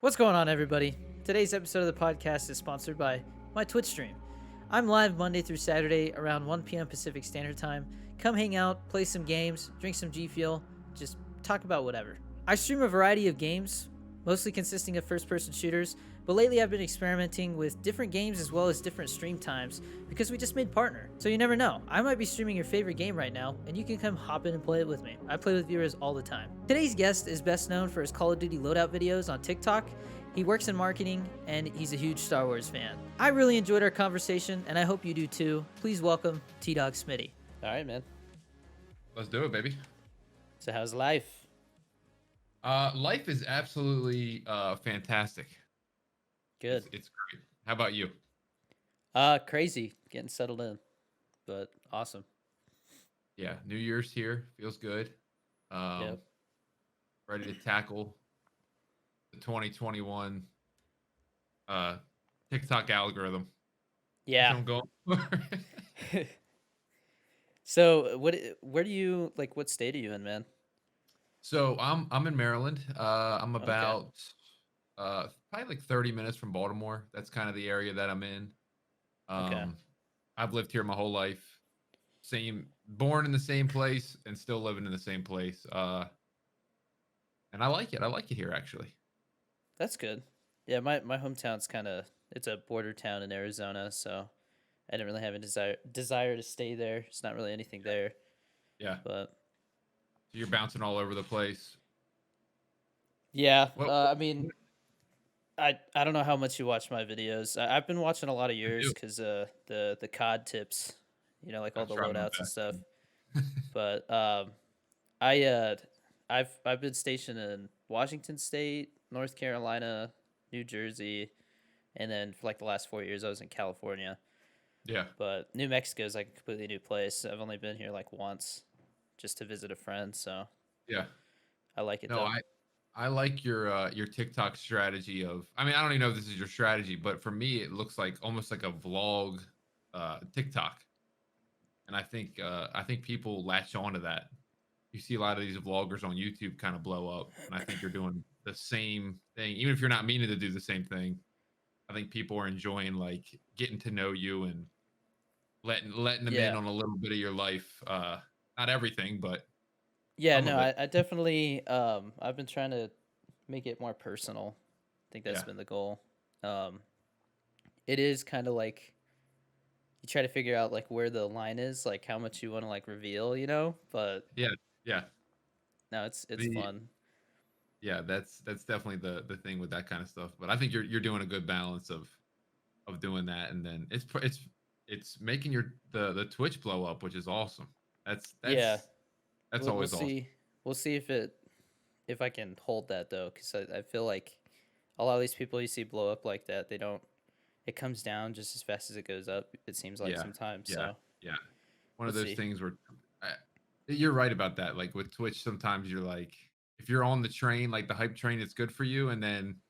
What's going on, everybody? Today's episode of the podcast is sponsored by my Twitch stream. I'm live Monday through Saturday around 1 p.m. Pacific Standard Time. Come hang out, play some games, drink some G Fuel, just talk about whatever. I stream a variety of games, mostly consisting of first-person shooters, but lately I've been experimenting with different games as well as different stream times because we just made partner. So you never know. I might be streaming your favorite game right now, and you can come hop in and play it with me. I play with viewers all the time. Today's guest is best known for his Call of Duty loadout videos on TikTok. He works in marketing, and he's a huge Star Wars fan. I really enjoyed our conversation, and I hope you do too. Please welcome TDawgSmittyy. All right, man. Let's do it, baby. So how's life? Life is absolutely fantastic. Good. It's great. How about you? Crazy. Getting settled in, but awesome. Yeah, New Year's here. Feels good. Yep. Ready to tackle the 2021 TikTok algorithm. Yeah. I'm going. So where do you, like, what state are you in, man? So I'm in Maryland. I'm about probably like 30 minutes from Baltimore. That's kind of the area that I'm in. Okay. I've lived here my whole life. Born in the same place and still living in the same place. And I like it. I like it here, actually. That's good. Yeah, my hometown's it's a border town in Arizona, so I didn't really have a desire to stay there. It's not really anything there, Yeah. but So you're bouncing all over the place. yeah. What I mean, I don't know how much you watch my videos. I've been watching a lot of I yours do. because the COD tips, like I all the try my loadouts and best. stuff. But I I've been stationed in Washington State, North Carolina, New Jersey, and then for like the last 4 years I was in California. Yeah. But New Mexico is like a completely new place. I've only been here like once, just to visit a friend, so Yeah. I like it No, though. I like your TikTok strategy of, I mean, I don't even know if this is your strategy, but for me it looks like almost like a vlog TikTok. And I think people latch onto that. You see a lot of these vloggers on YouTube kind of blow up, and I think you're doing the same thing, even if you're not meaning to do the same thing. I think people are enjoying like getting to know you and letting them in Yeah. on a little bit of your life. Not everything, but Yeah, some no, of it. I definitely I've been trying to make it more personal. I think that's Yeah, been the goal. Um it is kind of like you try to figure out like where the line is, like how much you want to like reveal, but yeah, yeah. no, it's The fun. yeah, that's definitely the thing with that kind of stuff. But I think you're doing a good balance of doing that, and then it's making the Twitch blow up, which is awesome. That's Yeah. that's that's We'll always awesome. see. We'll see if I can hold that though, cuz I feel like a lot of these people you see blow up like that, they don't it comes down just as fast as it goes up, it seems like Yeah, sometimes, yeah, so yeah. One we'll of those see. things where I, you're right about that. Like with Twitch, sometimes you're like, if you're on the train, like the hype train, it's good for you, and then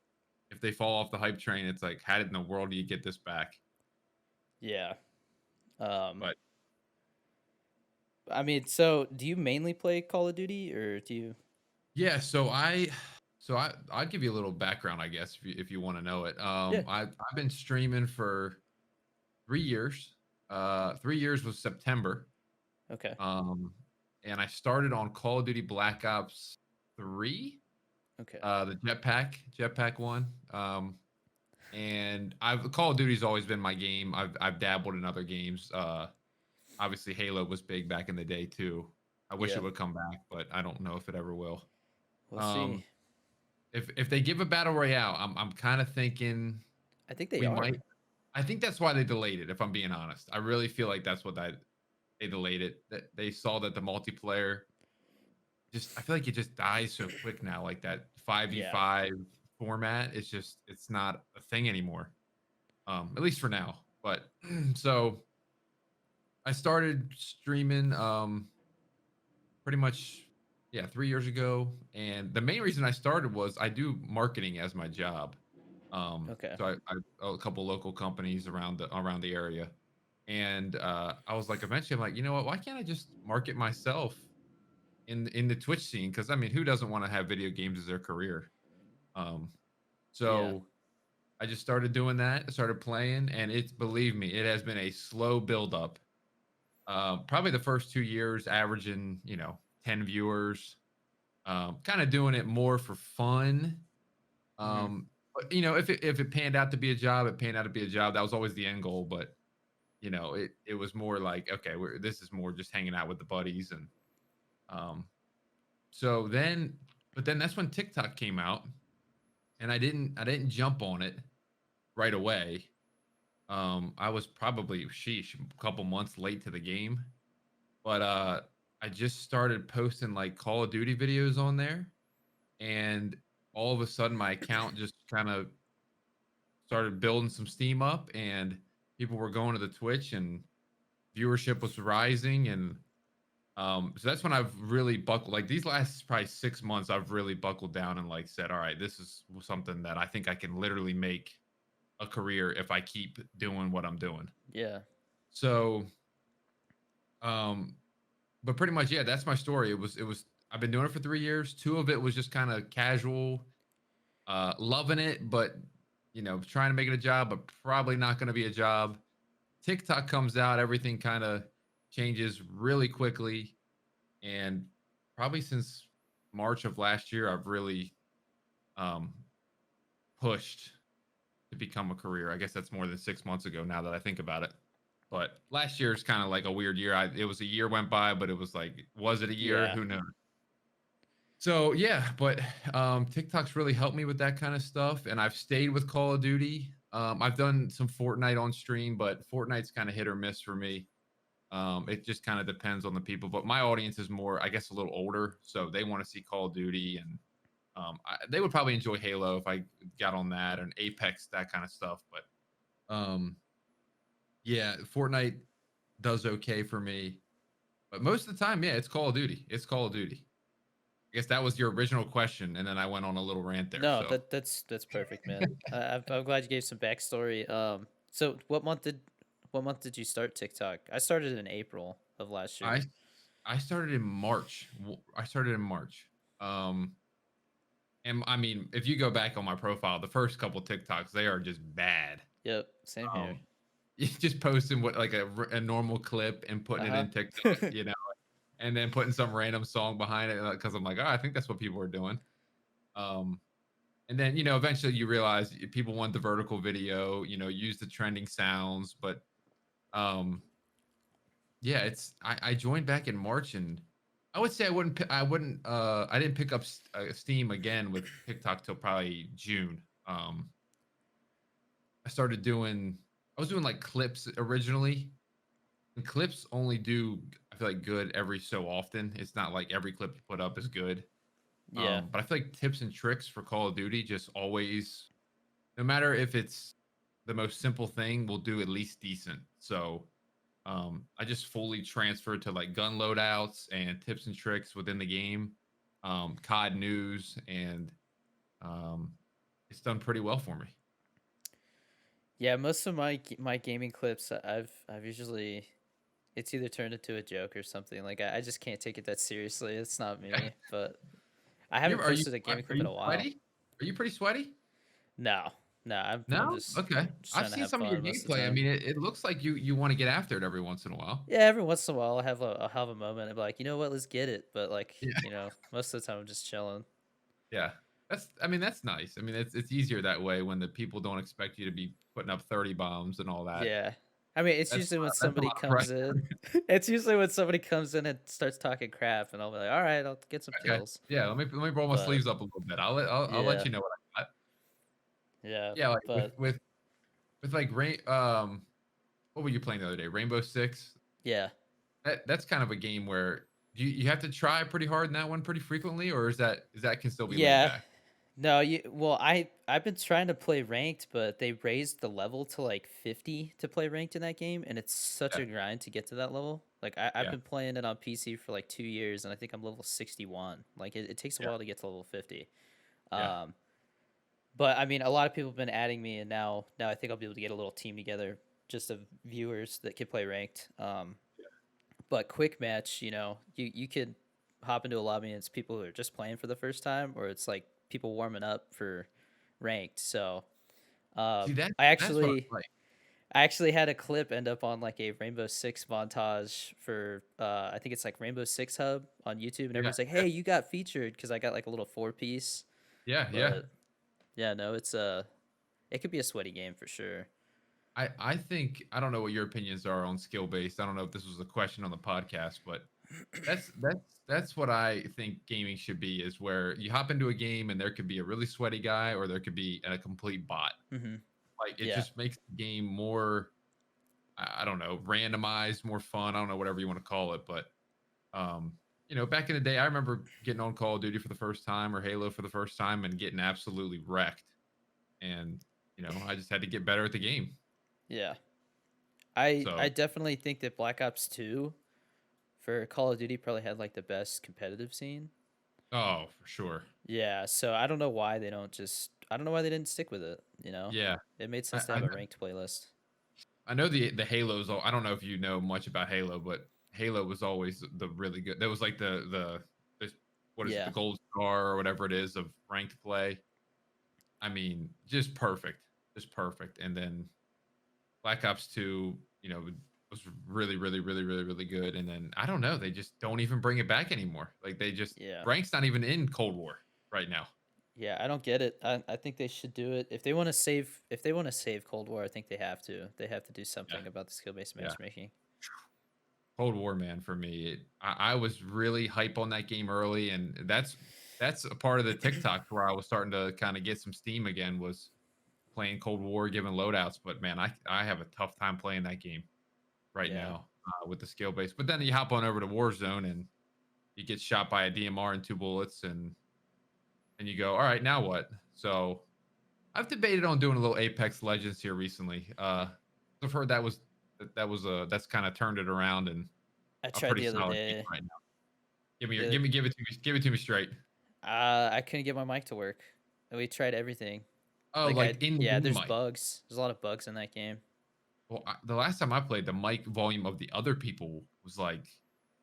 if they fall off the hype train, it's like, how in the world do you get this back? Yeah. Um But I mean, so do you mainly play Call of Duty or do you? yeah, I'll give you a little background, I guess, if you want to know it. Yeah. I've been streaming for 3 years. 3 years was September. Okay. Um, and I started on Call of Duty Black Ops 3, Okay. the jetpack one. And Call of Duty's always been my game. I've dabbled in other games. Obviously Halo was big back in the day too. I wish it Yeah. would come back, but I don't know if it ever will. We'll see. Um, if they give a battle royale, I'm kind of thinking I think they we are. might. I think that's why they delayed it. If I'm being honest, I really feel like that's what they delayed it. That they saw that the multiplayer just, I feel like it just dies so quick now. Like that five v Yeah. five format is just, it's not a thing anymore. At least for now. But so I started streaming pretty much, yeah, 3 years ago, and the main reason I started was I do marketing as my job. Okay. So I a couple local companies around the area, and I was like, eventually, I'm like, you know what? Why can't I just market myself in the Twitch scene? Because I mean, who doesn't want to have video games as their career? Um, Yeah. So I just started doing that. I started playing, and it's believe me, it has been a slow build up. Probably the first 2 years, averaging 10 viewers. Kind of doing it more for fun. Hmm. But if it panned out to be a job, it panned out to be a job. That was always the end goal. But it was more like, okay, this is more just hanging out with the buddies, and um, so then, but then that's when TikTok came out, and I didn't jump on it right away. I was probably a couple months late to the game, but I just started posting like Call of Duty videos on there, and all of a sudden my account just kind of started building some steam up, and people were going to the Twitch, and viewership was rising, and so that's when I've really buckled. Like these last probably 6 months, I've really buckled down and like said, all right, this is something that I think I can literally make a career if I keep doing what I'm doing. Yeah. So, um, but pretty much, yeah, that's my story. It was I've been doing it for 3 years. Two of it was just kind of casual, loving it, but trying to make it a job, but probably not going to be a job. TikTok comes out, everything kind of changes really quickly, and probably since March of last year, I've really um, pushed to become a career. I guess that's more than 6 months ago now that I think about it. But last year is kind of like a weird year. It was a year went by, but it was like, was it a year? Yeah. Who knows? So yeah, but TikTok's really helped me with that kind of stuff, and I've stayed with Call of Duty. I've done some Fortnite on stream, but Fortnite's kind of hit or miss for me. It just kind of depends on the people, but my audience is more, I guess, a little older, so they want to see Call of Duty, and they would probably enjoy Halo if I got on that, and Apex, that kind of stuff. But yeah, Fortnite does okay for me, but most of the time, yeah, it's Call of Duty. It's Call of Duty. I guess that was your original question, and then I went on a little rant there. No, So that's perfect, man. I'm glad you gave some backstory. So what month did you start TikTok? I started in April of last year. I I started in March. I started in March. Um, and I mean, if you go back on my profile, the first couple TikToks, they are just bad. Yep, same here. Um, just posting what like a normal clip and putting it Uh-huh. in TikTok, and then putting some random song behind it because I'm like, oh, I think that's what people are doing. Um, and then eventually you realize people want the vertical video, use the trending sounds, but um, yeah, I joined back in March, and I would say I didn't pick up Steam again with TikTok till probably June. I started doing I was doing like clips originally, and clips only do, I feel like, good every so often. It's not like every clip you put up is good. Yeah. But I feel like tips and tricks for Call of Duty just always, no matter if it's the most simple thing, will do at least decent. So I just fully transferred to like gun loadouts and tips and tricks within the game, COD news, and um, it's done pretty well for me. Yeah, most of my gaming clips I've usually it's either turned into a joke or something. Like I just can't take it that seriously. It's not me, but I haven't posted a gaming Are clip in you a while. sweaty? Are you pretty sweaty? No. No, I'm No? just Okay. just I've trying to seen have some of your fun most of the gameplay. I time. mean, it looks like you want to get after it every once in a while. Yeah, every once in a while I'll have a moment and be like, you know what, let's get it. But like, Yeah. most of the time I'm just chilling. Yeah. I mean, that's nice. I mean, it's easier that way when the people don't expect you to be putting up 30 bombs and all that. Yeah. I mean, it's That's usually when that's a somebody lot of comes pressure. in. It's usually when somebody comes in and starts talking crap, and I'll be like, all right, I'll get some Okay. kills. Yeah, let me roll my But sleeves up a little bit. I'll let yeah, you know what I got. yeah, Yeah, like with but with with like what were you playing the other day? Rainbow Six. yeah. That's kind of a game where you have to try pretty hard in that one pretty frequently, or is that can still be laid Yeah. back? No, well, I've been trying to play ranked, but they raised the level to like 50 to play ranked in that game, and it's such Yeah, a grind to get to that level. Like I've yeah, been playing it on PC for like 2 years, and I think I'm level 61. Like it takes a yeah, while to get to level 50. yeah, Um, but I mean, a lot of people have been adding me, and now I think I'll be able to get a little team together just of viewers that can play ranked. But quick match, you could hop into a lobby and it's people who are just playing for the first time, or it's like people warming up for ranked. So See, I that's what actually I like. I actually had a clip end up on like a Rainbow Six montage for I think it's like Rainbow Six Hub on YouTube, and Yeah, everyone's like, "Hey, you got featured," because I got like a little 4 piece. yeah, yeah. But yeah, no, it could be a sweaty game for sure. I think I don't know what your opinions are on skill based. I don't know if this was a question on the podcast, but that's what I think gaming should be, is where you hop into a game and there could be a really sweaty guy or there could be a complete bot. Hmm. Like, it Yeah. just makes the game more, I don't know, randomized, more fun. I don't know, whatever you want to call it, but um back in the day, I remember getting on Call of Duty for the first time or Halo for the first time and getting absolutely wrecked. And I just had to get better at the game. Yeah. I So, definitely think that Black Ops 2 for Call of Duty probably had like the best competitive scene. oh, for sure. Yeah, so I don't know why I don't know why they didn't stick with it, Yeah. It made I, sense to I have a ranked playlist. I know the Halos. I don't know if you know much about Halo, but Halo was always the really good. That was like the what is it, the Yeah. gold star or whatever it is of ranked play. I mean, just perfect. And then Black Ops 2, was really, really, really, really, really good. And then I don't know, they just don't even bring it back anymore. Like, they just Yeah. rank's not even in Cold War right now. Yeah, I don't get it. I think they should do it. If they want to save Cold War, I think they have to. They have to do Yeah, something about the skill-based yeah. matchmaking. Cold War, man, for me, I was really hype on that game early, and that's a part of the TikTok where I was starting to kind of get some steam again, was playing Cold War, giving loadouts. But man, I have a tough time playing that game right Yeah. now with the skill base. But then you hop on over to Warzone and you get shot by a DMR and 2 bullets, and you go, all right, now what? So I've debated on doing a little Apex Legends here recently. I've heard that's kind of turned it around and I a tried pretty the other solid game day. right now. Give me your, The give it to me, give it to me straight. I couldn't get my mic to work. And we tried everything. Oh, Like like in the yeah, game there's mic. bugs. There's a lot of bugs in that game. Well, the last time I played, the mic volume of the other people was like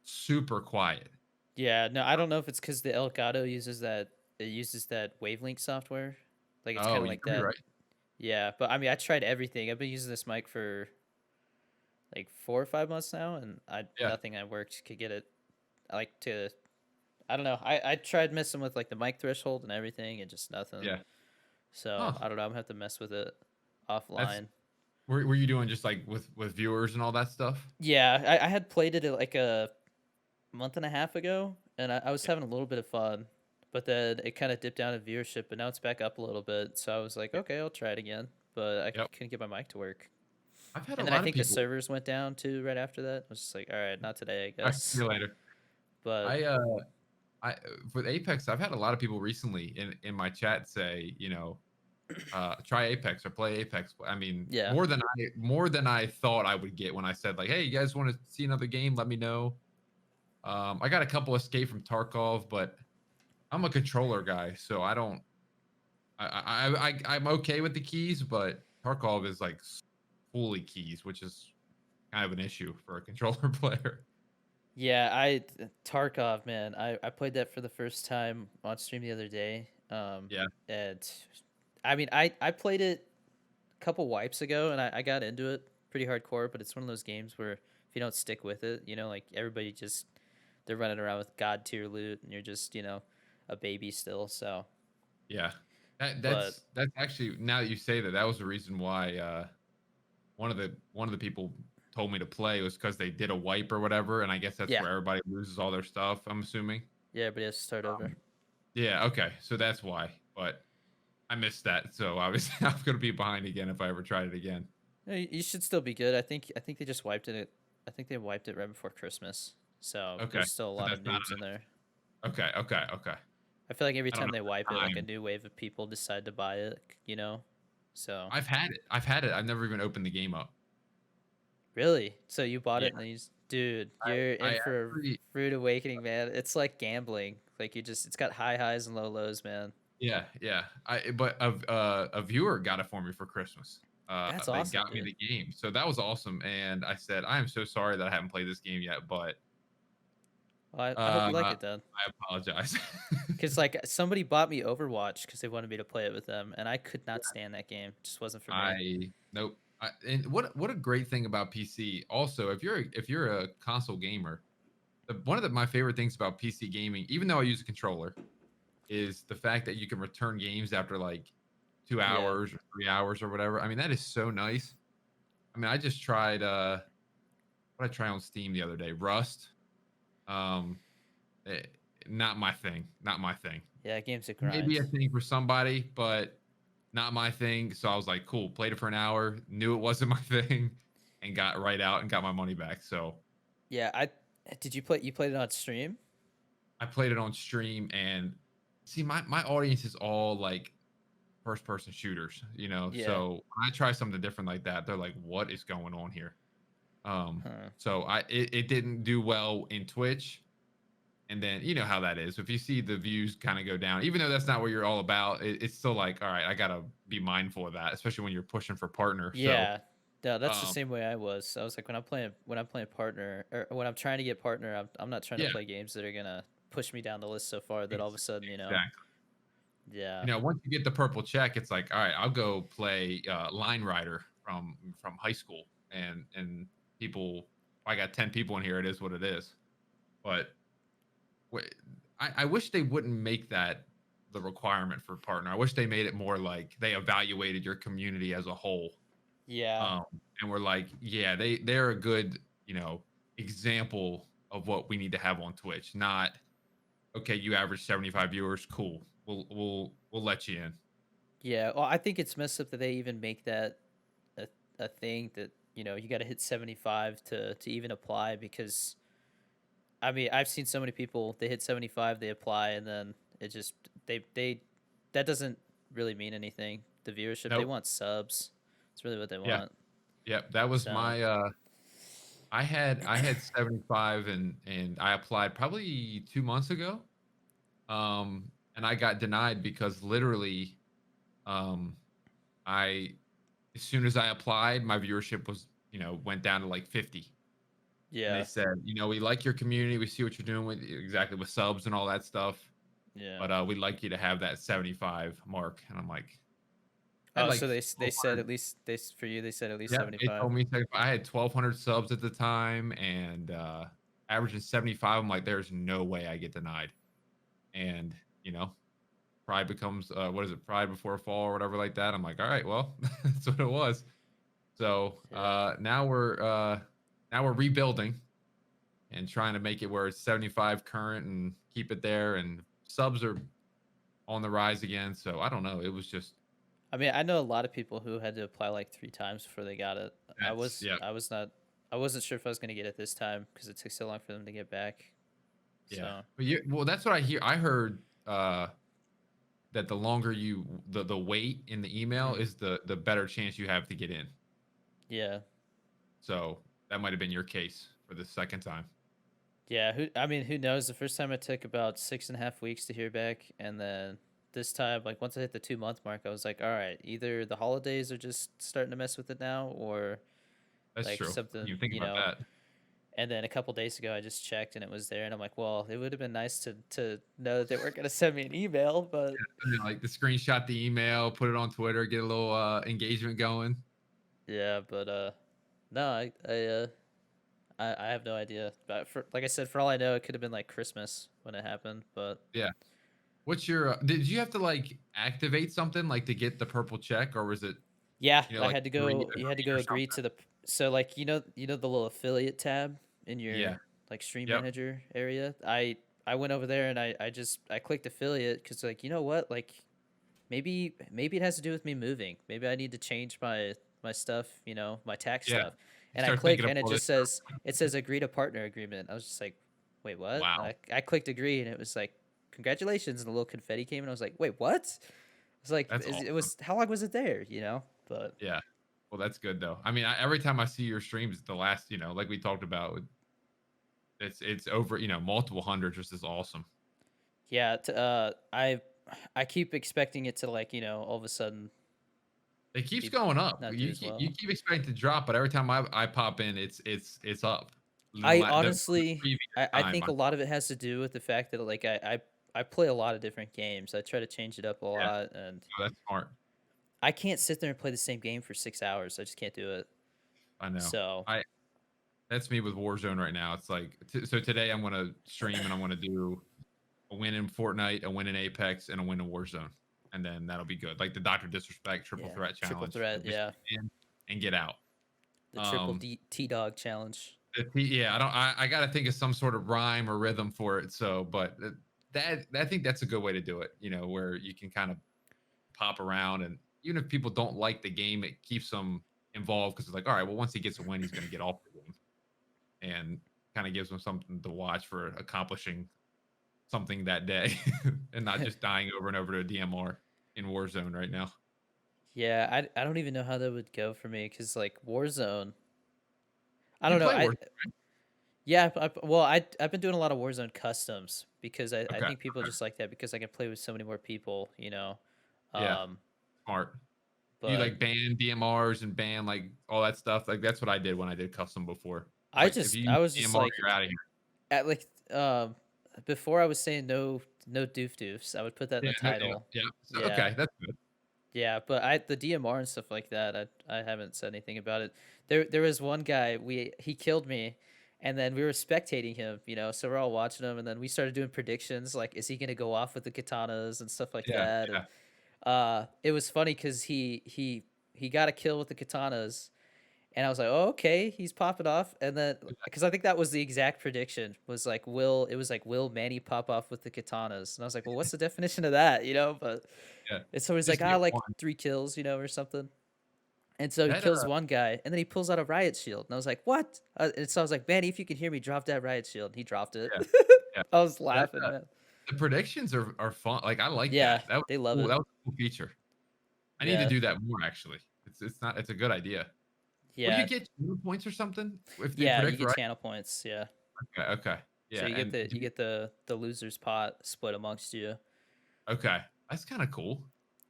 super quiet. Yeah, no, I don't know if it's because the Elgato uses that wavelength software. Like it's kind Oh, of you like could be that. right. Yeah, but I mean, I tried everything. I've been using this mic for like 4 or 5 months now, and I Yeah, nothing I worked could get it. I like to. I don't know. I tried messing with like the mic threshold and everything, and just nothing. yeah. So Huh. I don't know. I'm gonna have to mess with it That's offline. were you doing just like with viewers and all that stuff? Yeah, I had played it like a month and a half ago, and I was Yeah. having a little bit of fun, but then it kind of dipped down in viewership, but now it's back up a little bit. So I was like, Yeah. okay, I'll try it again, but I Yep. couldn't get my mic to work. I've had a And then I lot of think the people. servers went down too right after that. I was just like, all right, not today, I All right, see guess. you later. But I I with Apex, I've had a lot of people recently in my chat say, try Apex or play Apex. I mean, yeah, more than I thought I would get when I said like, hey, you guys want to see another game? Let me know. I got a couple Escape from Tarkov, but I'm a controller guy, so I don't. I'm okay with the keys, but Tarkov is like fully keys, which is kind of an issue for a controller player. yeah, Tarkov, man, I played that for the first time on stream the other day. Yeah, And I mean, I played it a couple wipes ago, and I got into it pretty hardcore. But it's one of those games where if you don't stick with it, like everybody just they're running around with god tier loot, and you're just a baby still. So, yeah. That but that's actually, now that you say that, that was the reason why one of the people told me to play, was because they did a wipe or whatever, and I guess that's yeah, where everybody loses all their stuff. I'm assuming. yeah, everybody has to start over. Yeah. Okay. So that's why. But I missed that. So obviously, I'm gonna be behind again if I ever tried it again. No, you should still be good. I think they just wiped it. I think they wiped it right before Christmas. So Okay. there's still a So lot of that's not noobs in there. okay. Okay. Okay. I feel like every I don't time know they wipe the it, like a time. new wave of people decide to buy it. So I've had it. I've had it. I've never even opened the game up. really, so you bought Yeah. it and then dude, I you're in I for a actually. rude awakening, man. It's like gambling. Like it's got high highs and low lows, man. Yeah. Yeah. But a viewer got it for me for Christmas. That's They awesome, got me dude. the game, so that was awesome. And I said, I am so sorry that I haven't played this game yet, but Well, I hope you like Uh, it then. I apologize. Because like somebody bought me Overwatch because they wanted me to play it with them, and I could not stand that game. It just wasn't for me. I nope. And what a great thing about PC. Also, if you're a console gamer, one of my favorite things about PC gaming, even though I use a controller, is the fact that you can return games after like two Yeah. hours or 3 hours or whatever. I mean, that is so nice. I mean, I just tried what I try on Steam the other day, Rust. Um, eh, Not my thing. Not my thing. Yeah, game's a Maybe grind. a thing for somebody, but not my thing. So I was like, cool, played it for an hour, knew it wasn't my thing, and got right out and got my money back. So Yeah, I did you played it on stream? I played it on stream and see my audience is all like first person shooters, you know. Yeah. So when I try something different like that, they're like, what is going on here? Huh. So it didn't do well in Twitch. And then you know how that is. If you see the views kind of go down, even though that's not what you're all about, it's still like, all right, I gotta be mindful of that, especially when you're pushing for partner. So, Yeah. No, that's the um, same way I was. I was like when I'm playing partner or when I'm trying to get partner, I'm not trying to yeah, play games that are gonna push me down the list so far that all of a sudden, exactly. yeah. You know, once you get the purple check, it's like, all right, I'll go play Line Rider from high school, and people, I got 10 people in here. It is what it is. But wh- I wish they wouldn't make that the requirement for partner. I wish they made it more like they evaluated your community as a whole. Yeah. um, and we're like, yeah, they're a good, you know, example of what we need to have on Twitch. Not okay, you average 75 viewers, cool. We'll let you in. Yeah. Well, I think it's messed up that they even make that a, a thing that, you got to hit 75 to even apply because I mean, I've seen so many people they hit 75, they apply and then it just they that doesn't really mean anything. The viewership, they Nope. want subs. It's really what they Yeah. want. Yep. That was So, my I had 75 and I applied probably 2 months ago. And I got denied because literally um I as soon as I applied, my viewership was, you know, went down to like 50. And they yeah. said, you know, we like your community. We see what you're doing with exactly with subs and all that stuff. Yeah. But we'd like you to have that 75 mark. And I'm like, I had Oh, like so they said 1,200. at least for you they said at least Yeah, they 75. told me I had 1,200 subs at the time and averaging 75. I'm like, there's no way I get denied. And, you know, pride becomes, what is it, pride before a fall or whatever like that. I'm like, all right, well, that's what it was. So Yeah. now we're rebuilding and trying to make it where it's 75 current and keep it there. And subs are on the rise again. So I don't know. It was just I mean, I know a lot of people who had to apply like 3 times before they got it. that's yeah, I wasn't sure if I was going to get it this time because it took so long for them to get back. yeah. So, But well, that's what I hear. I heard that the longer the wait in the email mhm. is the better chance you have to get in. Yeah. So that might have been your case for the second time. Yeah, I mean, who knows? The first time it took about 6.5 weeks to hear back, and then this time, like once I hit the 2 month mark, I was like, all right, either the holidays are just starting to mess with it now, or That's like true. something, You think about that. And then a couple days ago, I just checked and it was there, and I'm like, well, it would have been nice to know that they weren't gonna send me an email, but And then, like the screenshot the email, put it on Twitter, get a little engagement going. yeah, but no, I have no idea. But for like I said, for all I know, it could have been like Christmas when it happened, but. Yeah. What's your did you have to like activate something like to get the purple check, or was it, Yeah, you know, I like had to agree go. You had to go or agree something? to the. So like the little affiliate tab in Yeah. your like stream Yep. manager area. I went over there and I clicked affiliate because like you know what like maybe it has to do with me moving. Maybe I need to change my stuff. My tax Yeah. stuff. You And I start click thinking of and it all this just stuff. says agree to partner agreement. I was just like, wait, what? And Wow. I clicked agree and it was like congratulations and a little confetti came and I was like, wait, what? It's like That's it awesome. was how long was it there? But. Yeah. Well, that's good though. I mean, every time I see your streams, the last, you know, like we talked about, it's over, you know, multiple hundreds, which is awesome. Yeah, I keep expecting it to like, all of a sudden It keeps be going up. not do as You well. keep expecting to drop, but every time I pop in, it's up. I the honestly, previous I time. think a lot of it has to do with the fact that like I play a lot of different games. I try to change it up a Yeah, lot, and no, that's smart. I can't sit there and play the same game for 6 hours. I just can't do it. I know. So I That's me with Warzone right now. It's like so today I'm gonna stream and I'm gonna do a win in Fortnite, a win in Apex, and a win in Warzone, and then that'll be good. Like the Doctor Disrespect triple yeah, threat triple challenge, threat. just Yeah, get in and get out. the triple Um, D T Dog challenge. yeah, I don't. I got to think of some sort of rhyme or rhythm for it. So, but that I think that's a good way to do it. You know, where you can kind of pop around, and even if people don't like the game, it keeps them involved because it's like, all right, well, once he gets a win, he's going to get off the game, and kind of gives them something to watch for accomplishing something that day, and not just dying over and over to a DMR in Warzone right now. Yeah, I don't even know how that would go for me because like Warzone. I You don't know. play Warzone? Yeah, well, I've been doing a lot of Warzone customs because I Okay, think people okay, just like that because I can play with so many more people, yeah, Um, smart. Do you but like ban DMRs and ban like all that stuff? Like that's what I did when I did custom before. It's I like if you just use I was just DMR, like you're out of here. at like before I was saying no doof doofs. I would put that in Yeah, the no, yeah, title. yeah. So Yeah. okay, that's good. Yeah, but the DMR and stuff like that, I haven't said anything about it. There was one guy he killed me, and then we were spectating him, so we're all watching him, and then we started doing predictions like, is he gonna go off with the katanas and stuff like Yeah, that, and yeah. it was funny because he got a kill with the katanas, and I was like, oh, okay, he's popping off. And then, because I think that was the exact prediction, was like, will Manny pop off with the katanas? And I was like, well, what's the definition of that, But Yeah. it's always like, Just get like one. 3 kills, or something. And so he That kills one guy, and then he pulls out a riot shield. And I was like, what? And so I was like, Manny, if you can hear me, drop that riot shield. And he dropped it. yeah, yeah. I was That laughing, man. the predictions are fun. Like I like Yeah, that. That was they love cool. it. That was a cool feature. I need to Yeah, do that more actually. It's a good idea. What do you yeah, get? 2 points or something if they yeah. You predict get right? channel points. Yeah. Okay, okay. So Yeah, you get and the you get the losers pot split amongst you. okay. That's kind of cool.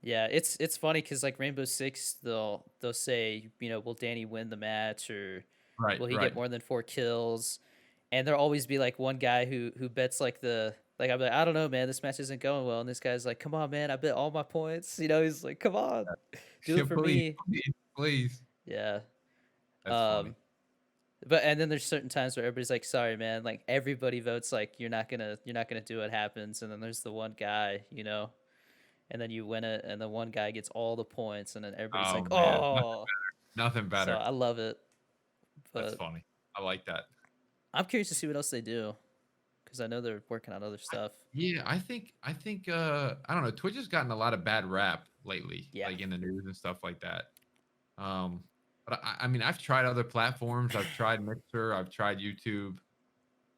Yeah, it's funny because like Rainbow Six, they'll say, will Danny win the match, or Right, will he right. get more than 4 kills? And there'll always be like one guy who bets like I'm like, I don't know, man, this match isn't going well, and this guy's like, come on, man, I bet all my points. He's like, come on, do Yeah, it for please, me. please, please. Yeah. That's funny. Um. But and then there's certain times where everybody's like, sorry, man, like everybody votes like you're not gonna do what happens, and then there's the one guy, and then you win it, and the one guy gets all the points, and then everybody's Oh like, man, "Oh!" nothing So better. I love it, That's but funny. I like that. I'm curious to see what else they do because I know they're working on other I, stuff. yeah, I think I don't know. Twitch has gotten a lot of bad rap lately, Yeah, like in the news and stuff like that. Um, but I mean, I've tried other platforms. I've tried Mixer. I've tried YouTube.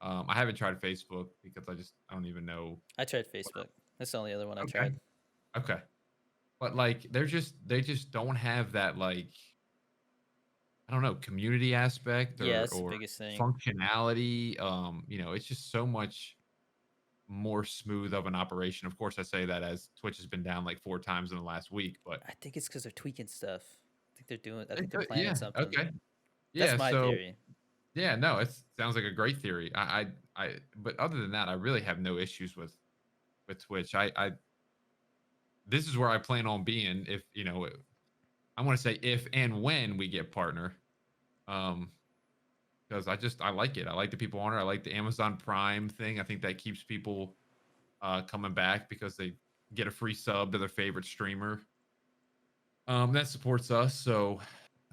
I haven't tried Facebook because I don't even know. I tried Facebook. That's the only other one I Okay, tried. okay. But like, they just don't have that like I don't know, community aspect Yeah, or that's the biggest thing. functionality. It's just so much more smooth of an operation. Of course, I say that as Twitch has been down like 4 times in the last week, but I think it's because they're tweaking stuff. I think they're planning yeah, something. okay, That's yeah. my So theory. yeah, no, it sounds like a great theory. But other than that, I really have no issues with Twitch. This is where I plan on being if I want to say if and when we get partner. Um, because I like it. I like the people on it. I like the Amazon Prime thing. I think that keeps people coming back because they get a free sub to their favorite streamer. That supports us. So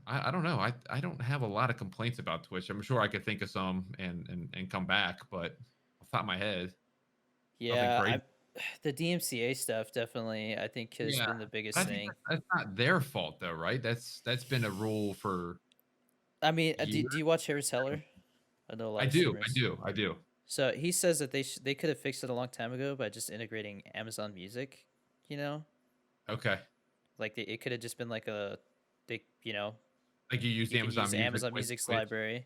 I don't know. I don't have a lot of complaints about Twitch. I'm sure I could think of some and come back, but off the top of my head, nothing Yeah, crazy. the DMCA stuff definitely I think has Yeah, been the but biggest I think thing. that's not their fault though, right? That's been a rule for I mean, years. do you watch Harris Heller? I know a I lot of do, I streamers. do, I do. So he says that they could have fixed it a long time ago by just integrating Amazon Music. You know, Okay, like it could have just been like a they like you use you can Amazon use Music Amazon with Music's Twitch. library,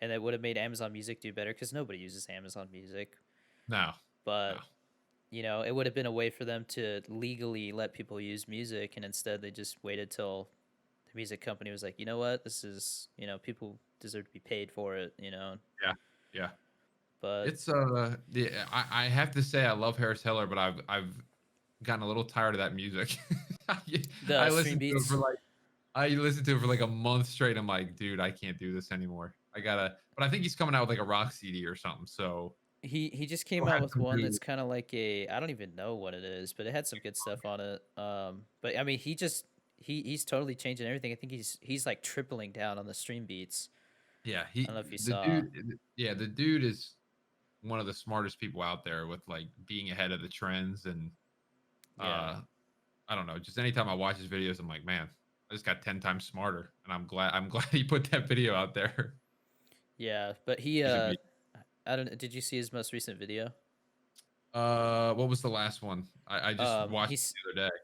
and it would have made Amazon Music do better because nobody uses Amazon Music. No, no. But it would have been a way for them to legally let people use music, and instead they just waited till the music company was like, you know what, this is people deserve to be paid for it, you know. Yeah, yeah. But It's I have to say I love Harris Heller, but I've gotten a little tired of that music. I the I stream listened to it for beats, like I listened to it for like a month straight. I'm like, dude, I can't do this anymore. I gotta. But I think he's coming out with like a rock CD or something. So he just he'll came out have with some one new. that's kind of like a, I don't even know what it is, but it had some good stuff on it. But I mean, he's totally changing everything. I think he's like tripling down on the stream beats. Yeah, I don't know if you the saw. dude. Yeah, the dude is one of the smartest people out there with like being ahead of the trends and Yeah, uh I don't know. Just anytime I watch his videos, I'm like, man, I just got 10 times smarter, and I'm glad. I'm glad he put that video out there. yeah, but he Music video. I don't know. Did you see his most recent video? What was the last one? I just watched it He's the other day.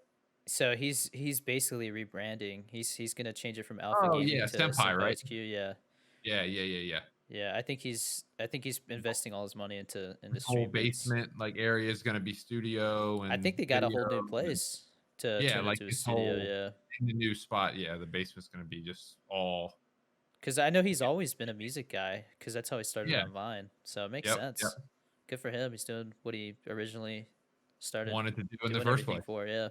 so he's basically rebranding. He's gonna change it from Alpha Oh Gaming yeah, to Senpai, Senpai right? HQ. Yeah, Yeah, yeah, yeah, yeah. yeah. I think he's investing all his money into His whole stream beats. basement like area is gonna be studio I and think they got a video, whole new and place to yeah, turn like into a his studio. whole Yeah, in the new spot. Yeah, the basement's gonna be just all. because I know he's always been a music guy. Because that's how he started Yeah. on Vine. So it makes Yep. Yep. sense. Good for him. He's doing what he originally started Wanted to do in the doing first everything place. for. Yeah.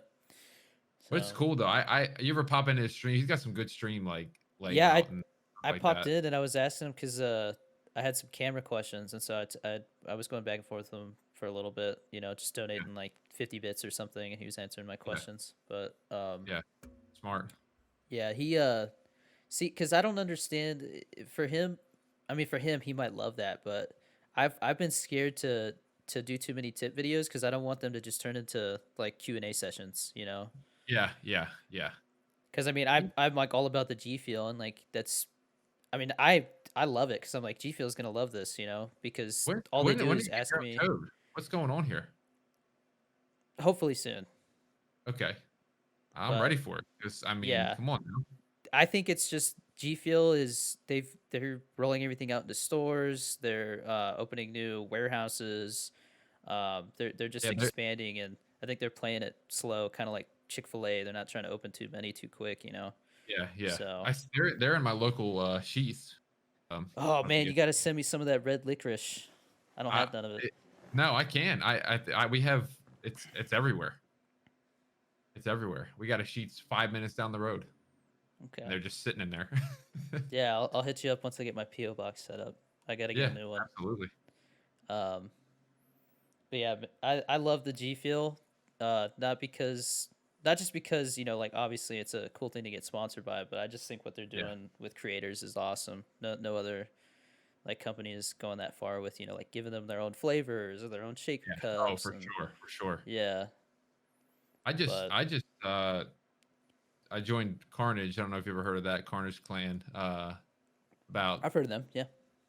But it's So cool though. You ever pop into his stream? He's got some good stream like yeah, layout and stuff I like popped that. in and I was asking him because I had some camera questions, and so I was going back and forth with him for a little bit, you know, just Yeah. donating like 50 bits or something, and he was answering my Yeah. questions. But Yeah. Smart. yeah, he see, because I don't understand for him. I mean, for him, he might love that, but I've been scared to do too many tip videos because I don't want them to just turn into like Q&A sessions, you know. Yeah. Yeah. Yeah. Because I mean, Mm. I'm like all about the G Feel, and like that's, I mean, I love it because I'm like G Feel's gonna love this, you know, because all they do When do is you get ask your me. own code? What's going on here? Hopefully soon, Okay. I'm ready but for it. Because I mean, yeah, come on now. I think it's just G Fuel is they're rolling everything out into stores. They're opening new warehouses. They're just Yeah, expanding, and I think they're playing it slow, kind of like Chick-fil-A. They're not trying to open too many too quick, you know. yeah, yeah. So, They're in my local Sheath. oh About to man, get you got to send me some of that red licorice. I don't I have none of it. it, no, I can. We have it's everywhere. It's everywhere. We got a Sheets 5 minutes down the road, and Okay. they're just sitting in there. Yeah, I'll hit you up once I get my PO box set up. I gotta get a Yeah, new one. absolutely. Um, but yeah, I love the G Fuel, not just because, you know, like obviously it's a cool thing to get sponsored by, but I just think what they're Yeah, doing with creators is awesome. No other like company is going that far with, you know, like giving them their own flavors or their own shaker yeah. Oh, cups, for and sure, for sure. yeah. But I joined Carnage. I don't know if you ever heard of that Carnage Clan. About I've heard of them. Yeah.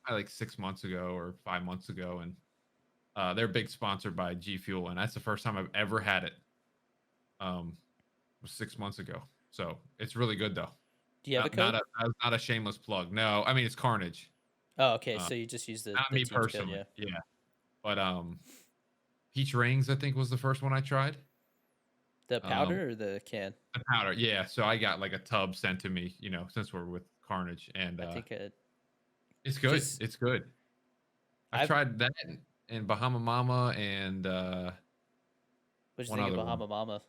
like 6 months ago or 5 months ago, and they're big sponsored by G Fuel, and that's the first time I've ever had it. Was 6 months ago, so it's really good though. Do you have a code? Not a shameless plug. No, I mean it's Carnage. Oh, okay. Uh, So you just use Not the me team's code, personally. yeah. Yeah, but Peach Rings I think was the first one I tried. The Um, powder or the can? the powder, yeah. So I got like a tub sent to me, since we're with Carnage, and I think it it's good. just It's good. I've I've tried that and Bahama Mama and what you one think of other one. Bahama Mama?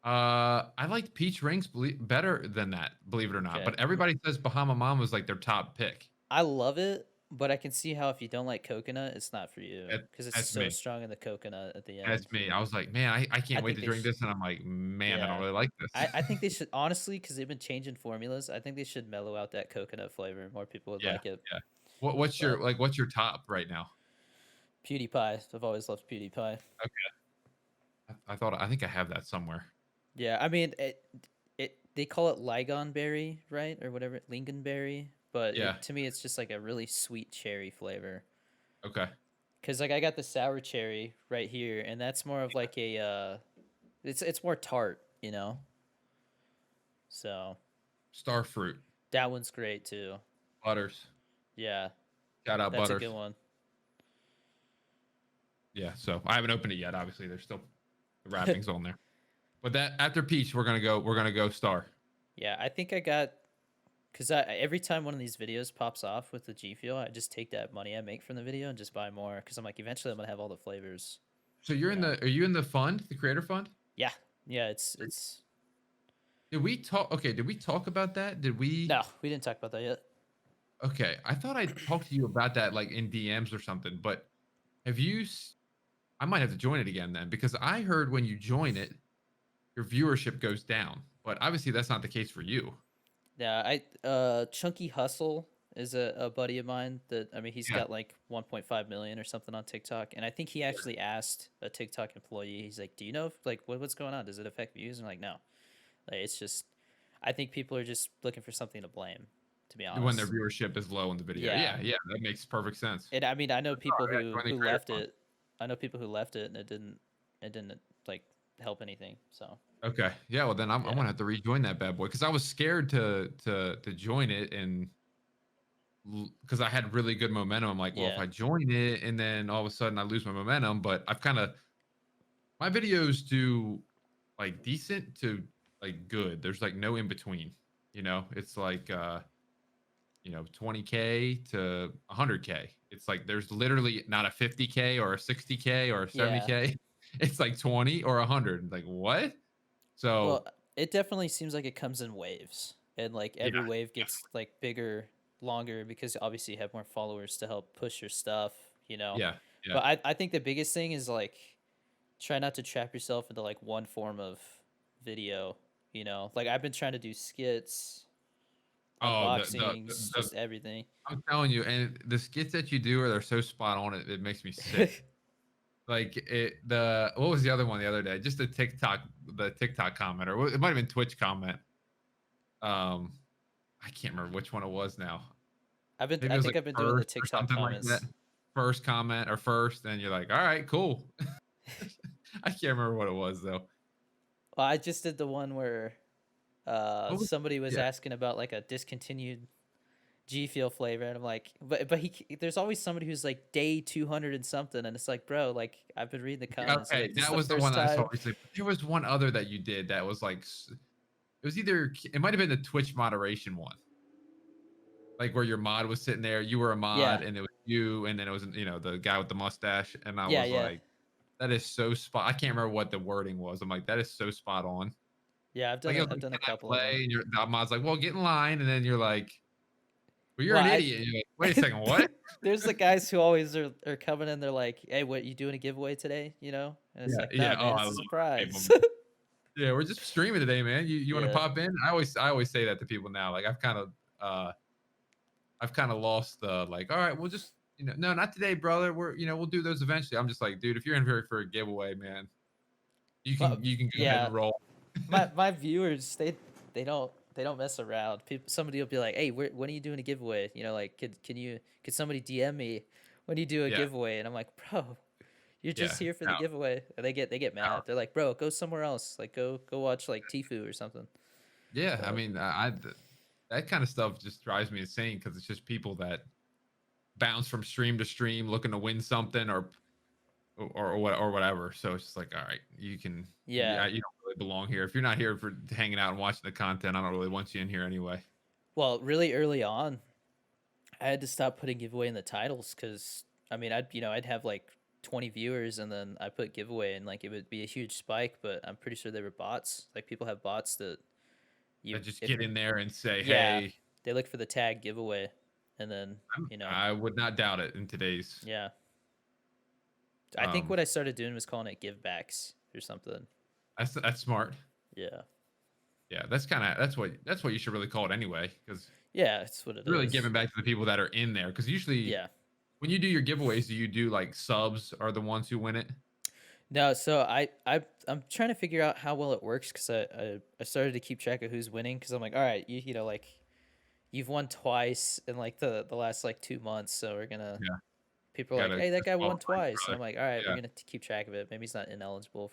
I liked Peach Rings better than that, believe it or not. Okay. But everybody says Bahama Mama is like their top pick. I love it, but I can see how if you don't like coconut, it's not for you That, because it's that's so me. strong in the coconut at the That's end. me. I was like, man, I I can't wait think to they drink should. this, and I'm like, man, I don't Yeah, really like this. I think they should honestly because they've been changing formulas. I think they should mellow out that coconut flavor. More people would Yeah, like it. yeah. What's But your top right now? PewDiePie, I've always loved PewDiePie. I think I have that somewhere. Yeah, I mean it they call it Ligonberry, right, or whatever, Lingonberry, but Yeah. to me it's just like a really sweet cherry flavor. Okay. Cause like I got the sour cherry right here, and that's more of like a it's more tart, you know. So Starfruit. that one's great too. Butters. Yeah, Shout out that's a Butters. good one. Yeah. So I haven't opened it yet. Obviously, there's still the wrappings on there. But that after Peach, we're gonna go Star. Yeah, I think I got Because every time one of these videos pops off with the G Fuel, I just take that money I make from the video and just buy more. Because I'm like, eventually I'm gonna have all the flavors. So you're You in know? the are you in the fund, the creator fund? Yeah, yeah. It's Did we talk? Okay, did we talk about that? Did we? no, we didn't talk about that yet. Okay, I thought I talked to you about that like in DMs or something. But have you? I might have to join it again then because I heard when you join it, your viewership goes down. But obviously that's not the case for you. Yeah, Chunky Hustle is a buddy of mine that I mean he's Yeah. got like 1.5 million or something on TikTok, and I think he actually asked a TikTok employee, he's like, "Do you know if, like what's going on? Does it affect views?" And I'm like, no, like, it's just I think people are just looking for something to blame, to be When their honest. viewership is low in the video. Yeah, Yeah, yeah, that makes perfect sense. and I mean I know people Oh, yeah, join the who creator left fund. it. I know people who left it and it didn't like help anything. So Okay. Yeah, well then I'm yeah, gonna have to rejoin that bad boy because I was scared to join it and because I had really good momentum. I'm like, well, if yeah, I join it and then all of a sudden I lose my momentum, but I've kind of my videos do like decent to like good. There's like no in between. It's like 20K to 100K. It's like there's literally not a 50K or a 60K or a yeah. 70K. It's like 20 or 100. Like what? So Well, it definitely seems like it comes in waves, and like yeah, every wave gets like bigger, longer because obviously you have more followers to help push your stuff, you know. yeah, yeah. But I think the biggest thing is like try not to trap yourself into like one form of video, you know. Like I've been trying to do skits, Oh, unboxings, just everything. I'm telling you, and the skits that you do are they're so spot on. It makes me sick. Like the what was the other one the other day? Just the TikTok comment, or it might have been Twitch comment. Um, I can't remember which one it was now. Maybe I it was think like I've been doing the first or TikTok something like that. comments. First comment or first, and you're like, all right, cool. I can't remember what it was though. Well, I just did the one where What was? somebody was Yeah. asking about like a discontinued G Fuel flavor, and I'm like, but there's always somebody who's like day 200 and something, and it's like, bro, like I've been reading the comments, and Okay, like this is that the was the one first that I saw time. recently. But there was one other that you did that was like, it was either it might have been the Twitch moderation one, like where your mod was sitting there, you were a Yeah, mod, and it was you, and then it was the guy with the mustache, and I yeah, was yeah, like, that is so spot. I can't remember what the wording was. I'm like, that is so spot on. yeah. Like it was I've like, done a can I couple of them. play? And the mod's like, well, get in line, and then you're like, well, you're Well, an idiot. And you're like, wait a second, what? there's the guys who always are coming in. They're like, hey, what you doing a giveaway today? You know, and it's Yeah, like, yeah. nah, Oh, man, I it's a love it. surprise. Yeah, we're just streaming today, man. You want to Yeah. pop in? I always say that to people now. Like I've kind of lost the like. All right, we'll just no, not today, brother. We'll do those eventually. I'm just like, dude, if you're in here for a giveaway, man, you can Well, you can go ahead yeah. and roll. My viewers they don't mess around. People Somebody will be like, "Hey, when are you doing a giveaway?" You know, like could somebody DM me when you do a Yeah, giveaway? And I'm like, "Bro, you're yeah. just here for the Now, giveaway." And they get now, mad. They're like, "Bro, go somewhere else. Like go watch like Tfue or something." yeah. I But mean, that kind of stuff just drives me insane because it's just people that bounce from stream to stream looking to win something or whatever. So it's just like, all right, yeah. you don't really belong here. If you're not here for hanging out and watching the content, I don't really want you in here anyway. Well, really early on, I had to stop putting giveaway in the titles because I mean I'd have like 20 viewers and then I put giveaway and like it would be a huge spike, but I'm pretty sure they were bots. Like people have bots that That you just if get in there and say, yeah, hey, they look for the tag giveaway and then, you know, I would not doubt it in today's. yeah. I think Um, what I started doing was calling it givebacks or something. that's smart. Yeah. Yeah, that's what you should really call it anyway, because Yeah, it's what it really is. giving back to the people that are in there. Because usually Yeah. when you do your giveaways, do you do like subs are the ones who win it? No, so I'm trying to figure out how well it works because I started to keep track of who's winning because I'm like, all right, you know, like you've won twice in like the last like 2 months, so we're gonna Yeah, people are like, gotta hey, that guy won disqualify you, twice, and brother. I'm like, all right, we're Yeah, gonna keep track of it. Maybe he's not eligible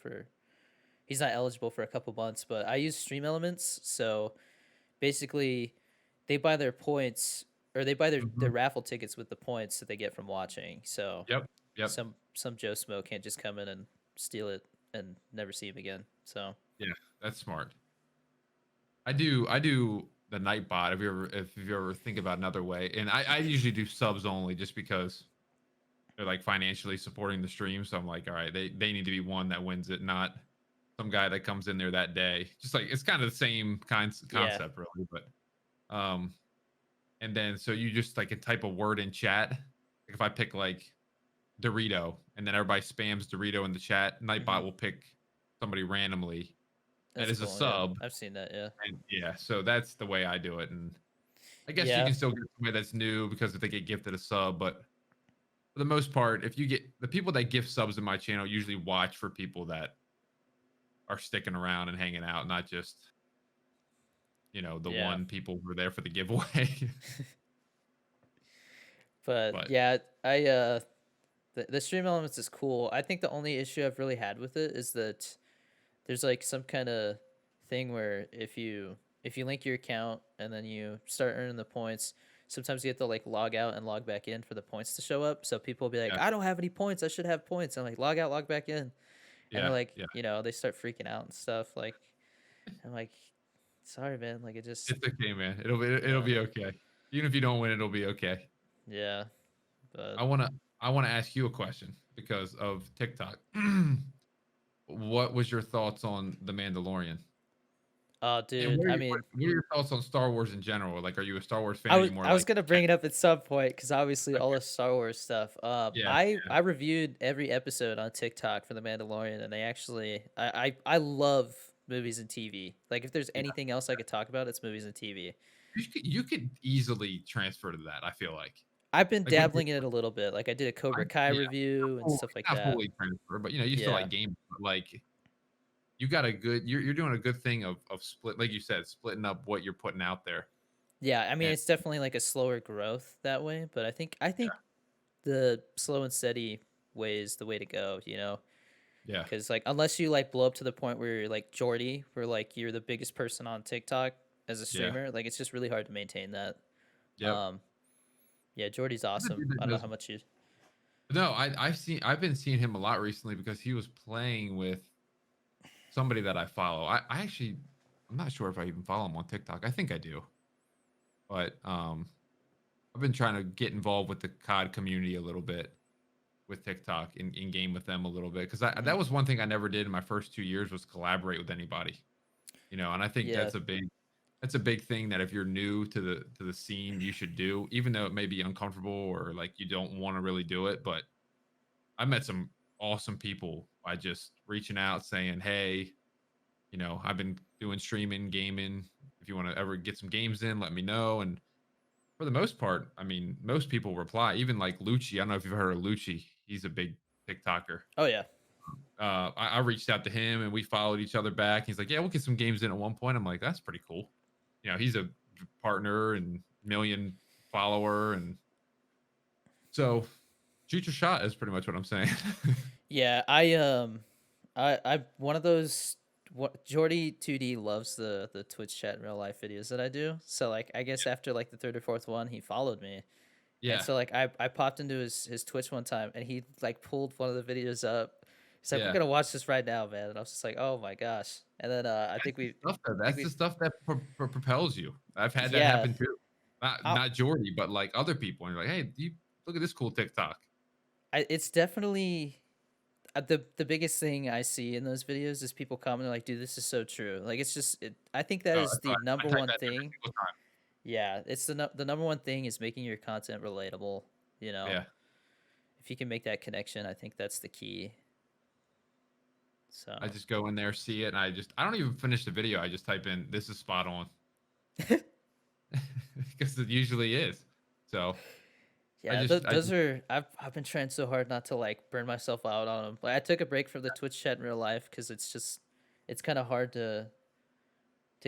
for a couple months, but I use Stream Elements, so basically they buy their points or they buy their hmm raffle tickets with the points that they get from watching. So yep, yep, some Joe Smo can't just come in and steal it and never see him again. So yeah. That's smart. I do the Nightbot. If you ever think about another way, and I usually do subs only just because they're like financially supporting the stream. So I'm like, all right, they need to be one that wins it, not some guy that comes in there that day. Just like it's kind of the same Yeah. concept really, but um and then so you just like can type a word in chat. Like if I pick like Dorito and then everybody spams Dorito in the chat, Hmm. Nightbot will pick somebody randomly that That's is a cool. Yeah, sub. I've seen that. Yeah. And yeah, so that's the way I do it. And I guess you Yeah. can still get somebody that's new because if they get gifted a sub, but for the most part, if you get the people that gift subs in my channel usually watch for people that are sticking around and hanging out, not just, the Yeah. one people who are there for the giveaway. But But yeah, I the stream elements is cool. I think the only issue I've really had with it is that there's like some kind of thing where if you link your account and then you start earning the points, sometimes you have to like log out and log back in for the points to show up. So people will be like, yeah, I don't have any points. I should have points. I'm like, log out, log back in. And they're yeah, like, yeah. they start freaking out and stuff. Like, I'm like, sorry, man. Like, it just, It's okay, man. It'll yeah, be okay. Even if you don't win, it'll be okay. yeah. But, I wanna I wanna ask you a question because of TikTok. What was your thoughts on the Mandalorian? oh, And dude, I mean, what are your thoughts on Star Wars in general? Like, are you a Star Wars fan? I Or are was you more I was like gonna bring it up at some point because obviously all okay, the Star Wars stuff. yeah, I reviewed every episode on TikTok for The Mandalorian, and they actually I love movies and TV. Like if there's yeah. anything else I could talk about, it's movies and TV. You could easily transfer to that. I feel I've been like with your, dabbling in it a little bit. Like I did a Cobra I, Kai yeah, review and stuff like not that. fully transfer, but you still Yeah, like games. But like you got a good, you're doing a good thing of split, like you said, splitting up what you're putting out there. yeah. I mean, And it's definitely like a slower growth that way, but I think yeah, the slow and steady way is the way to go. yeah, Because like unless you like blow up to the point where you're like Jordy, where like you're the biggest person on TikTok as a yeah, streamer, like it's just really hard to maintain that. yep. Um, yeah, Jordy's He's a awesome. dude that I don't know does. how much you. No, I've been seeing him a lot recently because he was playing with somebody that I follow. I actually I'm not sure if I even follow him on TikTok. I think I do, but I've been trying to get involved with the COD community a little bit with TikTok in game with them a little bit because Mhm. that was one thing I never did in my first 2 years was collaborate with anybody, and I think Yeah, that's a big thing that if you're new to the scene you should do, even though it may be uncomfortable or like you don't want to really do it. But I met some awesome people by just reaching out saying, hey, I've been doing streaming, gaming. If you want to ever get some games in, let me know. And for the most part, I mean, most people reply. Even like Lucci. I don't know if you've heard of Lucci. He's a big TikToker. oh yeah, I reached out to him and we followed each other back. He's like, "Yeah, we'll get some games in at one point." I'm like, "That's pretty cool." He's a partner and million follower, and so shoot your shot is pretty much what I'm saying. yeah. I one of those. What Jordy 2D loves the Twitch chat in real life videos that I do. So like I guess after like the third or fourth one, he followed me. And Yeah, so like I popped into his Twitch one time and he like pulled one of the videos up. He's like, "We're yeah. gonna watch this right now, man." And I was just like, "Oh my gosh!" And then I think we, I think That's the we, stuff that propels you. I've had that yeah, happen too. Not I, not Jordy, but like other people. And you're like, "Hey, you look at this cool TikTok." it's definitely the biggest thing I see in those videos is people commenting like, "Dude, this is so true." Like it's just I think that Oh, is that's the I number type one that every thing. single time. Yeah, it's the number one thing is making your content relatable. You know, Yeah. if you can make that connection, I think that's the key. So. I just go in there, see it, and I don't even finish the video. I just type in this is spot on because it usually is. So I Yeah, just I those just are I've been trying so hard not to like burn myself out on them. Like I took a break from the Twitch chat in real life because it's kind of hard to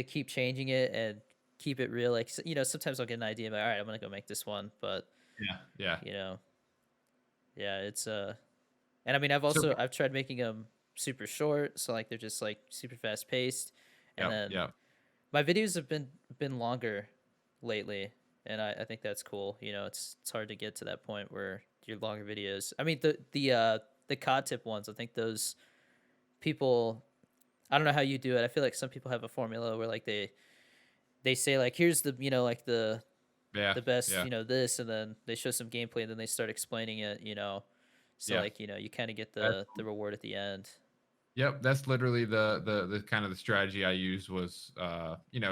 keep changing it and keep it real. Like sometimes I'll get an idea, like all right, I'm gonna go make this one, but yeah, yeah. you know, yeah, it's and I mean So I've tried making them super short, so like they're just like super fast paced, and yep, then yep. my videos have been longer lately, and I think that's cool. It's hard to get to that point where your longer videos. I mean the COD tip ones. I think those people. I don't know how you do it. I feel like some people have a formula where like they say like here's the like Yeah, the best yeah. this, and then they show some gameplay and then they start explaining it, so Yeah. like you kind of get That's the reward at the end. Yep, that's literally the kind of the strategy I used was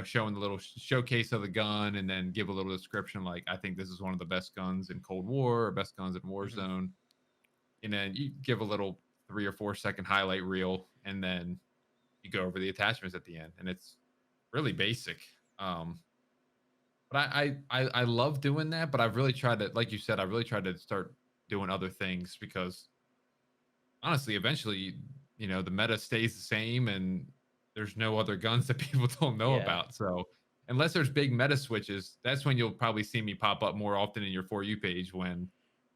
showing the little showcase of the gun and then give a little description like I think this is one of the best guns in Cold War or best guns in Hmm. Warzone. And then you give a little 3 or 4 second highlight reel and then you go over the attachments at the end and it's really basic. But I love doing that, but I've really tried to, like you said, I really tried to start doing other things because honestly, eventually, the meta stays the same and there's no other guns that people don't know Yeah. about. So unless there's big meta switches, that's when you'll probably see me pop up more often in your For You page when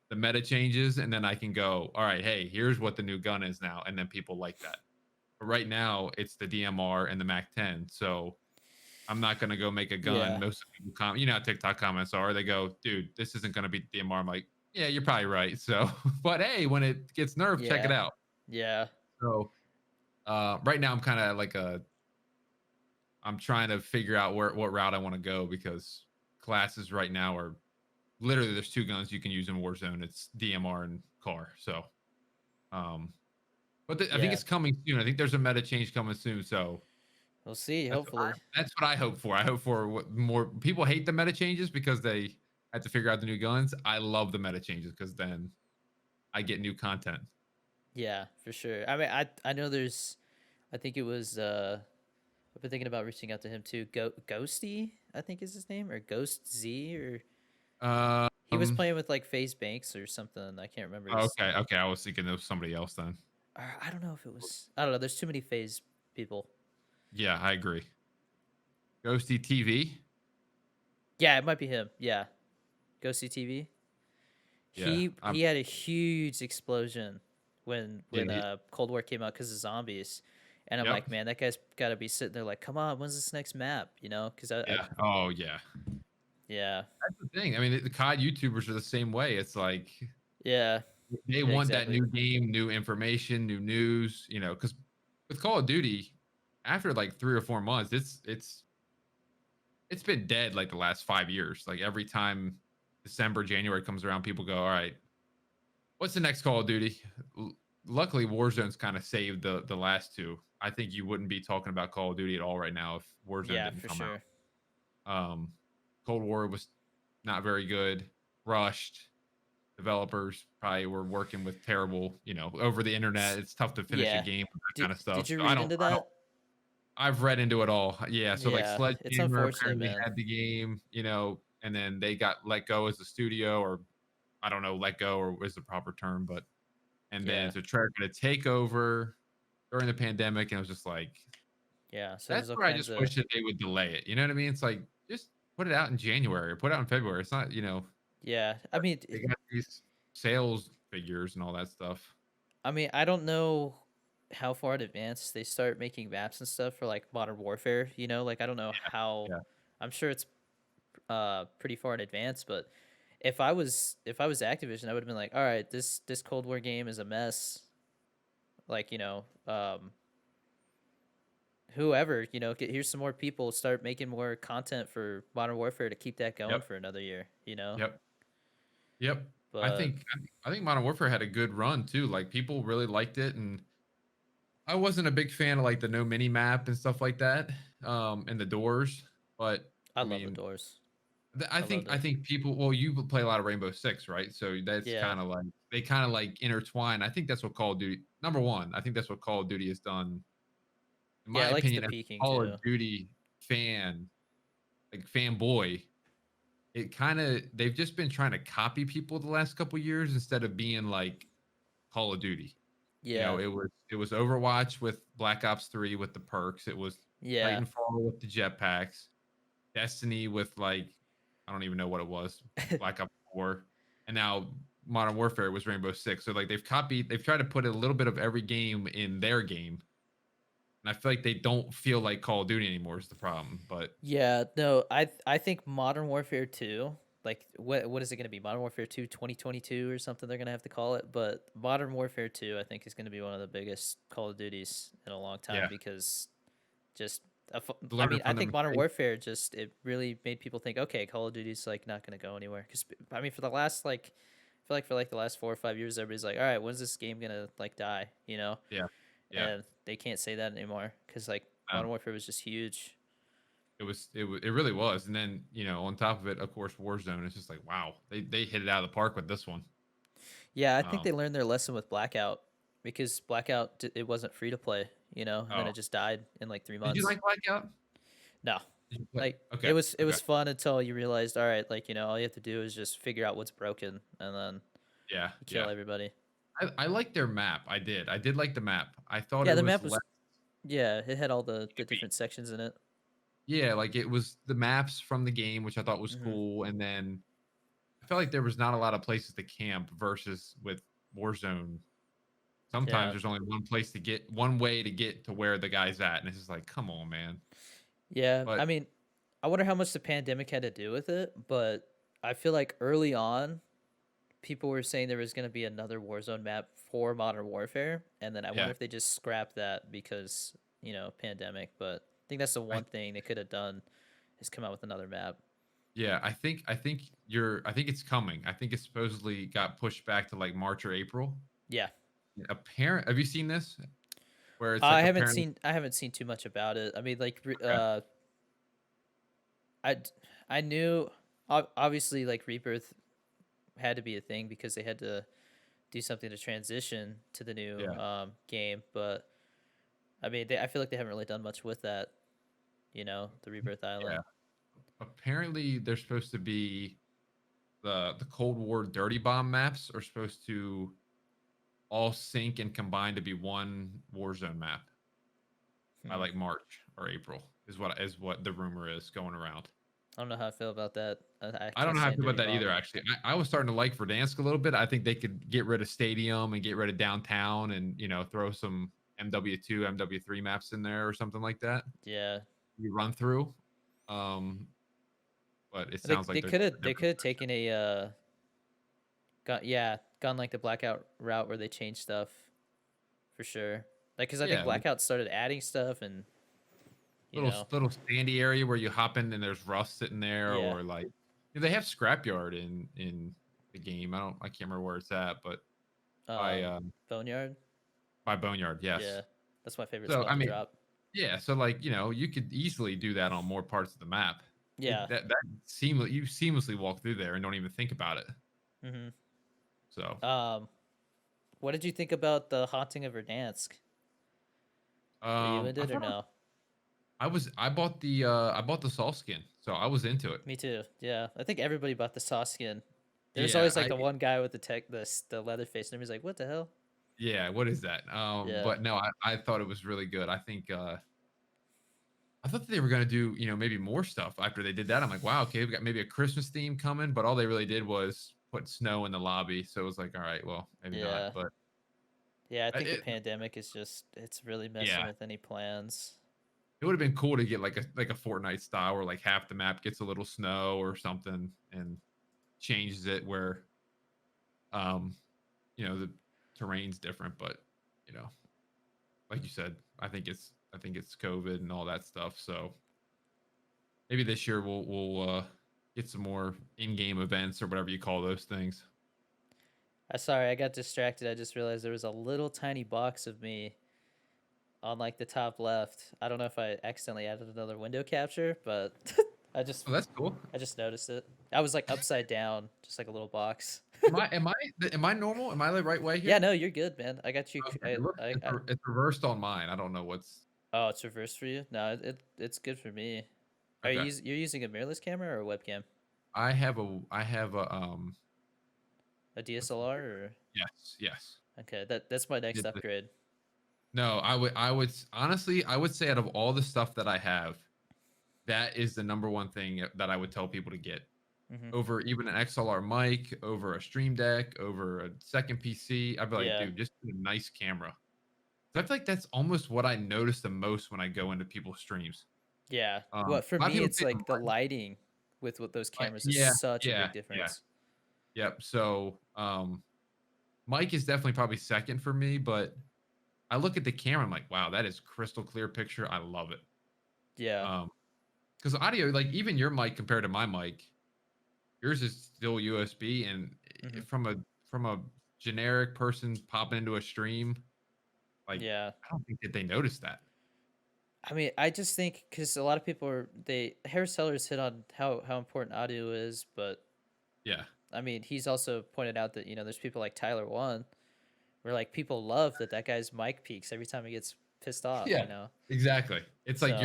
the meta changes. And then I can go, all right, hey, here's what the new gun is now. And then people like that. But right now, it's the DMR and the Mac 10. So I'm not going to go make a gun. Yeah. Most of people comment, how TikTok comments are. They go, dude, this isn't going to be DMR. I'm like, yeah, you're probably right. So, but hey, when it gets nerfed, check it Yeah. out. Yeah. So right now I'm kind of like I'm trying to figure out what route I want to go because classes right now are literally there's two guns you can use in Warzone. It's DMR and car. So um but I think Yeah. it's coming soon. I think there's a meta change coming soon. So We'll see, that's what I, hopefully. that's what I hope for. I hope for what more people hate the meta changes because they have to figure out the new guns. I love the meta changes because then I get new content. Yeah, for sure. I mean, I know there's, I think it was I've been thinking about reaching out to him too. Ghosty, I think is his name, or Ghost Z, or he was Um playing with like FaZe Banks or something. I can't remember his okay, okay. I was thinking of somebody else then. I don't know if it was. I don't know. There's too many FaZe people. Yeah, I agree. Ghosty TV. Yeah, it might be him. Yeah, Ghosty TV. Yeah, He had a huge explosion yeah, when Cold War came out because of zombies, and I'm yep, like, man, that guy's got to be sitting there like, come on, when's this next map? Because I yeah. Oh, yeah. yeah, That's the thing. I mean, the COD YouTubers are the same way. It's like yeah, they yeah, want that exactly. new game, new information, new news. Because with Call of Duty, after like 3 or 4 months, it's been dead like the last 5 years. Like every time December, January comes around, people go, "All right, what's the next Call of Duty?" Luckily, Warzone's kind of saved the last two. I think you wouldn't be talking about Call of Duty at all right now if Warzone Yeah, didn't for come out. sure. Cold War was not very good, rushed. Developers probably were working with terrible, over the internet. It's tough to finish a Yeah. game with that Did kind of stuff. Did you So read into I don't. that? I've read into it all. Yeah. So like Yeah, it's Sledgehammer unfortunate, apparently man. had the game, and then they got let go as a studio, or I don't know, let go or is the proper term, but and then Yeah, to try to take over during the pandemic, and it was just like yeah. So that's there's all where I kinds just of wish that they would delay it. You know what I mean? It's like just put it out in January or put it out in February. It's not, yeah. I mean, they got these sales figures and all that stuff. I don't know how far in advance they start making maps and stuff for like Modern Warfare. Like I don't know how. Yeah. I'm sure it's pretty far in advance, but if I was Activision, I would have been like, all right, this Cold War game is a mess. Like whoever here's some more people, start making more content for Modern Warfare to keep that going Yep. for another year. Yep. Yep. I But think I think Modern Warfare had a good run too. Like people really liked it, and I wasn't a big fan of like the no mini map and stuff like that, and the doors. But I I love the mean, doors. I I think loved I it. think people. Well, you play a lot of Rainbow Six, right? So that's Yeah. kind of like they kind of like intertwine. I think that's what Call of Duty. Number one, I think that's what Call of Duty has done, in Yeah, my I liked the opinion, as peaking a Call of too. Duty fan, like fanboy. It kind of they've just been trying to copy people the last couple years instead of being like Call of Duty. Yeah. It was Overwatch with Black Ops 3 with the perks. It was Yeah. Titanfall with the jetpacks. Destiny with like I don't even know what it was. Black Ops 4. And now Modern Warfare was Rainbow Six. So like they've tried to put a little bit of every game in their game. And I feel like they don't feel like Call of Duty anymore is the problem. But Yeah, no, I think Modern Warfare 2, like what is it going to be? Modern Warfare 2 2022 or something they're going to have to call it, but Modern Warfare 2 I think is going to be one of the biggest Call of Duties in a long time yeah, because just I learning mean, I from their think Modern mistakes. Warfare just it really made people think, okay, Call of Duty's like not gonna go anywhere. Because I mean, for the last like, I feel like for like the last 4 or 5 years, everybody's like, all right, when's this game gonna like die? You know, Yeah, yeah. and they can't say that anymore because like Um, Modern Warfare was just huge. it really was. And then on top of it, of course, Warzone. It's just like wow, they hit it out of the park with this one. Yeah, I think Um, they learned their lesson with Blackout because Blackout it wasn't free to play, and then oh, it just died in like three did you months. like Blackout? No, Did you play? like Okay, it was okay. fun until you realized, all right, like all you have to do is just figure out what's broken and then Yeah, you kill yeah. everybody. I like their map. I did like the map. I thought Yeah, it the was map less was yeah, it had all the campy. different sections in it. Yeah, like it was the maps from the game, which I thought was Hmm. cool. And then I felt like there was not a lot of places to camp versus with Warzone. Sometimes Yeah, there's only one way to get to where the guy's at, and it's just like, come on, man. yeah. But I mean, I wonder how much the pandemic had to do with it, but I feel like early on, people were saying there was going to be another Warzone map for Modern Warfare, and then I wonder yeah, if they just scrapped that because pandemic. But I think that's the I one thing they could have done is come out with another map. yeah, I think it's coming. I think it supposedly got pushed back to like March or April. Yeah, Apparent, have you seen this? Where it's I like haven't apparently, seen I haven't seen too much about it. I mean, like okay, I I knew obviously like Rebirth had to be a thing because they had to do something to transition to the new yeah, game. But I mean, I feel like they haven't really done much with that. The Rebirth yeah. Island. Apparently, they're supposed to be the Cold War dirty bomb maps are supposed to all sync and combine to be one Warzone map by Hmm. like March or April is what the rumor is going around. I don't know how I feel about that. I I don't can't know how I stand feel about Dirty that Bomb. either. Actually, I was starting to like Verdansk a little bit. I think they could get rid of Stadium and get rid of downtown, and throw some MW2, MW3 maps in there or something like that. Yeah, You run through. Um, but it they sounds like they they're could going have a they different could have direction. taken a gone like the Blackout route where they changed stuff for sure. Like, cause I think Yeah, Blackout started adding stuff and you little know, little sandy area where you hop in and there's rust sitting there, yeah, or like they have scrapyard in the game. I can't remember where it's at, but by um, Boneyard. by Boneyard, yes. Yeah, that's my favorite So spot I to mean, drop. yeah. So like you could easily do that on more parts of the map. Yeah. You seamlessly walk through there and don't even think about it. Hmm. So Um, what did you think about the Haunting of Verdansk? Were you in I it or thought no? I bought the Saul skin, so I was into it. Me too. Yeah, I think everybody bought the Saw skin. There's Yeah, always like the one guy with the tech, the leather face, and everybody's like, "What the hell?" yeah. What is that? Yeah. But no, I thought it was really good. I thought that they were gonna do, maybe more stuff after they did that. I'm like, wow, okay, we got maybe a Christmas theme coming, but all they really did was put snow in the lobby. So it was like, all right, well, maybe not. Yeah. But Yeah, I think the it, pandemic is just it's really messing yeah, with any plans. it would have been cool to get like a Fortnite style where like half the map gets a little snow or something and changes it where um the terrain's different. But you know, like you said, I think it's COVID and all that stuff. So maybe this year we'll get some more in-game events or whatever you call those things. Sorry, I got distracted. I just realized there was a little tiny box of me on like the top left. I don't know if I accidentally added another window capture, but I just Oh, that's cool. I just noticed it. I was like upside down, just like a little box. Am I normal? Am I the right way Yeah, here? no, you're good, man. I got you. Okay, it looks it's reversed on mine. I don't know what's Oh, it's reversed for you. No, it's good for me. okay. You're using a mirrorless camera or a webcam? I have a A what's the DSLR word? or Yes, yes. okay, that's my next Did the upgrade. No, I would honestly I would say out of all the stuff that I have, that is the number one thing that I would tell people to get Hmm. over even an XLR mic, over a Stream Deck, over a second PC. I'd be like, Yeah, dude, just get a nice camera. So I feel like that's almost what I notice the most when I go into people's streams. yeah. Well, for A lot of me, people it's say the like the lighting with those cameras is yeah, such a yeah, big yeah, difference. yep. So, Mike is definitely probably second for me, but I look at the camera, I'm like, wow, that is crystal clear picture. I love it. Yeah. Because audio, like even your mic compared to my mic, yours is still USB, and Hmm. from a generic person popping into a stream, like Yeah. I don't think that they noticed that. I mean, I just think because a lot of people are Harris Sellers hit on how important audio is, but Yeah. I mean, he's also pointed out that there's people like Tyler One, where like people love that guy's mic peaks every time he gets pissed off. Yeah, exactly. It's So like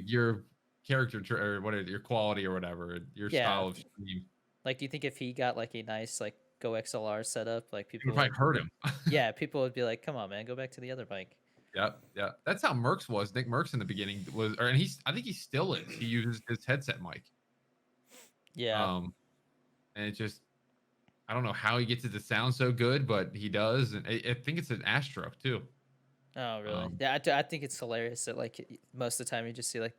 your character or your quality or whatever, your yeah, style of stream. like do you think if he got like a nice like Go XLR setup, like It would people probably like hurt him. yeah, people would be like, come on, man, go back to the other mic. Yep, yeah. That's how Merckx was. Nick Merckx in the beginning was, or and I think he still is. He uses his headset mic. Yeah. Um, and it just, I don't know how he gets it to sound so good, but he does. And I think it's an Astro too. Oh, really? Um, Yeah, I think it's hilarious that like most of the time you just see like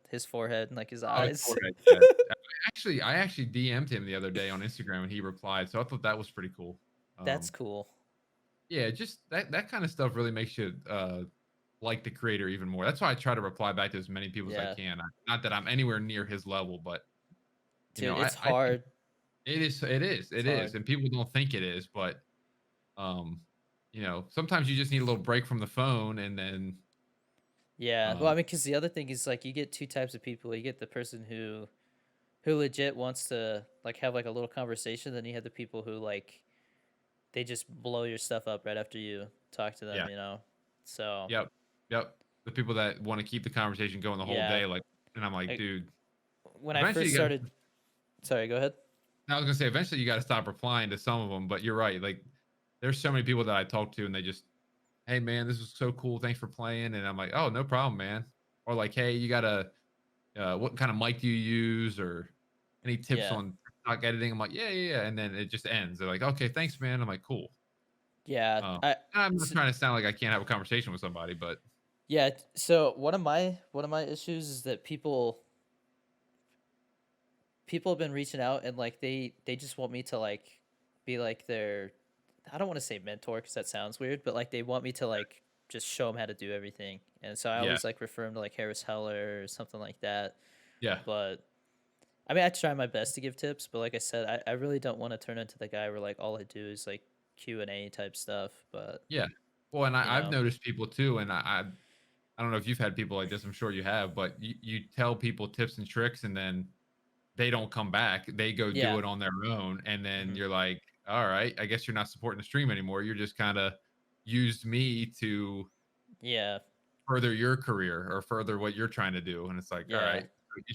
his forehead and like his oh, it's eyes. forehead, yeah. I actually DM'd him the other day on Instagram and he replied, so I thought that was pretty cool. That's Um, cool. yeah, just that kind of stuff really makes you like the creator even more. That's why I try to reply back to as many people as I Yeah, can. Not that I'm anywhere near his level, but dude, it's I think hard. it It's is, hard. and people don't think it is, but um, sometimes you just need a little break from the phone, and then Yeah. Well, I um, mean, because the other thing is like you get two types of people. You get the person who legit wants to like have like a little conversation. Then you have the people who like they just blow your stuff up right after you talk to them. yeah, So yep, yep. The people that want to keep the conversation going the whole yeah. day, like, and I'm like, Like dude, when I eventually first you got. started, sorry, go ahead. I was gonna say eventually you got to stop replying to some of them, but you're right. Like, there's so many people that I talk to, and they just, hey man, this was so cool, thanks for playing, and I'm like, oh, no problem, man. Or like, hey, you gotta, what kind of mic do you use, or any tips Yeah. on TikTok editing? I'm like, yeah, yeah, yeah, and then it just ends. They're like, okay, thanks, man. I'm like, cool. Yeah. Um, I and I'm not s- trying to sound like I can't have a conversation with somebody, but yeah. So one of my issues is that people have been reaching out and like they just want me to like be like their, I don't want to say mentor because that sounds weird, but like they want me to like just show them how to do everything. And so I yeah, always like refer them to like Harris Heller or something like that. yeah, But I mean, I try my best to give tips, but like I said, I really don't want to turn into the guy where like all I do is like Q&A type stuff. But yeah. Well, and you I've know, noticed people too, and I don't know if you've had people like this. I'm sure you have, but you tell people tips and tricks, and then they don't come back. They go do yeah, it on their own, and then hmm, you're like, all right, I guess you're not supporting the stream anymore. You're just kind of used me to yeah, further your career or further what you're trying to do. And it's like, all yeah. right,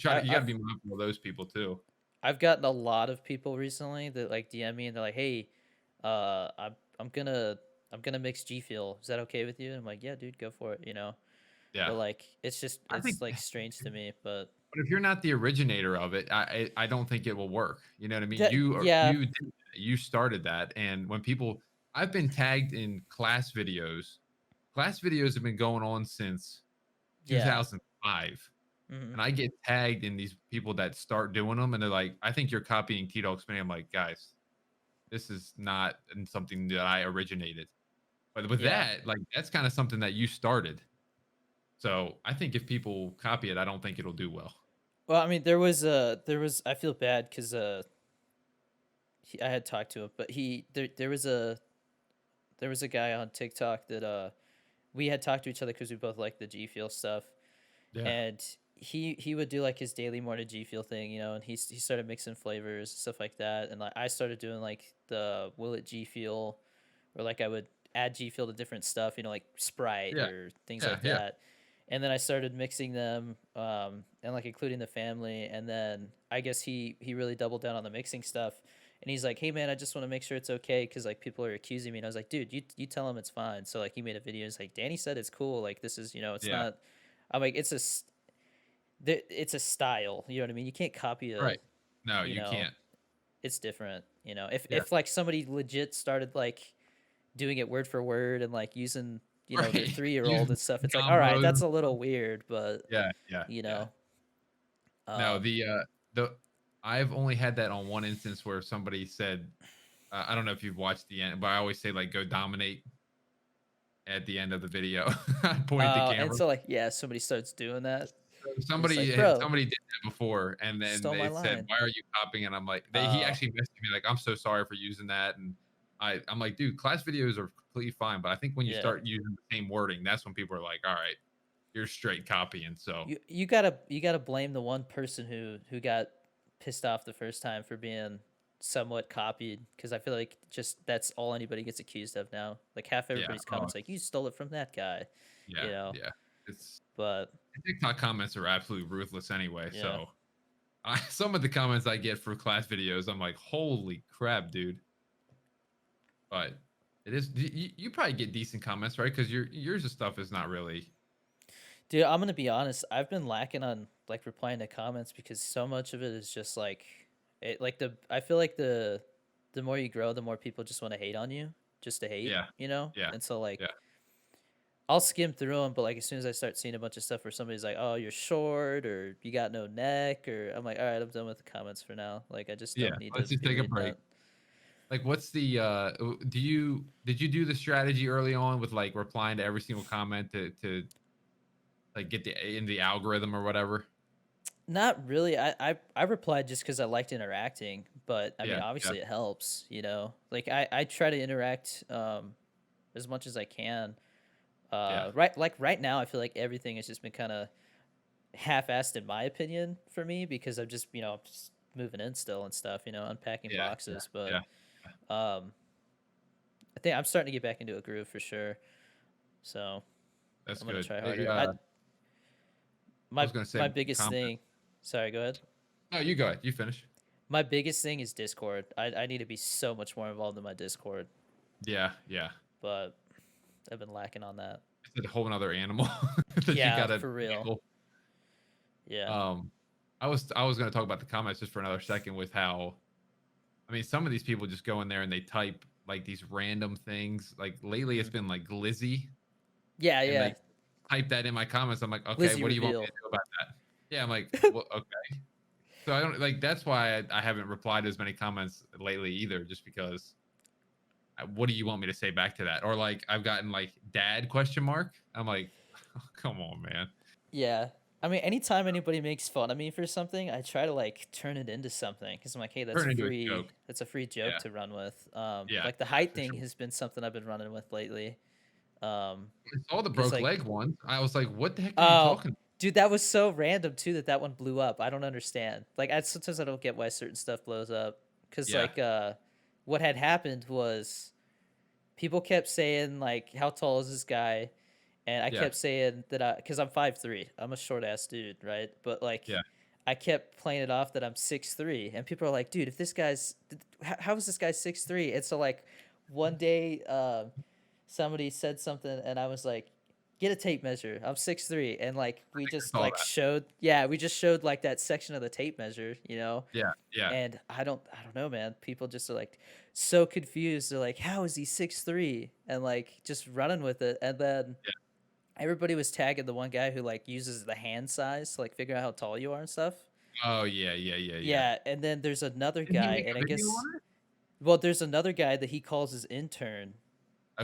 I, you got to I've be mindful of those people too. I've gotten a lot of people recently that like DM me and they're like, "Hey, I'm gonna mix G Fuel. Is that okay with you?" And I'm like, "Yeah, dude, go for it." Yeah, But like, I think, it's like strange to me. But but if you're not the originator of it, I don't think it will work. You know what I mean? that yeah, You started that, and when people, I've been tagged in class videos. Class videos have been going on since yeah, 2005. hmm, And I get tagged in these people that start doing them, and they're like, "I think you're copying TDawgSmittyy." I'm like, "Guys, this is not something that I originated." But with yeah. that, like, that's kinda something that you started. So, I think if people copy it, I don't think it'll do well. Well, I mean, there was I feel bad because I had talked to him, but there was a guy on TikTok that we had talked to each other because we both like the G Fuel stuff, Yeah. and he would do like his daily morning G Fuel thing, and he started mixing flavors stuff like that, and like I started doing like the will it G Fuel, or like I would add G Fuel to different stuff, like Sprite Yeah. or things Yeah, like yeah. that, and then I started mixing them, and like including the family, and then I guess he really doubled down on the mixing stuff. And he's like, "Hey man, I just want to make sure it's okay because like people are accusing me." And I was like, "Dude, you tell him it's fine." So like he made a video. He's like, "Danny said it's cool. Like this is it's Yeah. not." I'm like, it's a style. You know what I mean? You can't copy Right. No, you you know, can't. it's different. If Yeah. like somebody legit started like doing it word for word and like using their Right. 3-year old Using and stuff, it's like, all right, combos that's and a stuff. little weird, but Yeah, yeah, you yeah. know, No, um, the I've only had that on one instance where somebody said, I don't know if you've watched the end, but I always say, like, "Go dominate," at the end of the video. I point at the and camera. so like yeah, somebody starts doing that. It's Somebody like, bro, somebody did that before, and you then stole my they said, line. "Why are you copying?" And I'm like, he Oh, actually messaged me like, "I'm so sorry for using that." And I'm like, dude, class videos are completely fine, but I think when you yeah. start using the same wording, that's when people are like, all right, you're straight copying. So You gotta blame the one person who got pissed off the first time for being somewhat copied, because I feel like just that's all anybody gets accused of now. Like half yeah, everybody's comments like, you stole it from that guy, yeah, you know. yeah. It's But TikTok comments are absolutely ruthless anyway. yeah. So some of the comments I get for class videos, I'm like, holy crap, dude. But it is you probably get decent comments, right? Because yours stuff is not really. Dude, I'm gonna be honest. I've been lacking on like replying to comments because so much of it is just like it. Like I feel like the more you grow, the more people just want to hate on you, just to hate, Yeah, you know. yeah, And so like yeah, I'll skim through them, but like as soon as I start seeing a bunch of stuff where somebody's like, "Oh, you're short," or "You got no neck," or I'm like, "All right, I'm done with the comments for now." Like I just yeah. don't need to Let's just be take a reading break. that. Like, what's the did you do the strategy early on with like replying to every single comment to like get in the algorithm or whatever? Not really. I replied just because I liked interacting, but I mean, Yeah, yeah, obviously it helps, you know. Like I try to interact as much as I can. yeah, Right now, I feel like everything has just been kind of half-assed in my opinion for me because I'm just just moving in still and stuff, unpacking yeah, yeah, boxes. But yeah. um, I think I'm starting to get back into a groove for sure. So That's I'm gonna good. try harder. I My was gonna say my biggest comment. thing. Sorry, go ahead. No, you go ahead. You finish. My biggest thing is Discord. I need to be so much more involved in my Discord, Yeah, yeah. but I've been lacking on that. It's a whole another animal that you Yeah, gotta for real. handle. Yeah. Um, I was gonna talk about the comments just for another second with how I mean some of these people just go in there and they type like these random things. Like lately, it's hmm been like glizzy, Yeah, and yeah. they type that in my comments. I'm like, okay, Lizzie what do you want me reveal. to do about that? Yeah, I'm like, well, okay. So I don't like. That's why I haven't replied to as many comments lately either, just because. What do you want me to say back to that? Or like I've gotten like dad question mark. I'm like, oh, come on, man. Yeah. I mean, anytime anybody makes fun of me for something, I try to like turn it into something because I'm like, hey, Turn into a joke. that's a free joke Yeah, to run with. yeah, Like the yeah, height for thing sure. has been something I've been running with lately. Um, I saw the because broke like, leg one. I was like, what the heck are you oh, talking about? dude, that was so random too that one blew up. I don't understand. Like, sometimes I don't get why certain stuff blows up. Cause Yeah, like, what had happened was people kept saying like, how tall is this guy? And I yeah, kept saying that because I'm 5'3", I'm a short ass dude, right? But like, yeah. I kept playing it off that I'm 6'3", and people are like, "Dude, if this guy's, how is this guy 6'3"?" And so like, one day, somebody said something, and I was like, "Get a tape measure. I'm 6'3", and like we I just saw like that. showed, yeah, we just showed like that section of the tape measure, Yeah, yeah. And I don't know, man. People just are like so confused. They're like, "How is he 6'3"? And like just running with it, and then Yeah. everybody was tagging the one guy who like uses the hand size to like figure out how tall you are and stuff. Oh yeah, yeah, yeah, yeah. Yeah, and then there's another Did he guy, make and I a video guess on it? there's another guy that he calls his intern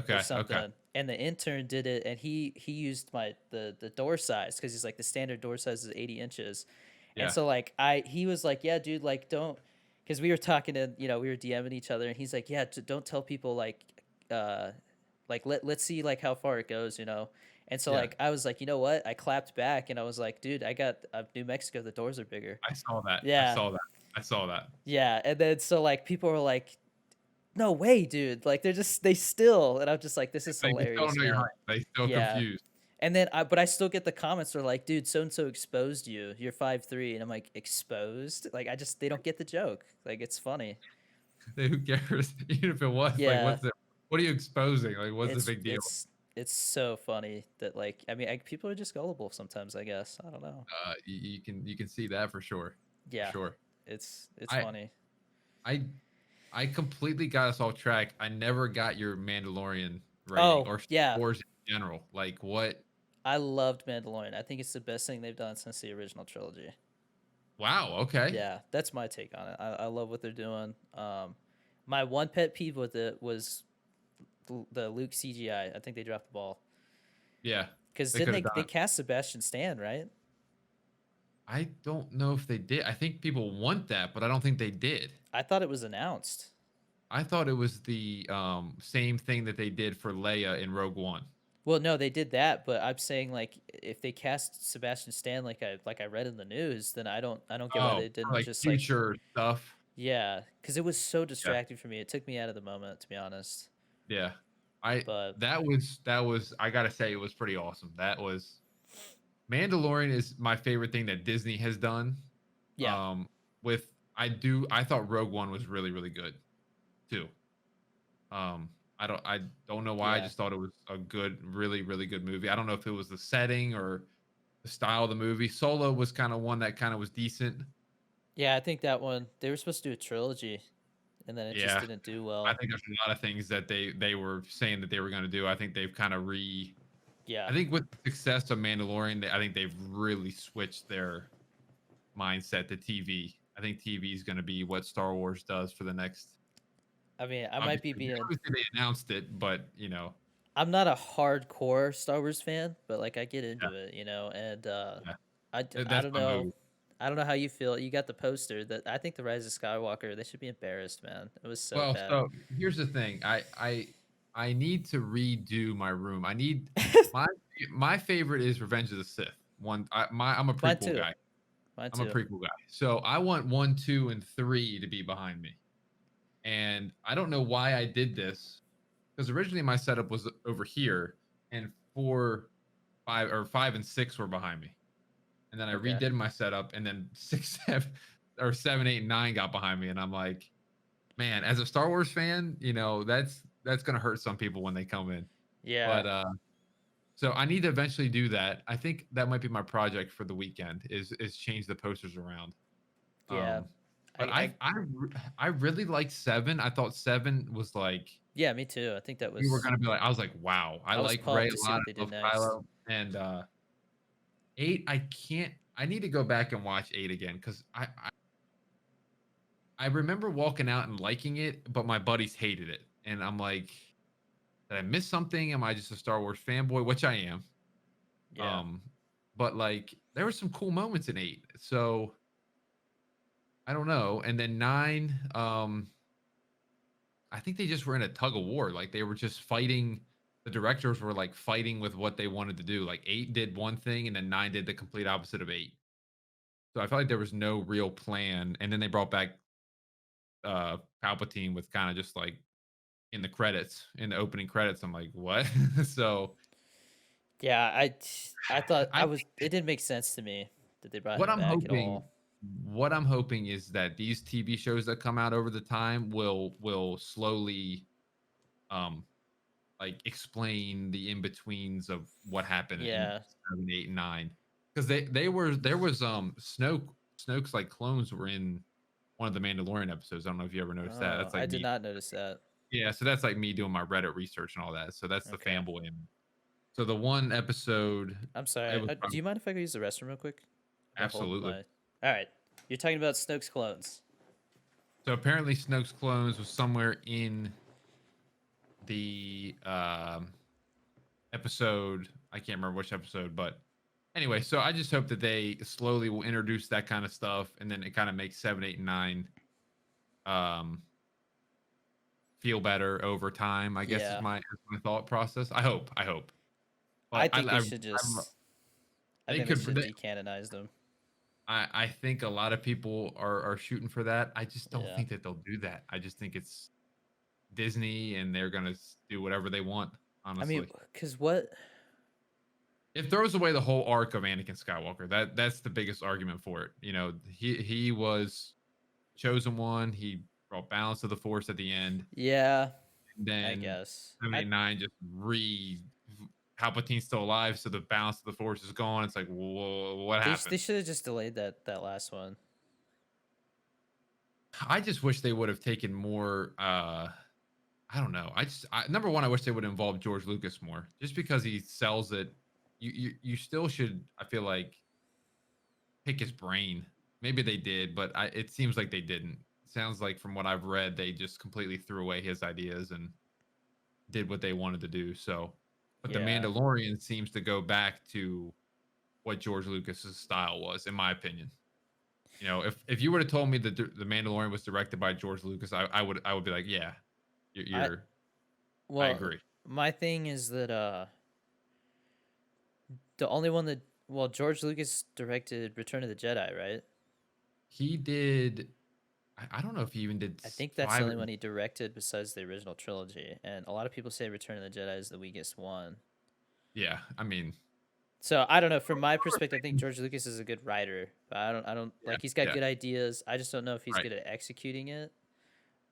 or Okay, okay. something, and the intern did it, and he used the door size because he's like the standard door size is 80 inches, and Yeah, so like he was like, yeah, dude, like don't, because we were talking to we were DMing each other, and he's like, yeah, don't tell people uh like let's see like how far it goes, and so yeah. like I was like, you know what, I clapped back and I was like, dude, I got New Mexico, the doors are bigger. I saw that. I Yeah, saw that. I saw that. yeah, and then so like people were like, no way, dude, like they still, and I'm just like, this is They still don't hilarious, know your man. height. They still Yeah. confused. And then but I still get the comments that are like, dude, so and so exposed you, you're 5'3", and I'm like, exposed, like they don't get the joke, like it's funny. Who cares? Even if it was like, Yeah, what are you exposing? Like, what's the it's big deal? it's it's so funny that like, I mean, people are just gullible sometimes, I guess, I don't know. You can see that for sure, for Yeah, sure. it's I funny. I I completely got us off track. I never got your Mandalorian rating Oh or yeah, Wars in general. Like what? I loved Mandalorian. I think it's the best thing they've done since the original trilogy. Wow. Okay. Yeah, that's my take on it. I love what they're doing. My one pet peeve with it was the Luke CGI. I think they dropped the ball Yeah. because They could didn't have they done it. cast Sebastian Stan, right? I don't know if they did. I think people want that, but I don't think they did. I thought it was announced. I thought it was the same thing that they did for Leia in Rogue One. Well, no, they did that, but I'm saying like if they cast Sebastian Stan like I read in the news, then I don't get why Oh, they for didn't like just like future stuff. yeah, because it was so Yeah, distracting for me. It took me out of the moment, to be honest. yeah. I But that was I gotta say it was pretty awesome. That was Mandalorian is my favorite thing that Disney has done. yeah, Um, with I thought Rogue One was really really good too. Um, I don't know why. I yeah, just thought it was a good, really, really good movie. I don't know if it was the setting or the style of the movie. Solo was kind of one that kind of was decent. yeah. I think that one they were supposed to do a trilogy, and then it just Yeah, didn't do I well. think there's a lot of things that they were saying that they were going to do. I think they've kind of Yeah, I think with the success of Mandalorian, I think they've really switched their mindset to TV. I think TV is going to be what Star Wars does for the next. I mean, I might be Obviously, being. obviously they announced it, but I'm not a hardcore Star Wars fan, but like I get yeah, into it, and yeah, I that's don't my know. move. I don't know how you feel. You got the poster that I think the Rise of Skywalker. They should be embarrassed, man. It was so Well, bad. so here's the thing. I need to redo my room. I need my my favorite is Revenge of the Sith. I'm a Mine prequel too. guy. Mine I'm a too. prequel guy. So I want 1, 2, and 3 to be behind me. And I don't know why I did this because originally my setup was over here, and 4, 5, or 5 and 6 were behind me. And then I Okay. redid my setup, and then 6, 7, or 7, 8, and 9 got behind me, and I'm like, man, as a Star Wars fan, that's gonna hurt some people when they come in. Yeah. But so I need to eventually do that. I think that might be my project for the weekend is change the posters around. Yeah. But I I really liked 7. I thought 7 was like yeah, me too. I think that you were was gonna be like I was like, wow, I I was like Ray pumped to a see lot. what they I did love next. Kylo. And 8, I can't. I need to go back and watch 8 again because I remember walking out and liking it, but my buddies hated it, and I'm like, did I miss something? Am I just a Star Wars fanboy? Which I am. Yeah. Um, but like there were some cool moments in 8. So I don't know. And then 9, I think they just were in a tug of war. Like they were just fighting. The directors were like fighting with what they wanted to do. Like 8 did one thing and then 9 did the complete opposite of 8. So I felt like there was no real plan. And then they brought back Palpatine with kind of just like in the credits, in the opening credits. I'm like, what? So Yeah, I thought I it didn't make sense to me that they brought what him I'm back at hoping all. what I'm hoping is that these TV shows that come out over the time will slowly um like explain the in-betweens of what happened in Yeah. 7, 8, and 9. Because they were there was Snoke's like clones were in one of the Mandalorian episodes. I don't know if you ever noticed that. Oh, That's I like did me. not notice that. Yeah, so that's like me doing my Reddit research and all that. So that's the Okay. fanboy in me. So the one episode, I'm it sorry. was Do you mind if I go use the restroom real quick? I gotta hold absolutely. my. All right. You're talking about Snoke's clones. So apparently Snoke's clones was somewhere in the episode. I can't remember which episode, but anyway, so I just hope that they slowly will introduce that kind of stuff, and then it kind of makes 7, 8, and 9 um, feel better over time. I guess Yeah. is my thought process. I hope. I hope. I But think they should I'm just. I they think they could. should decanonize them. I think a lot of people are shooting for that. I just don't Yeah. think that they'll do that. I just think it's Disney and they're gonna do whatever they want. I mean, Honestly, cause what? it throws away the whole arc of Anakin Skywalker. That's the biggest argument for it. He was chosen one. He brought balance to the Force at the end. Yeah. And I then guess. 79 just Palpatine's still alive, so the balance of the Force is gone. It's like, whoa, what They happened? should have just delayed that last one. I just wish they would have taken more. I don't know. Number one, I wish they would involve George Lucas more, just because he sells it. You still should. I feel like pick his brain. Maybe they did, but it seems like they didn't. Sounds like from what I've read, they just completely threw away his ideas and did what they wanted to do. So, but the Yeah. Mandalorian seems to go back to what George Lucas's style was, in my opinion. You know, if you would have told me that the Mandalorian was directed by George Lucas, I would be like, yeah, you're, I you're I well, agree. my thing is that the only one that well George Lucas directed Return of the Jedi, right? He did. I don't know if he even did I think that's the five. only one he directed besides the original trilogy, and a lot of people say Return of the Jedi is the weakest one. Yeah, I mean, So I don't know. From my I remember perspective, I think thinking, George Lucas is a good writer, but I don't yeah, like he's got yeah, good ideas. I just don't know if he's right. good at executing it.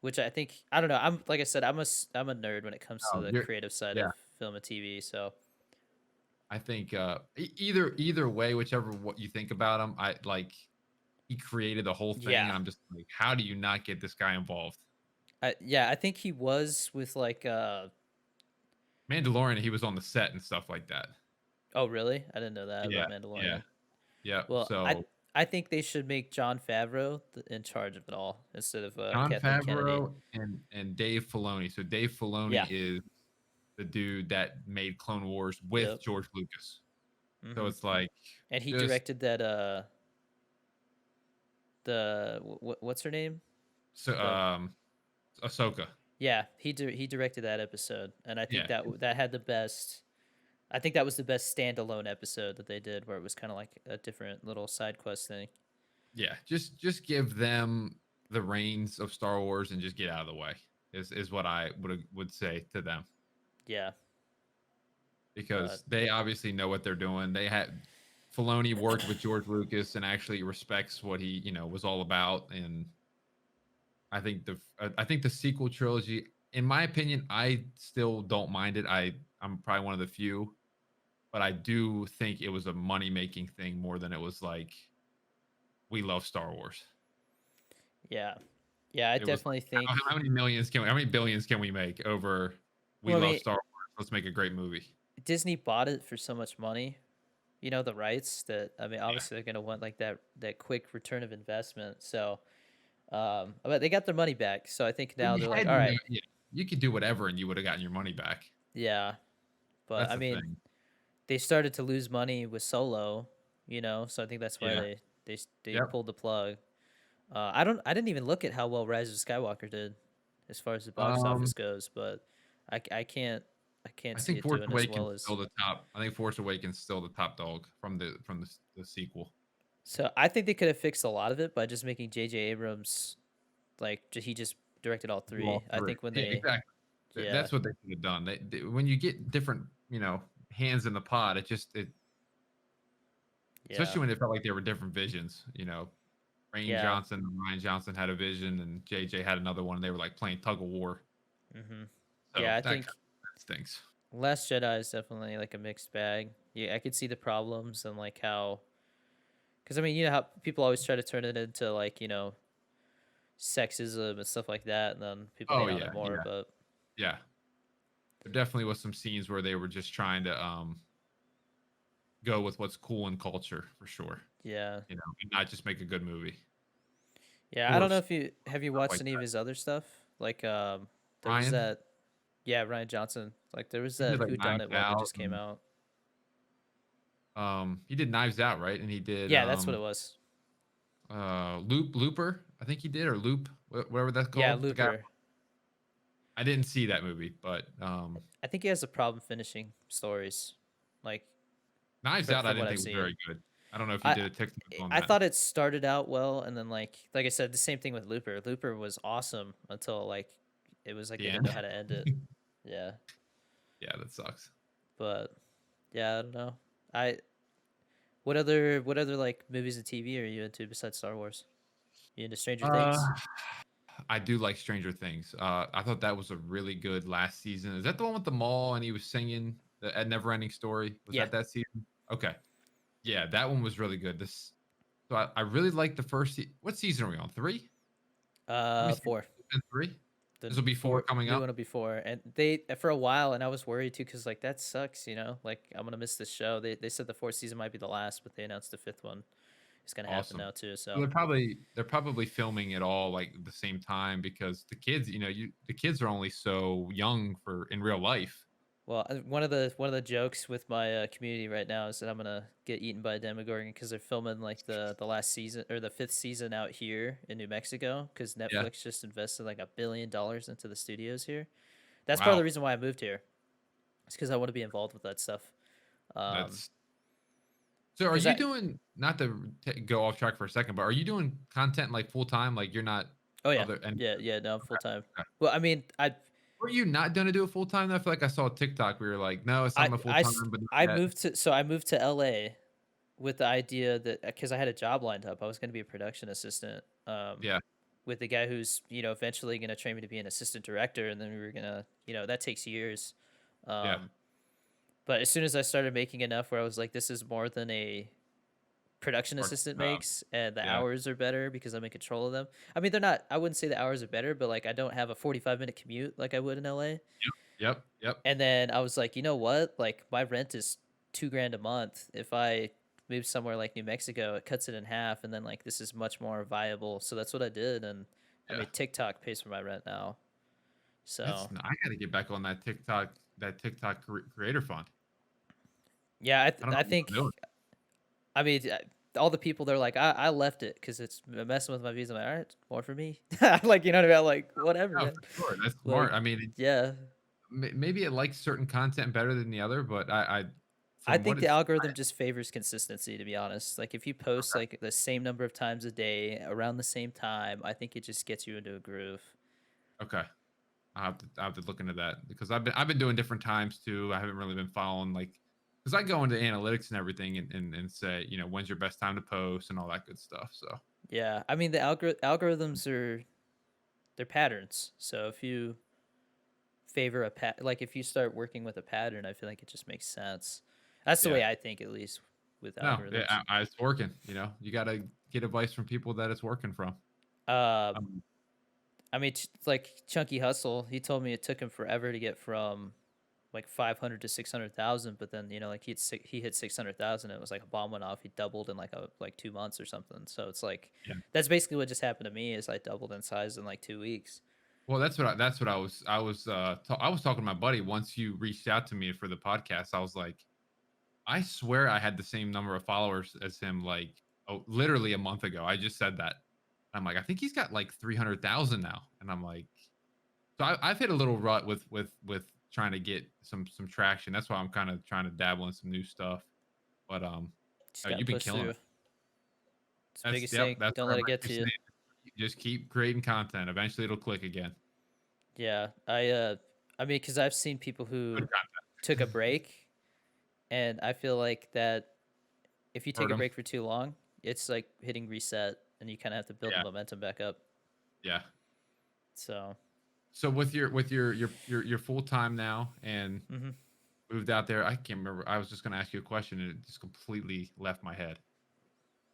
Which I think I don't know. I'm like I said, I'm a nerd when it comes to No, the you're, creative side yeah. of film and TV. So I think either way, whichever what you think about him, I like he created the whole thing, yeah, and I'm just like, how do you not get this guy involved? I think he was with like Mandalorian, he was on the set and stuff like that. oh really? I didn't know that Yeah, about yeah, Mandalorian. yeah. Well, So I think they should make John Favreau in charge of it all instead of John Kathleen Kennedy. Favreau and Dave Filoni. So Dave Filoni Yeah. is the dude that made Clone Wars with Yep. George Lucas. So Hmm. it's like And he just directed that what's her name? so The Ahsoka. yeah, he directed that episode, and I think Yeah, that had the best. I think that was the best standalone episode that they did, where it was kind of like a different little side quest thing. yeah. Just give them the reins of Star Wars and just get out of the way. Is what I would say to them, Yeah, but because they obviously know what they're doing. They had Filoni worked with George Lucas and actually respects what he was all about. And I think the sequel trilogy, in my opinion, I still don't mind it. I'm probably one of the few, but I do think it was a money making thing more than it was like we love Star Wars. yeah, yeah, I It was definitely like, think. how many billions can we make over we Well, I love mean, Star Wars? Let's make a great movie. Disney bought it for so much money, the rights that I mean, Yeah. obviously they're gonna want like that quick return of investment. So, but they got their money back. So I think Well, now you they're like, had all right, yeah, you could do whatever and you would have gotten your money back. yeah. But That's I the mean, thing. they started to lose money with Solo, so I think that's why Yeah. they Yep. pulled the plug. I didn't even look at how well Rise of Skywalker did, as far as the box office Um, goes, but I can't I see think it Force doing as well Awakens as. still the top. I think Force Awakens still the top dog from the sequel. So I think they could have fixed a lot of it by just making J.J. Abrams like he just directed all Do all three. I three. think when Yeah, they exactly. yeah That's what they should have done. When you get different, hands in the pot, yeah especially when it felt like there were different visions. Rain yeah Johnson and Ryan Johnson had a vision, and JJ had another one. And they were like playing tug of war. hmm So yeah I that kind think of stinks. Last Jedi is definitely like a mixed bag. Yeah, I could see the problems and like how because I mean how people always try to turn it into like sexism and stuff like that, and then people Oh hate on it yeah, more. yeah, But yeah. There definitely was some scenes where they were just trying to go with what's cool in culture for sure. yeah, And not just make a good movie yeah, I or don't know if you have you stuff watched like any of that. his other stuff. Like there was Ryan, that yeah Ryan Johnson. Like there was he did that like Who Done Knives It one that Out, just came and out. he did Knives Out, right? And he did Yeah, that's what it was. Looper, I think he did, or Loop, whatever that's Yeah, called. The guy, Looper. I didn't see that movie, but I think he has a problem finishing stories. Like Knives Out, I from what didn't I've think was seen. very good. I don't know if you I did a TikTok on I that. thought it started out well, and then like I said, the same thing with Looper. Looper was awesome until like it was like The they didn't know end. how to end it. Yeah, Yeah, that sucks. but yeah, I don't know. I what other like movies and TV are you into besides Star Wars? You into Stranger Things? Uh, I do like Stranger Things. I thought that was a really good last season. Is that the one with the mall and he was singing the a never ending story? Was Yeah. that season? Okay. Yeah, that one was really good. So I really liked the first. What season are we on? Three? How many seasons? Four. Been three. The This will be four coming new up. one will be four, and they for a while, and I was worried too because like that sucks, like I'm gonna miss this show. They said the fourth season might be the last, but they announced the fifth one is gonna happen Awesome. now too. So So they're probably filming it all like the same time because the kids, the kids are only so young for in real life. Well, one of the jokes with my community right now is that I'm gonna get eaten by a Demogorgon because they're filming like the last season or the fifth season out here in New Mexico because Yeah. Netflix just invested like $1 billion into the studios here. That's part of the Wow. reason why I moved here. It's because I want to be involved with that stuff. Um, That's so. Are because you I doing not to go off track for a second, but are you doing content like full time? Like you're not oh yeah, other and yeah, no, full time. okay. Well, I mean, Were you not gonna do it full time? I feel like I saw a TikTok where you're like, no, it's not I my full I s- time, but not I yet. moved to so I moved to LA with the idea that because I had a job lined up, I was going to be a production assistant. Yeah, With the guy who's eventually going to train me to be an assistant director, and then we were gonna that takes years. yeah, Um, but as soon as I started making enough where I was like, this is more than a production part assistant job. makes, and the Yeah, hours are better because I'm in control of them. I mean, they're not. I wouldn't say the hours are better, but like I don't have a 45-minute commute like I would in LA. yep. And then I was like, you know what? Like my rent is 2 grand a month. If I move somewhere like New Mexico, it cuts it in half, and then like this is much more viable. So that's what I did, and I Yeah. mean TikTok pays for my rent now. So I got to get back on that TikTok creator fund. yeah, I don't I know what think I'm doing. I mean all the people they're like I left it because it's messing with my views. I'm like, all right, more for me. Like you know what I mean? I'm like whatever, No, man. for sure. That's smart. Like I mean, yeah, maybe it likes certain content better than the other, but I from what think the it's, algorithm just favors consistency, to be honest. Like if you post okay, like the same number of times a day around the same time, I think it just gets you into a groove. okay. I have to look into that because I've been doing different times too. I haven't really been following like because I go into analytics and everything and say when's your best time to post and all that good stuff. So Yeah, I mean the algorithms are they're patterns. So if you favor like if you start working with a pattern, I feel like it just makes sense. That's the yeah, way I think, at least with no, yeah, algorithms. it's working. You got to get advice from people that it's working from. Um, Um, I mean, like Chunky Hustle, he told me it took him forever to get from like 500 to 600,000, but then like he hit 600,000. It was like a bomb went off. He doubled in like 2 months or something. So it's like yeah. that's basically what just happened to me. Is I doubled in size in like 2 weeks. Well, that's what I was talking to my buddy once you reached out to me for the podcast. I was like, I swear I had the same number of followers as him, like, oh, literally a month ago. I just said that. I'm like, I think he's got like 300,000 now, and I'm like, so I've hit a little rut with trying to get some traction. That's why I'm kind of trying to dabble in some new stuff. But Just gotta you've been push killing through. it. It's the biggest Yep, thing. that's Don't what let it everybody get to keeps you. saying. Just keep creating content. Eventually, it'll click again. Yeah, I mean, because I've seen people Good who took a content. break, and I feel like that if you take Hurt a them. break for too long, it's like hitting reset, and you kind of have to build the Yeah, momentum back up. yeah. So, So with your full time now and hmm moved out there, I can't remember. I was just going to ask you a question and it just completely left my head.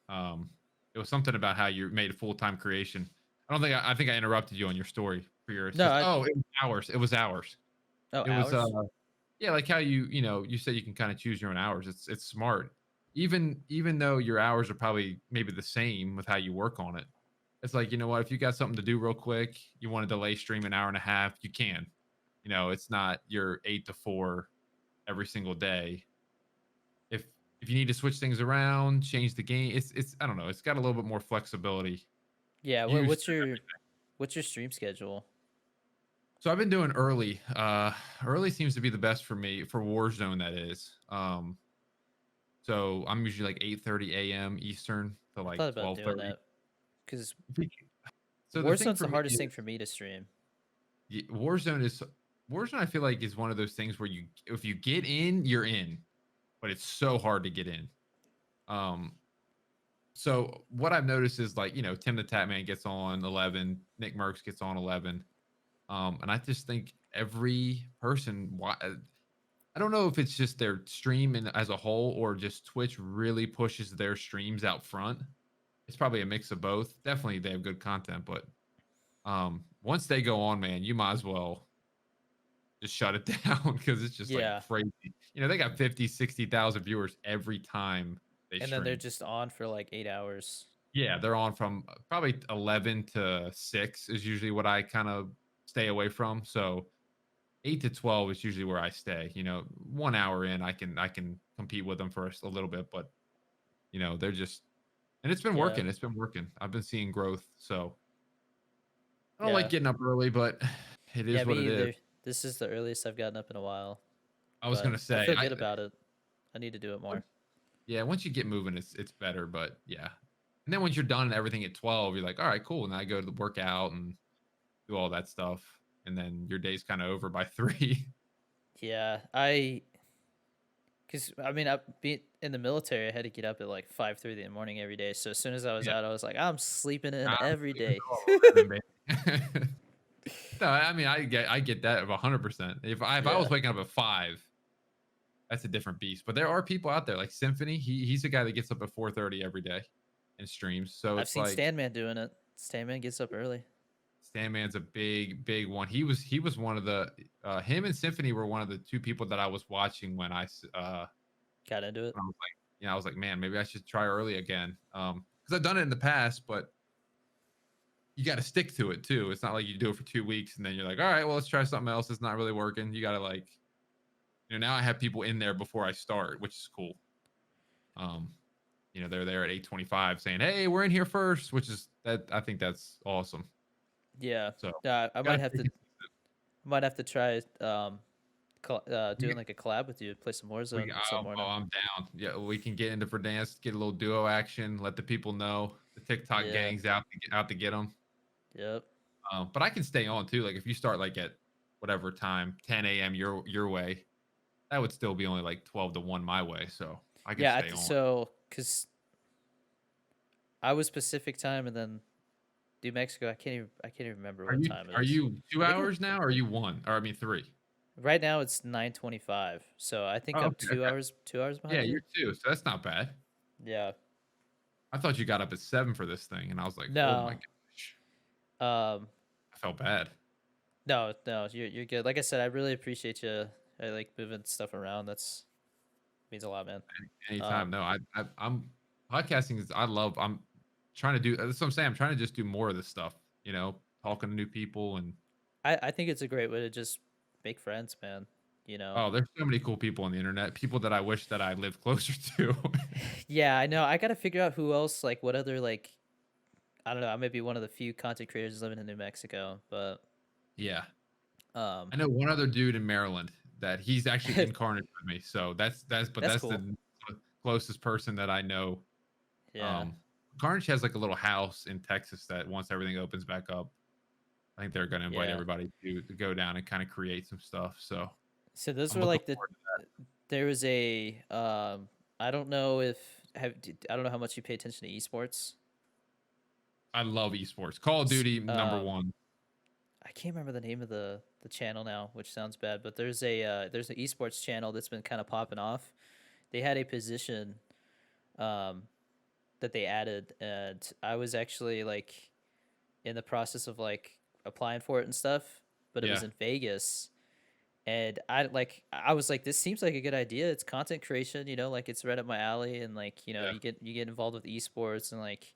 Um, it was something about how you made a full time creation. I think I interrupted you on your story for your no, assist. Oh, it was hours. It was hours. oh It was hours. yeah, like how you said you can kind of choose your own hours. It's smart. Even though your hours are probably maybe the same with how you work on it. It's like, you know what, if you got something to do real quick, you want to delay stream an hour and a half, you can. It's not your 8 to 4 every single day. If if you need to switch things around, change the game, it's I don't know, it's got a little bit more flexibility. Yeah. Use What's your stream schedule? So I've been doing early. Early seems to be the best for me for Warzone. That is. So I'm usually like 8:30 a.m. Eastern to I like thought about doing 12:30. that because So the thing Warzone's for the me hardest is thing for me to stream. Warzone. I feel like is one of those things where you if you get in, you're in, but it's so hard to get in. Um, so what I've noticed is like Tim the Tatman gets on 11, Nick Merckx gets on 11, and I just think every person. I don't know if it's just their stream as a whole or just Twitch really pushes their streams out front. It's probably a mix of both. Definitely they have good content, but once they go on, man, you might as well just shut it down because it's just like Yeah, crazy. They got 50, 60,000 viewers every time they and then they're stream. just on for like 8 hours. Yeah, they're on from probably 11 to 6 is usually what I kind of stay away from. So 8 to 12 is usually where I stay. 1 hour in, I can compete with them for a little bit, but they're just and it's been Yeah, working. It's been working. I've been seeing growth, so I don't like yeah, getting up early, but it yeah. is what Me it is. either. This is the earliest I've gotten up in a while, I was but gonna I say, feel good about it. I need to do it more. yeah, once you get moving, it's better, but yeah. And then once you're done and everything at 12, you're like, all right, cool. And I go to the workout and do all that stuff, and then your day's kind of over by 3. Yeah, because I mean, I be in the military. I had to get up at like 5:30 in the morning every day. So as soon as I was Yeah, out, I was like, I'm sleeping in I'm every sleeping day. all over, baby. No, I mean, I get that of 100%. If I Yeah, was waking up at 5, that's a different beast. But there are people out there like Symphony. He's a guy that gets up at 4:30 every day and streams. So I've it's seen like Stanman doing it. Stanman gets up early. Sandman's a big one. He was one of the him and Symphony were one of the two people that I was watching Got into it. when I was like, I was like, man, maybe I should try early again. Because I've done it in the past, but you got to stick to it too. It's not like you do it for 2 weeks and then you're like, all right, well, let's try something else. It's not really working. You got to like, now I have people in there before I start, which is cool. Um, they're there at 8:25 saying, hey, we're in here first, which is that I think that's awesome. Yeah, So I got might to have stay to. consistent. Might have to try We doing like a collab with you, play some We Warzone some oh, morning. I'm down. Yeah, we can get into Verdansk, get a little duo action, let the people know the TikTok Yeah. gang's out to get them. Yep. But I can stay on too. Like if you start like at whatever time, 10 a.m. your way, that would still be only like 12 to 1 my way. So I could Yeah. stay on. So, cause I was Pacific time, and then New Mexico. I can't even remember Are what you time it are is. you two I think hours now or are you one? Or I mean 3. right now it's 9:25. So I think Oh, I'm okay, okay. 2 hours Yeah, behind you. you're 2, so that's not bad. Yeah. I thought you got up at 7 for this thing, and I was like, oh my No. gosh. Um. I felt bad. No. No. You're good. Like I said, I really appreciate you. I like moving stuff around. That's means a lot, man. Anytime. Um. No, I'm podcasting is I love. I'm trying to do. That's what I'm saying. I'm trying to just do more of this stuff. Talking to new people and I think it's a great way to just make friends, man. You know. oh, there's so many cool people on the internet. People that I wish that I lived closer to. Yeah, I know. I gotta figure out who else, like, what other, like, I don't know. I may be one of the few content creators living in New Mexico, but Yeah, um, I know one other dude in Maryland that he's actually in Carnage with me. So that's that's cool. the closest person that I know. Yeah, Um, Carnage has like a little house in Texas that once everything opens back up, I think they're going to invite yeah. everybody to go down and kind of create some stuff. So So those I'm were looking like the. forward to There was a. I don't know if I don't know how much you pay attention to esports. I love esports. Call of Duty number Um, one. I can't remember the name of the channel now, which sounds bad, but there's an esports channel that's been kind of popping off. They had a position, um, that they added, and I was actually like in the process of like applying for it and stuff, but it was Yeah, in Vegas. And I was like, this seems like a good idea. It's content creation, like it's right up my alley, and like, yeah, you get involved with esports and like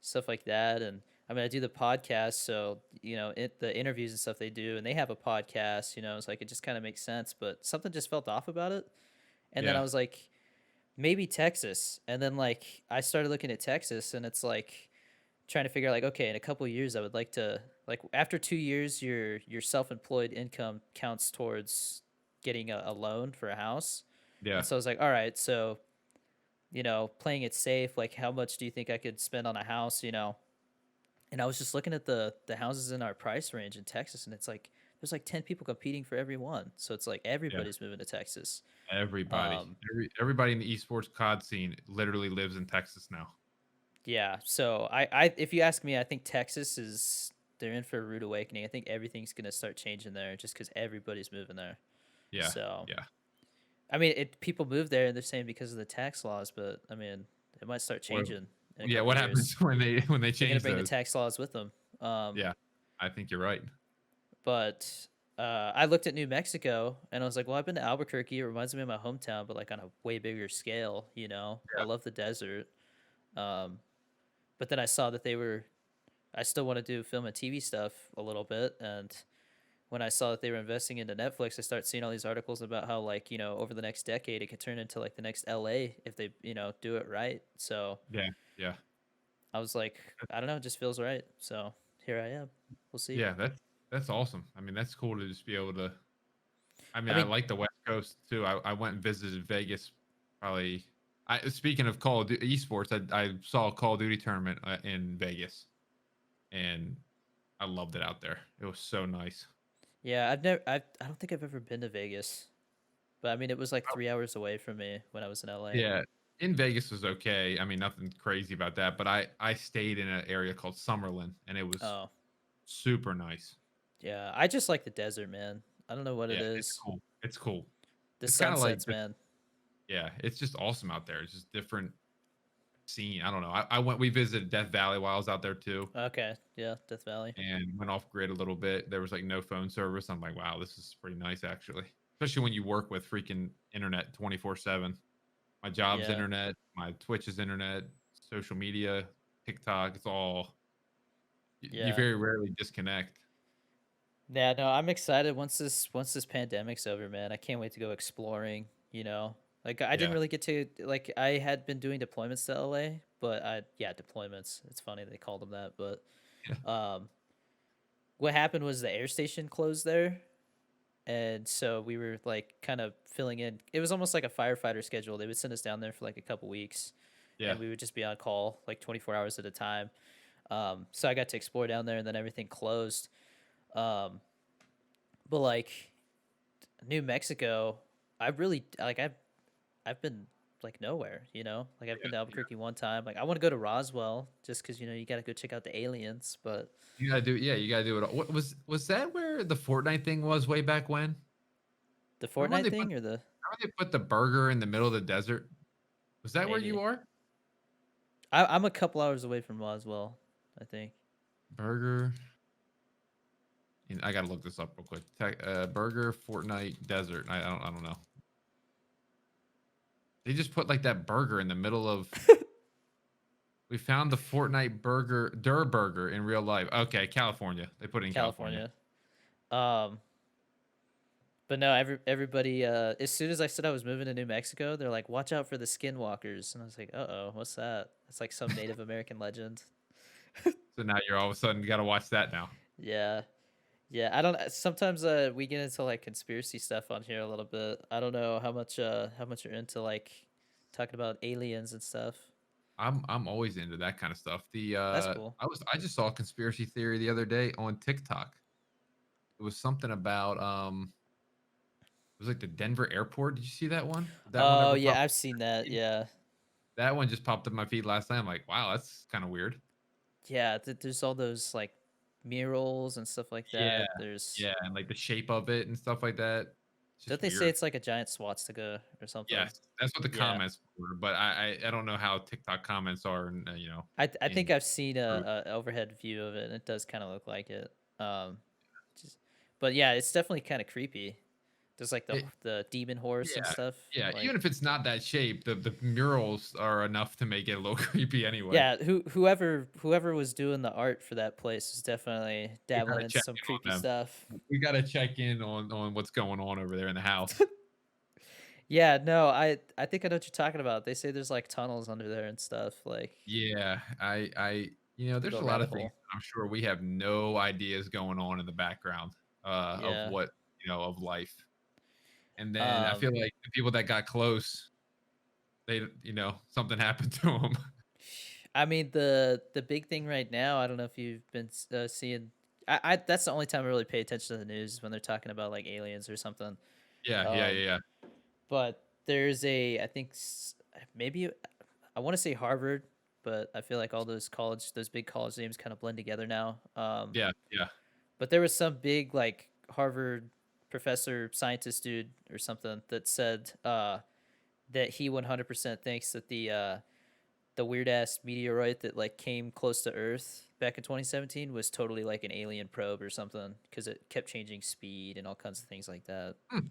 stuff like that. And I mean, I do the podcast, so the interviews and stuff they do, and they have a podcast. It's like it just kind of makes sense, but something just felt off about it. And then yeah, I was like, maybe Texas. And then like I started looking at Texas, and it's like trying to figure out like, okay, in a couple of years I would like to, like, after 2 years your self-employed income counts towards getting a loan for a house. yeah, And so I was like, all right, so playing it safe, like how much do you think I could spend on a house? And I was just looking at the houses in our price range in Texas, and it's like there's like 10 people competing for every one, so it's like yeah. everybody's moving to Texas. Everybody, um everybody in the esports COD scene literally lives in Texas now. Yeah, so I if you ask me, I think Texas is they're in for a rude awakening. I think everything's gonna start changing there just because everybody's moving there. Yeah, So yeah. I mean, people move there and they're saying because of the tax laws, but I mean, it might start What, changing in a yeah, couple what of happens years. when they They're gonna change bring the those? tax laws with them. Um, Yeah, I think you're right. but I looked at New Mexico and I was like, well, I've been to Albuquerque. It reminds me of my hometown, but like on a way bigger scale. I Yeah, love the desert. Um, but then I saw that I still want to do film and TV stuff a little bit, and when I saw that they were investing into Netflix, I start seeing all these articles about how like, over the next decade it could turn into like the next LA if they, do it right. So Yeah, yeah, I was like, I don't know, it just feels right. So here I am. We'll see. yeah. That's awesome. I mean, that's cool to just be able to. I I mean, I mean, like the West Coast too. I went and visited Vegas. Probably. Speaking of Call of Duty esports, I saw a Call of Duty tournament in Vegas, and I loved it out there. It was so nice. yeah, I don't think I've ever been to Vegas, but I mean, it was like 3 hours away from me when I was in LA. Yeah, in Vegas was okay. I mean, nothing crazy about that. But I stayed in an area called Summerlin, and it was Oh, super nice. yeah. I just like the desert, man. I don't know what it Yeah, it's is. cool. It's cool. The It's kind of like sunsets, man. yeah, it's just awesome out there. It's just different scene. I don't know. I went. We visited Death Valley while I was out there too, Okay, yeah, Death Valley. and went off grid a little bit. There was like no phone service. I'm like, wow, this is pretty nice actually. Especially when you work with freaking internet 24/7. My job's Yeah, internet, my Twitch's internet, social media, TikTok. It's all you yeah. very rarely disconnect. Yeah, no, I'm excited once this pandemic's over, man. I can't wait to go exploring, Like I didn't Yeah. really get to like I had been doing deployments to LA, but deployments. It's funny they called them that, but Yeah. um what happened was the air station closed there, and so we were like kind of filling in. It was almost like a firefighter schedule. They would send us down there for like a couple weeks, Yeah. and we would just be on call like 24 hours at a time. So I got to explore down there, and then everything closed. Um, but like New Mexico, I really like. I've been like nowhere, Like I've been Yeah. to Yeah. Albuquerque one time. Like I want to go to Roswell just because you got to go check out the aliens. But You gotta do yeah, you gotta do it all. What was that where the Fortnite thing was way back when? the Remember when Fortnite thing or the they put the burger in the middle of the desert? Was that where you maybe are? I'm a couple hours away from Roswell, I think. Burger. I gotta look this up real quick. Burger Fortnite desert. I don't know. They just put like that burger in the middle of. We found the Fortnite burger, Der Burger in real life. Okay, California. They put it in California. California. Um, but no, everybody. As soon as I said I was moving to New Mexico, they're like, "Watch out for the skinwalkers," and I was like, "Uh oh, what's that?" It's like some Native American legend. So now you're all of a sudden you gotta watch that now. Yeah, yeah. I don't. Sometimes we get into like conspiracy stuff on here a little bit. I don't know how much you're into like talking about aliens and stuff. I'm always into that kind of stuff. That's cool. I just saw a conspiracy theory the other day on TikTok. It was something about it was like the Denver airport. Did you see that one? Did that one Oh ever yeah, pop? I've seen that. Yeah, That one just popped up my feed last night. I'm like, wow, that's kind of weird. yeah. There's all those like murals and stuff like Yeah, that. There's yeah, and like the shape of it and stuff like that. It's Don't just they say weird. it's like a giant swastika or something? Yes, that's what the Yeah. comments were, but I don't know how TikTok comments are, and I think in I've seen truth. a overhead view of it, and it does kind of look like it. Um, just, but yeah, it's definitely kind of creepy. There's like the It, the demon horse and yeah, stuff. yeah. Like Even if it's not that shape, the murals are enough to make it a little creepy anyway. yeah, whoever was doing the art for that place is definitely We gotta dabbling in check some in creepy on stuff. them. We gotta check in on what's going on over there in the house. Yeah, no, I think I know what you're talking about. They say there's like tunnels under there and stuff. Like Yeah, you there's go a lot rabbit of things hole. that I'm sure we have no ideas going on in the background of Yeah. what of life. And then I Um, feel like the people that got close, they something happened to them. I mean the big thing right now. I don't know if you've been seeing. I that's the only time I really pay attention to the news is when they're talking about like aliens or something. Yeah, yeah, Um, yeah, yeah. but there's I think maybe I want to say Harvard, but I feel like all those big college names kind of blend together now. Yeah, yeah. But there was some big like Harvard professor scientist dude or something that said that he 100% thinks that the weird ass meteorite that like came close to Earth back in 2017 was totally like an alien probe or something because it kept changing speed and all kinds of things like that. Hmm.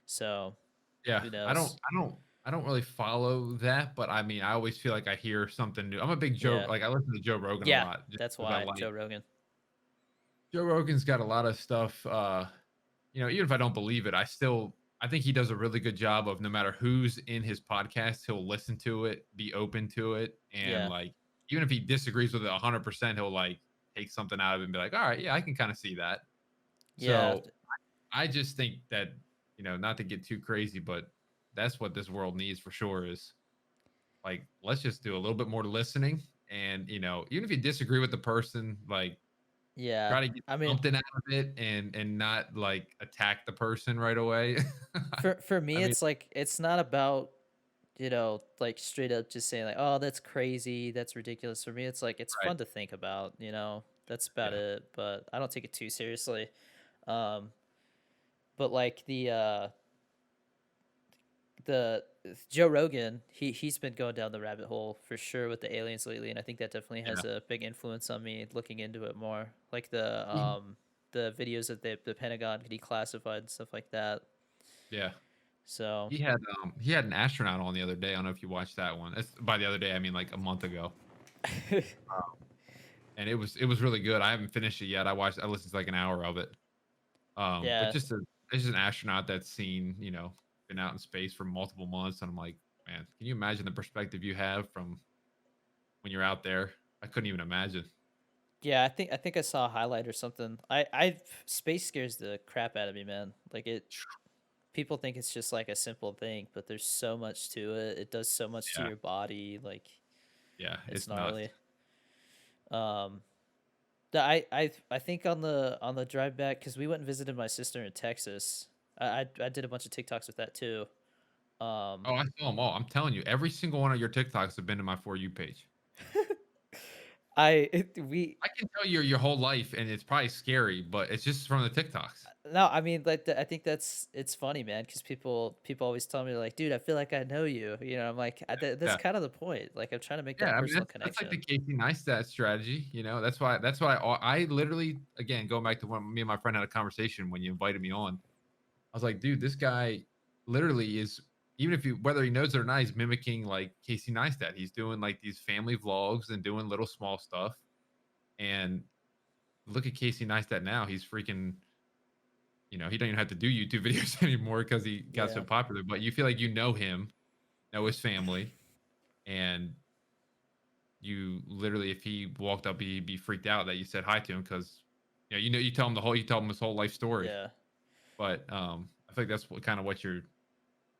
So Yeah, who I don't knows? I don't I don't really follow that, but I mean, I always feel like I hear something new. I'm a big Yeah, I listen to Joe Rogan a yeah, lot just that's because I why like Joe Rogan. Joe Rogan's got a lot of stuff. even if I don't believe it, I think he does a really good job of no matter who's in his podcast, he'll listen to it, be open to it, and Yeah. like even if he disagrees with it 100%, he'll like take something out of it and be like, all right, yeah, I can kind of see that. Yeah. So I just think that, not to get too crazy, but that's what this world needs for sure is like, let's just do a little bit more listening. And, even if you disagree with the person, like Yeah. try to get I mean, something out of it and not like attack the person right away. for I me, mean, it's like it's not about like straight up just saying like, oh, that's crazy, that's ridiculous. For me, it's like it's right. fun to think about. That's about Yeah. it. But I don't take it too seriously. Um, but like the Joe Rogan, he's been going down the rabbit hole for sure with the aliens lately, and I think that definitely Yeah. has a big influence on me looking into it more. Like He- the videos that the Pentagon declassified and stuff like that. Yeah. So He had an astronaut on the other day. I don't know if you watched that one. By the other day, I mean like a month ago. And it was really good. I haven't finished it yet. I listened to like an hour of it. But yeah, it's just an astronaut that's been out in space for multiple months, and I'm like, man, can you imagine the perspective you have from when you're out there? I couldn't even imagine. yeah. I think I saw a highlight or something. I space scares the crap out of me, man. Like it. People think it's just like a simple thing, but there's so much to it. It does so much to Yeah, your body. Like yeah, it's it's nuts. gnarly. Um, I think on the drive back because we went and visited my sister in Texas. I did a bunch of TikToks with that too. Um, Oh, I saw them all. I'm telling you, every single one of your TikToks have been to my For You page. we I can tell you your whole life, and it's probably scary, but it's just from the TikToks. no, I mean like I think it's funny, man, because people always tell me like, dude, I feel like I know you. I'm like, that's Yeah. kind of the point. Like I'm trying to make Yeah, that I mean personal that's like the connection. Casey Neistat strategy, That's why I literally again going back to when me and my friend had a conversation when you invited me on. I was like, dude, this guy literally is even if you whether he knows it or not, he's mimicking like Casey Neistat. He's doing like these family vlogs and doing little small stuff. And look at Casey Neistat now. He's freaking, he don't even have to do YouTube videos anymore because he got so Yeah. popular. But you feel like you know him, know his family, and you literally, if he walked up, he'd be freaked out that you said hi to him because you tell him his whole life story. Yeah. But I think that's what kind of what you're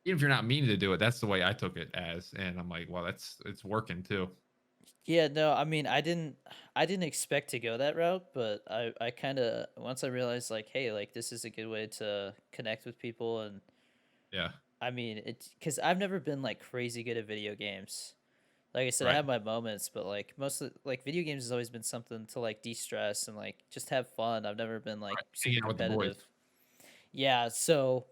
even if you're not meaning to do it, that's the way I took it as, and I'm like, well, it's working too. Yeah, no, I mean, I didn't expect to go that route, but I kind of once I realized like, hey, like this is a good way to connect with people, and Yeah, I mean, it's because I've never been like crazy good at video games. Like I said, I right, have my moments, but like most of like video games has always been something to like de-stress and like just have fun. I've never been like right. super Hanging out with the boys. competitive. Yeah, so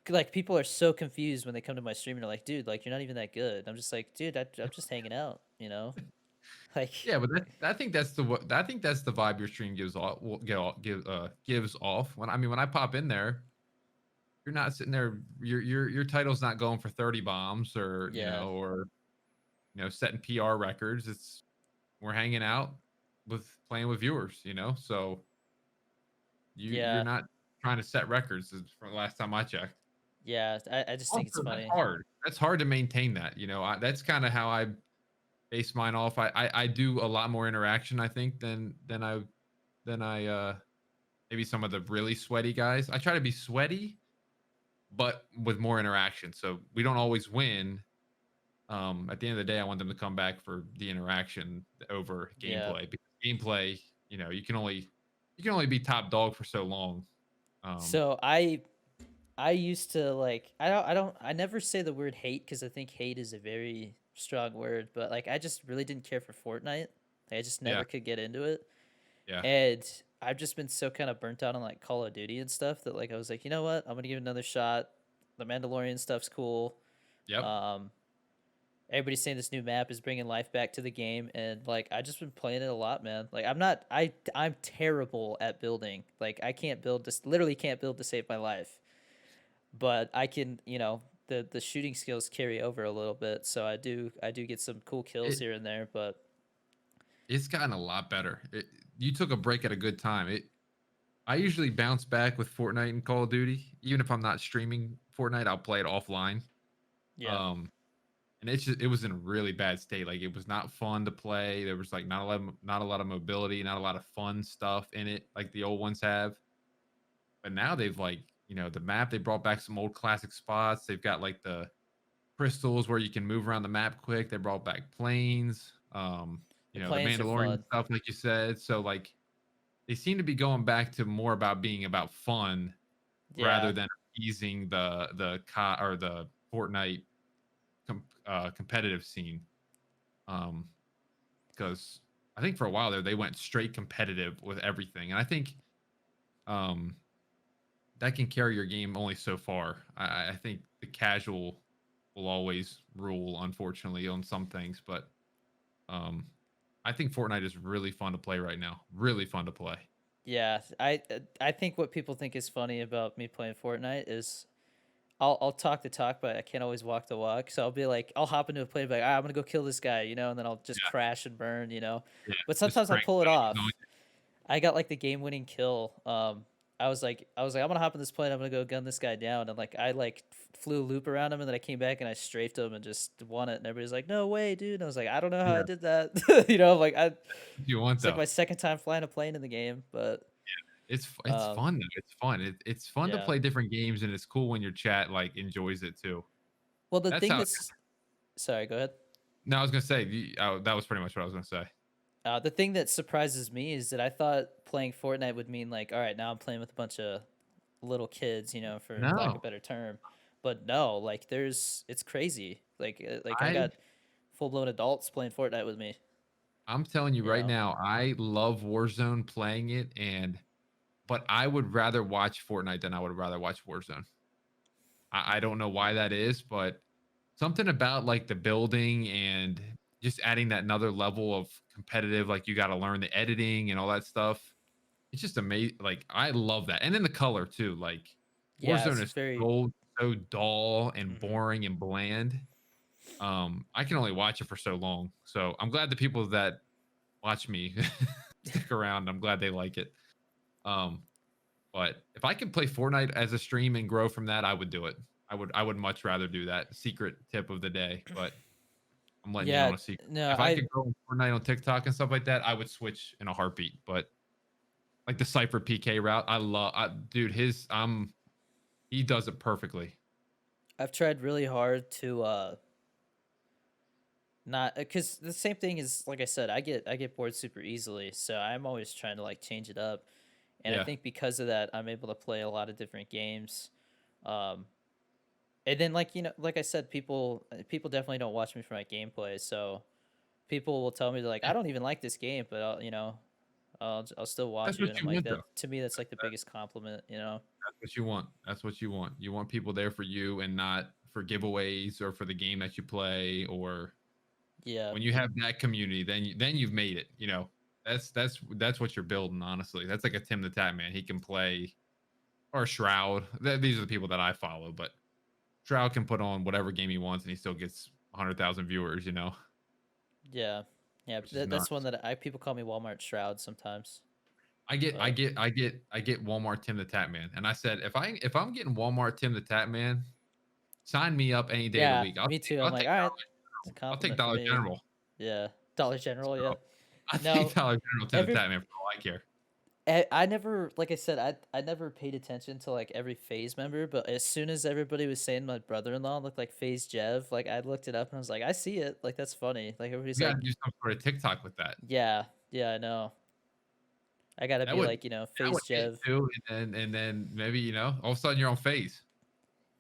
like people are so confused when they come to my stream and they're like, dude, like you're not even that good. I'm just like, dude, I'm just hanging out. Like Yeah, but I think that's the vibe your stream gives off. Will gives off. When I pop in there, you're not sitting there. Your title's not going for 30 bombs yeah. or setting PR records. It's we're hanging out with playing with viewers. So you're Yeah. not trying to set records. From the last time I checked. Yeah, I just think it's Also, that's funny. hard. That's hard to maintain that. That's kind of how I base mine off. I do a lot more interaction, I think, than I maybe some of the really sweaty guys. I try to be sweaty, but with more interaction. So we don't always win. At the end of the day, I want them to come back for the interaction over Yeah. gameplay. Because gameplay, you can only be top dog for so long. Um, So I used to like I never say the word hate because I think hate is a very strong word, but like I just really didn't care for Fortnite. Like, I just yeah, never could get into it. yeah, And I've just been so kind of burnt out on like Call of Duty and stuff that like I was like, you know what? I'm gonna give it another shot. The Mandalorian stuff's cool. yep. Um, everybody's saying this new map is bringing life back to the game, and like I just been playing it a lot, man. Like I'm not, I'm terrible at building. Like I can't build, just literally can't build to save my life. But I can, the shooting skills carry over a little bit, so I do get some cool kills It here and there. But it's gotten a lot better. You took a break at a good time. I usually bounce back with Fortnite and Call of Duty. Even if I'm not streaming Fortnite, I'll play it offline. Yeah. Um, and it was in a really bad state. Like it was not fun to play. There was like not a lot of mobility, not a lot of fun stuff in it like the old ones have. But now they've like, the map, they brought back some old classic spots. They've got like the crystals where you can move around the map quick. They brought back planes, The the planes are Mandalorian fun. stuff, like you said. So like they seem to be going back to more about being about fun rather Yeah. than easing or the Fortnite competitive scene. Because I think for a while there they went straight competitive with everything, and I think um, that can carry your game only so far. I think the casual will always rule, unfortunately, on some things, but um, I think Fortnite is really fun to play right now. Really fun to play. Yeah. I think what people think is funny about me playing Fortnite is I'll talk the talk, but I can't always walk the walk. So I'll be like, I'll hop into a play, and be like, I'm gonna go kill this guy, and then I'll just Yeah, crash and burn, yeah. But Just sometimes I'll crank pull it whatever's on. off. I got like the game-winning kill. I was like, I'm gonna hop in this plane. I'm gonna go gun this guy down, and like I like flew a loop around him, and then I came back and I strafed him and just won it. And everybody's like, "No way, dude!" And I was like, "I don't know how I Yeah, did that." Like if you want it's like though. my second time flying a plane in the game, but It's um, fun though. It's fun. It's fun to yeah. play different games, and it's cool when your chat like enjoys it too. Well, the That's thing how. that's sorry, go ahead. No, I was gonna say that was pretty much what I was gonna say. The thing that surprises me is that I thought playing Fortnite would mean like, all right, now I'm playing with a bunch of little kids, for lack of No, a better term. But no, like it's crazy. Like I I got full blown adults playing Fortnite with me. I'm telling you You right know. now, I love Warzone playing it, but I would rather watch Fortnite than I would rather watch Warzone. I don't know why that is, but something about like the building and just adding that another level of competitive, like you got to learn the editing and all that stuff. It's just amazing. Like I love that, and then the color too. Like Yeah, Warzone it's is very. so dull and Hmm. boring and bland. I can only watch it for so long. So I'm glad the people that watch me stick around. I'm glad they like it. Um, but if I could play Fortnite as a stream and grow from that, I would do it. I would much rather do that. Secret tip of the day, but I'm letting you know Yeah, on a secret. no, If I could grow Fortnite on TikTok and stuff like that, I would switch in a heartbeat. But like the Cypher PK route, dude, he does it perfectly. I've tried really hard to not because the same thing is like I said, I get bored super easily, so I'm always trying to like change it up, and I Yeah. think because of that, I'm able to play a lot of different games. Um, and then like I said, people definitely don't watch me for my gameplay, so people will tell me they're like, I don't even like this game, but I'll still watch That's you, what and I'm you like want that though. to me that's like the biggest compliment. That's what you want. That's what you want. You want people there for you and not for giveaways or for the game that you play. Or Yeah, when you have that community, then you've made it. That's what you're building. Honestly, that's like a Tim the Tap Man. He can play, or Shroud. These are the people that I follow. But Shroud can put on whatever game he wants and he still gets 100,000 viewers. yeah, yeah. Which is That's one nuts. that I people call me Walmart Shroud sometimes, but I get Walmart Tim the Tap Man, and I said if I'm getting Walmart Tim the Tap Man, sign me up any day of the yeah, week. me too. I'm like, all right, it's a I'll take compliment for Dollar me. General. Yeah, Dollar General. Yeah. So I take No, Dollar General Tim the every Tap Man for all I care. I never, like I said, I never paid attention to like every phase member, but as soon as everybody was saying my brother-in-law looked like Phase Jev, like I looked it up and I was like, I see it. Like that's funny. Like everybody's We gotta like, do some sort of TikTok with that. yeah, yeah, I know. I gotta be like, That would Phase hit Jev. too, and then maybe all of a sudden you're on phase.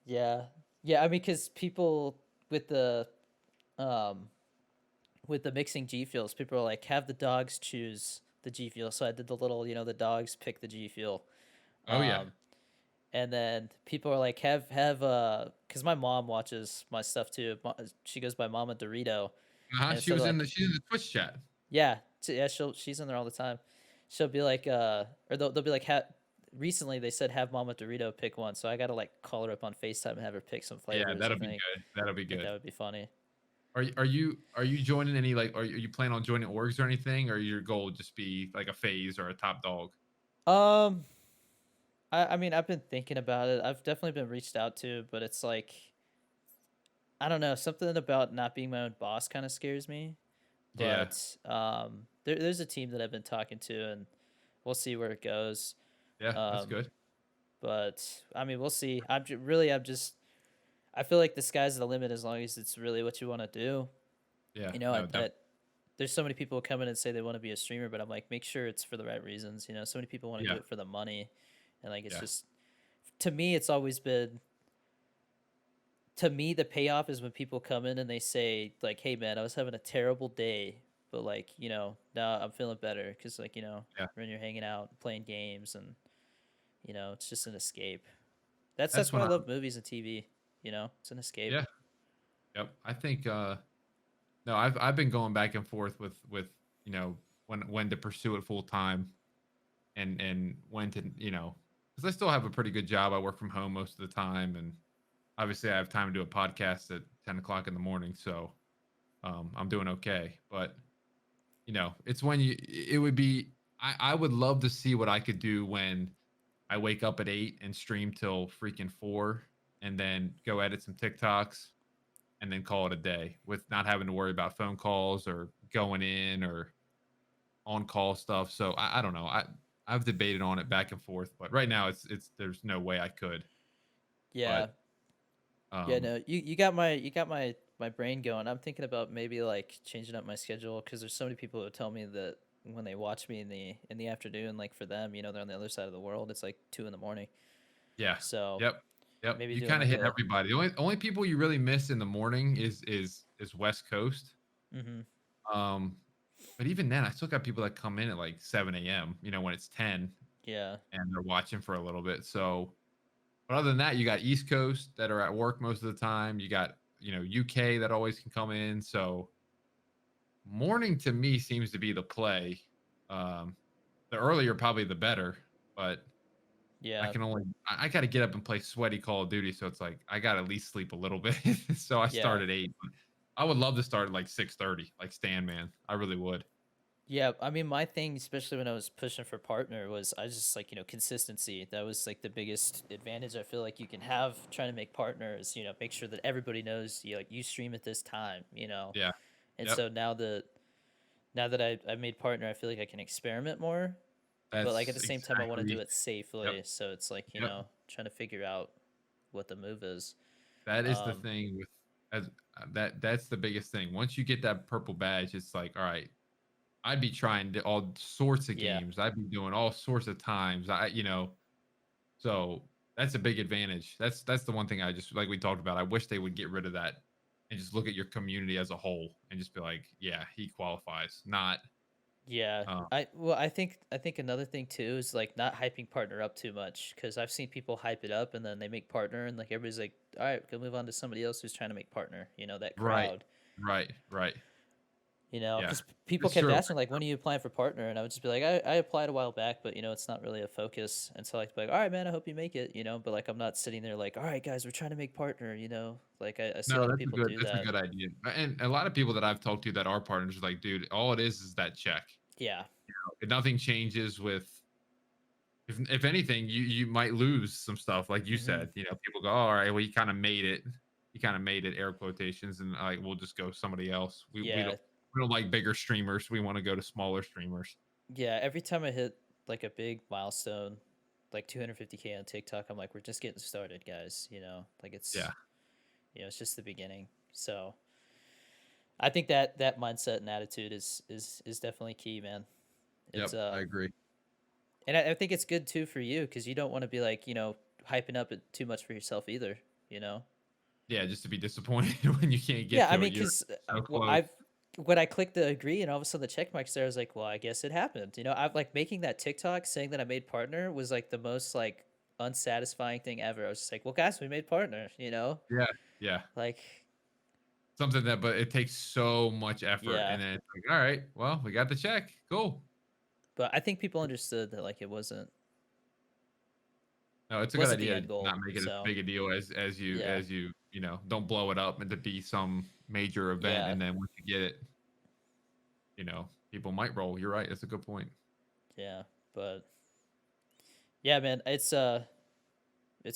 Yeah, yeah. I mean, because people with the um with the mixing G fuels, people are like, have the dogs choose the G fuel. So I did the little, the dogs pick the G fuel. Oh yeah. Um, and then people are like, have because my mom watches my stuff too. She goes by Mama Dorito, Uh-huh. and so they're like, She's in the Twitch chat. yeah, yeah, she's in there all the time. She'll be like, or they'll be like, recently they said have Mama Dorito pick one, so I gotta like call her up on Facetime and have her pick some Yeah, flavors. I that'll be think, good. That'll be I think that good. would be funny. Are you joining any like are you planning on joining orgs or anything, or your goal would just be like a phase or a top dog? Um, I mean, I've been thinking about it. I've definitely been reached out to, but it's like I don't know, something about not being my own boss kind of scares me. Yeah, But there's a team that I've been talking to, and we'll see where it goes. yeah, that's Um, good. but I mean, we'll see. I'm just I feel like the sky's the limit as long as it's really what you want to do. Yeah, You know, no, definitely. there's so many people who come in and say they want to be a streamer, but I'm like, make sure it's for the right reasons. You know, so many people want to do Yeah, it for the money, and like it's yeah, just to me, it's always been to me the payoff is when people come in and they say like, "Hey man, I was having a terrible day, but like now I'm feeling better because like yeah. when you're hanging out playing games and it's just an escape." That's That's that's why when I I. love movies and TV. It's an escape. Yeah, yep. I think. No, I've been going back and forth with you know when to pursue it full time and when to because I still have a pretty good job. I work from home most of the time, and obviously I have time to do a podcast at 10 o'clock in the morning, so I'm doing okay. But it's when it would be. I would love to see what I could do when I wake up at 8 and stream till freaking 4, and then go edit some TikToks and then call it a day with not having to worry about phone calls or going in or on call stuff. So I don't know. I've debated on it back and forth, but right now it's there's no way I could. Yeah, But yeah. um No, you got my brain going. I'm thinking about maybe like changing up my schedule because there's so many people who tell me that when they watch me in the afternoon, like for them, they're on the other side of the world. It's like 2 in the morning. yeah. So Yep. Yep. maybe You doing kind of like hit a everybody. The only people you really miss in the morning is West Coast. mm-hmm. Um but even then I still got people that come in at like 7 a.m., when it's 10 Yeah. and they're watching for a little bit. So but other than that, you got East Coast that are at work most of the time. You got, UK that always can come in. So morning to me seems to be the play. Um, the earlier, probably the better. But Yeah. I got to get up and play sweaty Call of Duty. So it's like, I got to at least sleep a little bit. So I start Yeah. at 8. But I would love to start at like 6:30, like Stan, man. I really would. Yeah, I mean, my thing, especially when I was pushing for partner, was I just like, consistency. That was like the biggest advantage I feel like you can have trying to make partners, make sure that everybody knows you stream at this time. Yeah. And Yep. so now that I made partner, I feel like I can experiment more, but like at That's the same time I want to do exactly. it Yep. safely. So it's like, Yep. trying to figure out what the move is. That is the Um, thing with as that's the biggest thing. Once you get that purple badge, it's like, all right, I'd be trying to all sorts of yeah. games. I'd be doing all sorts of times. So that's a big advantage. That's the one thing I just like we talked about. I wish they would get rid of that and just look at your community as a whole and just be like, yeah, he qualifies. Not Yeah, um, I think another thing too is like not hyping partner up too much because I've seen people hype it up and then they make partner and like everybody's like, all right, go move on to somebody else who's trying to make partner. That right, crowd. right, right. Yeah, Because people it's kept true. asking like, when are you applying for partner? And I would just be like, I applied a while back, but it's not really a focus. And so like, all right, man, I hope you make it. But like, I'm not sitting there like, all right, guys, we're trying to make partner. Like I see a No, lot of people do that's a that. good idea. And a lot of people that I've talked to that are partners are like, dude, all it is that check. Yeah, Nothing changes with if anything, you might lose some stuff, like you hmm said. People go, "All right, well, he kind of made it. He kind of made it." Air quotations, and like we'll just go somebody else. yeah, We don't like bigger streamers. We want to go to smaller streamers. yeah. Every time I hit like a big milestone, like 250K on TikTok, I'm like, we're just getting started, guys. Like Yeah. it's just the beginning. So I think that mindset and attitude is definitely key, man. It's Yep. I agree. and I think it's good too for you because you don't want to be like hyping up it too much for yourself either. You know. Yeah, just to be disappointed when you can't get Yeah, I to mean, it. You're because so well, close. I've when I clicked the agree and all of a sudden the check marks there, I was like, well, I guess it happened. I've like making that TikTok saying that I made partner was like the most like unsatisfying thing ever. I was just like, well, guys, we made partner. Yeah. Yeah. Like, Something that, but it takes so much effort, yeah. and then it's like, all right, well, we got the check. Cool. But I think people understood that like it No, it's a good wasn't the idea end to goal. not make it as So big a deal as you yeah, don't blow it up and to be some major event, yeah, and then once you get it, people might roll. You're right. That's a good point. yeah. But Yeah, man, it's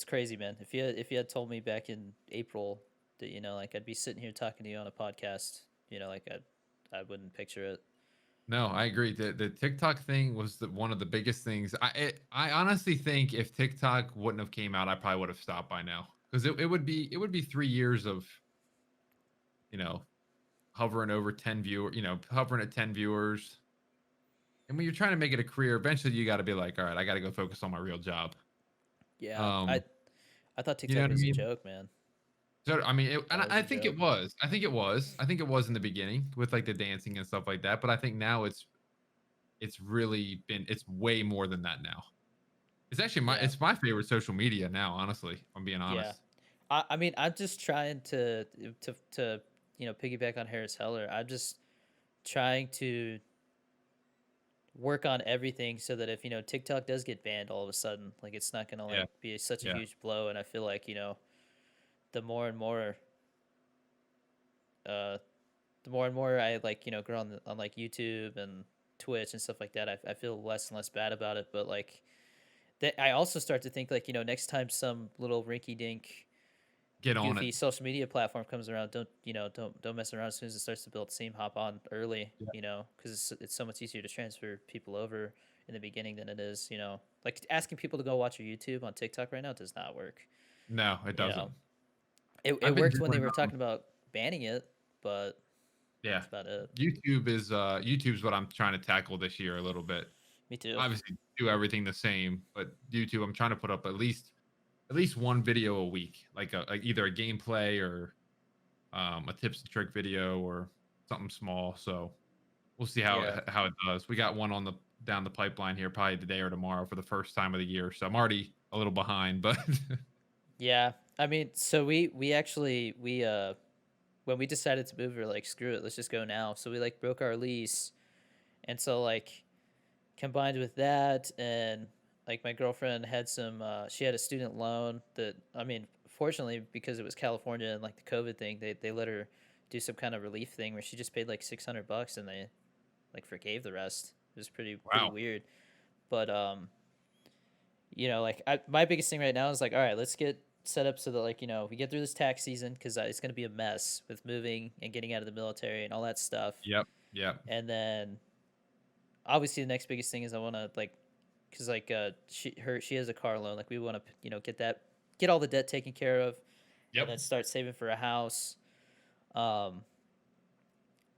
crazy, man. If you had told me back in April that like I'd be sitting here talking to you on a podcast, like I wouldn't picture it. No, I agree. The TikTok thing was one of the biggest things. I honestly think if TikTok wouldn't have came out, I probably would have stopped by now because it would be 3 years of you know hovering over 10 viewer, hovering at 10 viewers. And when you're trying to make it a career, eventually you got to be like, all right, I got to go focus on my real job. Yeah, Um, I thought you know TikTok what I was a mean? joke, man. So I mean, and Thought it was I a think joke. it was. I think it was. I think it was in the beginning with like the dancing and stuff like that. But I think now it's way more than that now. It's actually my Yeah, it's my favorite social media now, honestly, if I'm being yeah. honest. I mean, I'm just trying to piggyback on Harris Heller. I'm just trying to work on everything so that if TikTok does get banned all of a sudden, like it's not gonna Yeah, like be such a yeah, huge blow. And I feel like the more and more uh the more and more I like grow on like YouTube and Twitch and stuff like that, I feel less and less bad about it. But like that, I also start to think like next time some little rinky dink get on it. goofy social media platform comes around, don't mess around as soon as it starts to build steam. Hop on early, Yeah. because it's so much easier to transfer people over in the beginning than it is, like asking people to go watch your YouTube on TikTok right now does not work. No, it You doesn't. know, it I've been worked when they doing were talking about banning it, but yeah. that's about it. YouTube's what I'm trying to tackle this year a little bit. Me too. Obviously do everything the same, but YouTube I'm trying to put up at least one video a week, like either a gameplay or a tips and trick video or something small. So we'll see how Yeah. how it does. We got one on the down the pipeline here, probably today or tomorrow for the first time of the year. So I'm already a little behind, but Yeah. I mean, so we actually when we decided to move, we are like, screw it, let's just go now. So we like broke our lease, and so like combined with that, and like my girlfriend had some she had a student loan that, I mean, fortunately because it was California and like the COVID thing, they let her do some kind of relief thing where she just paid like $600 and they like forgave the rest. It was pretty wow. weird. But like my biggest thing right now is like, all right, let's get set up so that like we get through this tax season, because it's going to be a mess with moving and getting out of the military and all that stuff. Yep. Yep. And then obviously the next biggest thing is I want to like, because like she has a car loan, like we want to get all the debt taken care of, and Yep. then start saving for a house. um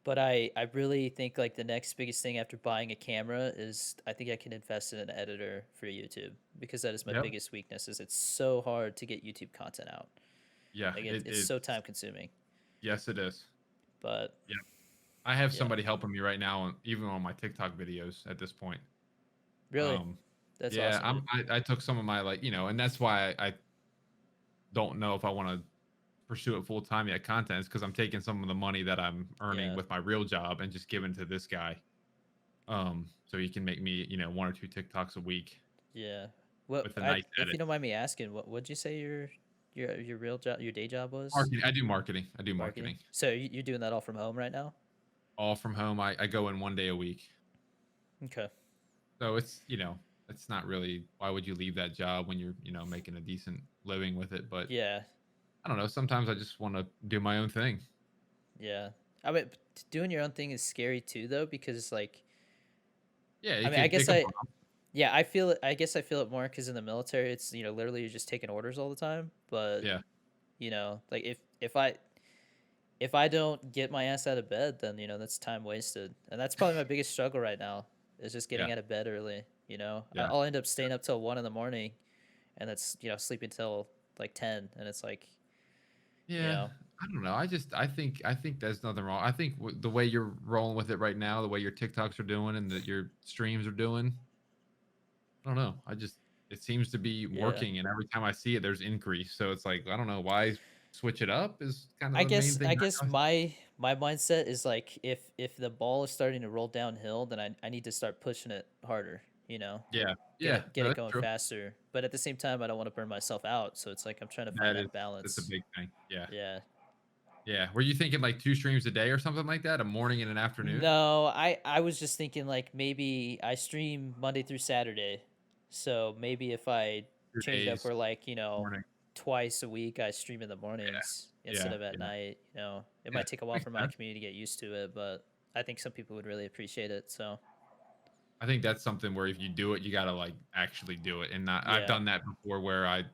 but I really think like the next biggest thing after buying a camera is I think I can invest in an editor for YouTube, because that is my Yep. biggest weakness. Is it's so hard to get YouTube content out. Yeah. Like It it's is. so time consuming. Yes, it is. But Yeah. I have yeah, somebody helping me right now, even on my TikTok videos at this point. really, Um, that's yeah, awesome, dude. I took some of my and that's why I don't know if I want to pursue it full time yet. Content is because I'm taking some of the money that I'm earning Yeah, with my real job and just giving to this guy. So he can make me, one or two TikToks a week yeah. What with a I nice if you edit. don't mind me asking, what would you say your real job, your day job was? Marketing. I do marketing. I do Marketing. marketing. So you're doing that all from home right now? All from home. I go in 1 day a week. Okay. So it's not really, why would you leave that job when you're, making a decent living with it? But Yeah, I don't know. Sometimes I just want to do my own thing. yeah. I mean, doing your own thing is scary too, though, because like, Yeah, I mean, I it guess could bomb. yeah, I feel it. I guess I feel it more because in the military, it's literally you're just taking orders all the time. But Yeah. like if I don't get my ass out of bed, then that's time wasted, and that's probably my biggest struggle right now is just Yeah. getting out of bed early. Yeah. I'll end up staying up till 1 in the morning, and that's sleeping till like 10, and it's like you Yeah. know I don't know. I think there's nothing wrong. I think the way you're rolling with it right now, the way your TikToks are doing and that your streams are doing, I don't know. It seems to be yeah. working, and every time I see it, there's increase. So it's like, I don't know why switch it up is kind of I the main guess thing I right guess now. my mindset is like if the ball is starting to roll downhill, then I need to start pushing it harder. Yeah. Get Yeah. it get No, it that's going true. faster. But at the same time, I don't want to burn myself out. So it's like I'm trying to find That is that that's a balance. big thing. Yeah. Yeah. Yeah. Were you thinking like two streams a day or something like that? A morning and an afternoon? No, I was just thinking like maybe I stream Monday through Saturday. So maybe if I Two change it up days where like, morning. twice a week I stream in the Yeah, mornings instead yeah, of at yeah, night, it yeah. might take a while Makes for my sense. community to get used to it, but I think some people would really appreciate it. So I think that's something where if you do it, you gotta like actually do it. And not, I've yeah. done that before where I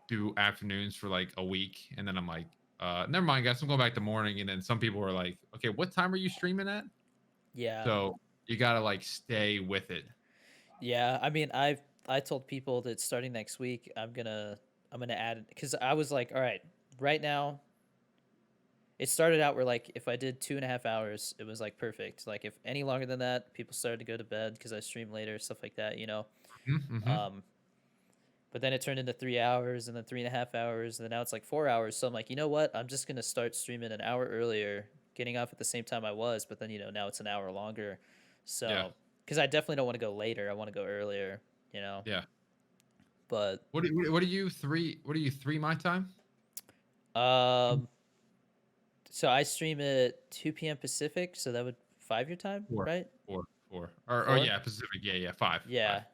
do afternoons for like a week, and then I'm like, never mind, guys, I'm going back to morning. And then some people are like, okay, what time are you streaming at? Yeah. So you gotta like stay with it. Yeah. I mean, I told people that starting next week I'm gonna add, because I was like, all right, right now it started out where like if I did 2.5 hours, it was like perfect. Like if any longer than that, people started to go to bed because I stream later, stuff like that. Mm-hmm. Um, but then it turned into 3 hours and then 3.5 hours, and then now it's like 4 hours. So I'm like, you know what? I'm just gonna start streaming an hour earlier, getting off at the same time I was, but then now it's an hour longer. Yeah, So because I definitely don't want to go later, I want to go earlier. You know, yeah. but What are you three? What are you three my time? um, so I stream at 2 p.m. Pacific, so that would 5 your time, Four, right? four. Or Four. yeah, Pacific. Yeah, yeah. Five, Yeah. five.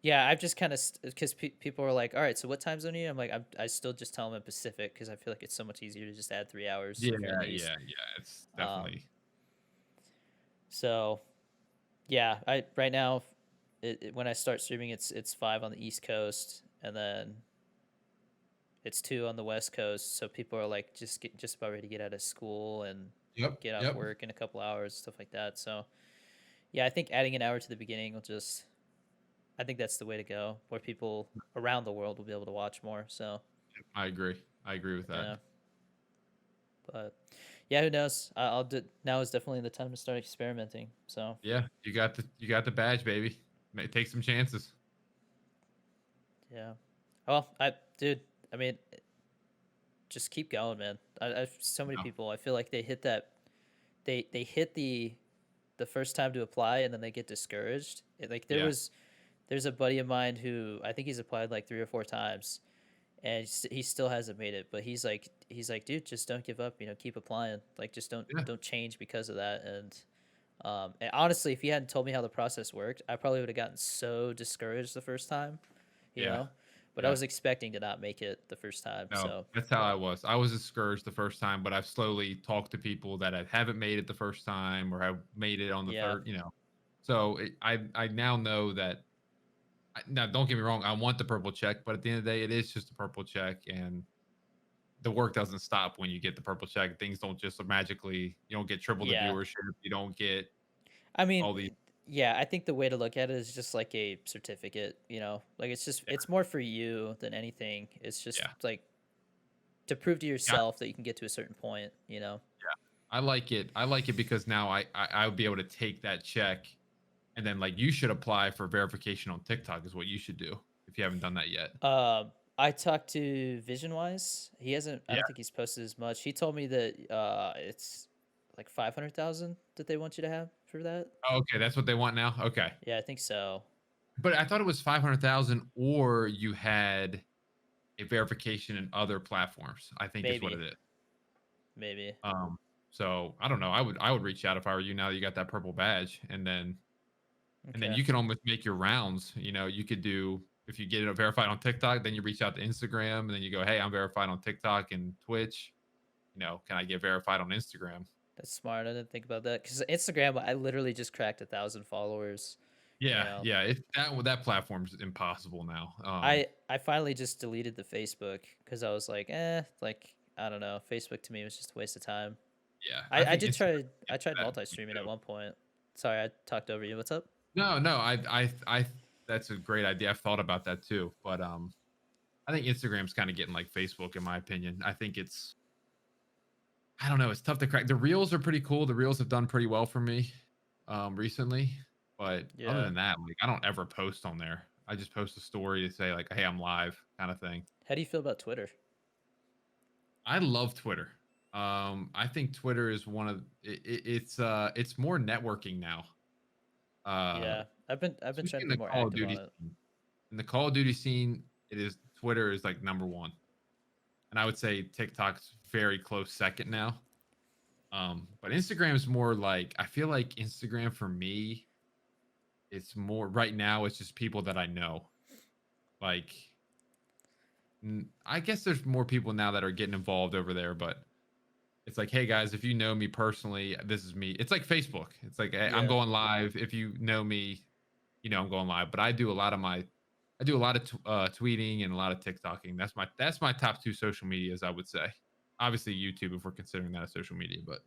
Yeah, I've just kind of because people are like, "All right, so what time zone are you?" I'm like, I still just tell them in Pacific because I feel like it's so much easier to just add 3 hours Yeah, if you're in the East. yeah, yeah. It's Um, definitely. so yeah, I right now, when I start streaming, it's 5 on the East Coast, and then it's 2 on the West Coast. So people are like just about ready to get out of school and Yep, get off yep. work in a couple hours, stuff like that. So yeah, I think adding an hour to the beginning will just I think that's the way to go, where people around the world will be able to watch more. So I agree. I agree with that. yeah. But yeah, who knows? I'll do. Now is definitely the time to start experimenting. So Yeah, you got the badge, baby. Take some chances. yeah. Well, dude. I mean, just keep going, man. I so many No. people. I feel like they hit that. They hit the first time to apply, and then they get discouraged. Like Yeah, there's a buddy of mine who I think he's applied like 3 or 4 times, and he still hasn't made it. But he's like, dude, just don't give up. Keep applying. Like just don't yeah, don't change because of that. And honestly, if you hadn't told me how the process worked, I probably would have gotten so discouraged the first time, you yeah, know. But I yeah. was expecting to not make it the first time, No, so that's how I was. I was discouraged the first time, but I've slowly talked to people that haven't made it the first time or have made it on the yeah, third. So I now know that. Now, don't get me wrong. I want the purple check, but at the end of the day, it is just a purple check, and the work doesn't stop when you get the purple check. Things don't just magically. You don't get triple the yeah. viewership. You don't get I mean, all these. yeah, I think the way to look at it is just like a certificate, like Yeah, it's more for you than anything. It's just yeah. like to prove to Yeah, yourself that you can get to a certain point. yeah. I like it. I like it because now I would be able to take that check, and then like you should apply for verification on TikTok is what you should do if you haven't done that yet. I talked to Vision Wise. He hasn't. I Yeah. don't think he's posted as much. He told me that it's like 500,000 that they want you to have for that. Oh, okay, that's what they want now. Okay, Yeah, I think so. but I thought it was 500,000, or you had a verification in other platforms. I think is what Maybe, it is. maybe. Um, so I don't know. I would reach out if I were you. Now that you got that purple badge, and then Okay, you can almost make your rounds. You could do if you get it verified on TikTok, then you reach out to Instagram, and then you go, "Hey, I'm verified on TikTok and Twitch. Can I get verified on Instagram?" that's smart. I didn't think about that because Instagram, I literally just cracked 1,000 followers. You Yeah, know, yeah. That platform's impossible now. I finally just deleted the Facebook because I was like, like I don't know. Facebook to me was just a waste of time. Yeah, I I think did try. Instagram I gets tried that me multi-streaming at too. one point. Sorry, I talked over you. What's up? No, no. I that's a great idea. I've thought about that too, but I think Instagram's kind of getting like Facebook in my opinion. I think I don't know. It's tough to crack. The reels are pretty cool. The reels have done pretty well for me recently. But other Yeah. than that, like I don't ever post on there. I just post a story to say like, "Hey, I'm live," kind of thing. How do you feel about Twitter? I love Twitter. I think Twitter is one of it's more networking now. Uh, Yeah, I've been Especially trying to in be the more Call of active Duty on it. scene. In the Call of Duty scene, it is Twitter is like number one, and I would say TikTok's very close second now. But Instagram is more like I feel like Instagram for me, it's more right now. It's just people that I know. like I guess there's more people now that are getting involved over there, but it's like, hey guys, if you know me personally, this is me. It's like Facebook. It's like, hey, I'm Yeah. going live. If you know me, you know I'm going live. But I do a lot of tweeting and a lot of TikToking. That's my top two social medias, I would say. Obviously YouTube, if we're considering that a social media, but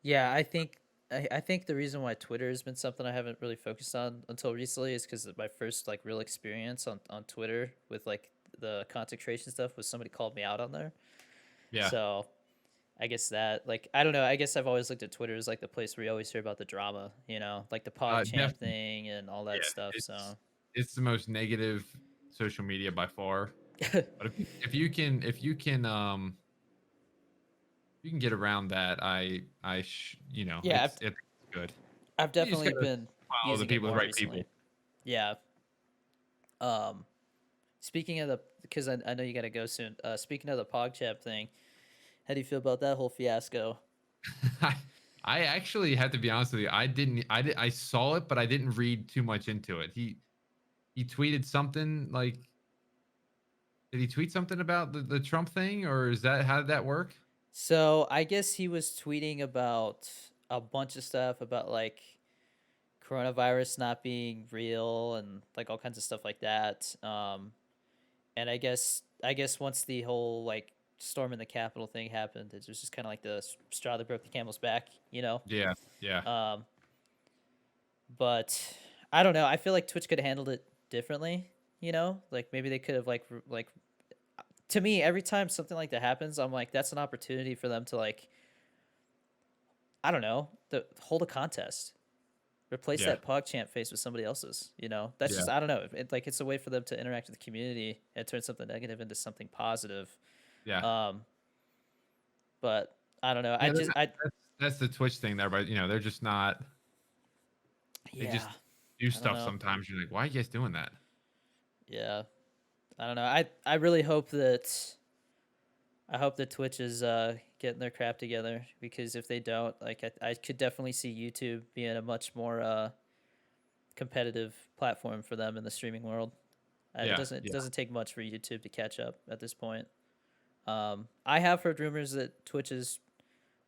Yeah, I think the reason why Twitter has been something I haven't really focused on until recently is because my first like real experience on Twitter with like the content creation stuff was somebody called me out on there. yeah, So I guess that like I don't know. I guess I've always looked at Twitter as like the place where you always hear about the drama, like the PogChamp definitely, thing and all that yeah. stuff. So It's the most negative social media by far. But if you can get around that, yeah, it's good. I've You just definitely gotta been follow the using it people, the more right people. recently. Yeah. Um, Speaking of because I know you got to go soon. Speaking of the PogChamp thing, how do you feel about that whole fiasco? I, I actually had to be honest with you. I saw it, but I didn't read too much into it. He tweeted something like, did he tweet something about the Trump thing, or is that how did that work? So I guess he was tweeting about a bunch of stuff about like coronavirus not being real and like all kinds of stuff like that. And I guess once the whole like storm in the Capitol thing happened, it was just kind of like the straw that broke the camel's back, you know. Yeah, yeah, Um, but I don't know. I feel like Twitch could have handled it differently, like maybe they could have like to me every time something like that happens, I'm like that's an opportunity for them to like I don't know, hold a contest. Replace yeah, that PogChamp face with somebody else's. That's yeah. just I don't know. It's a way for them to interact with the community and turn something negative into something positive. Yeah. Um, but I don't know. Yeah, that's the Twitch thing there, but they're just not. They Yeah, just do I don't stuff know. sometimes. You're like, why are you guys doing that? Yeah, I don't know. I really hope that Twitch is getting their crap together because if they don't, like I could definitely see YouTube being a much more competitive platform for them in the streaming world. It Yeah, doesn't it yeah, doesn't take much for YouTube to catch up at this point. I have heard rumors that Twitch is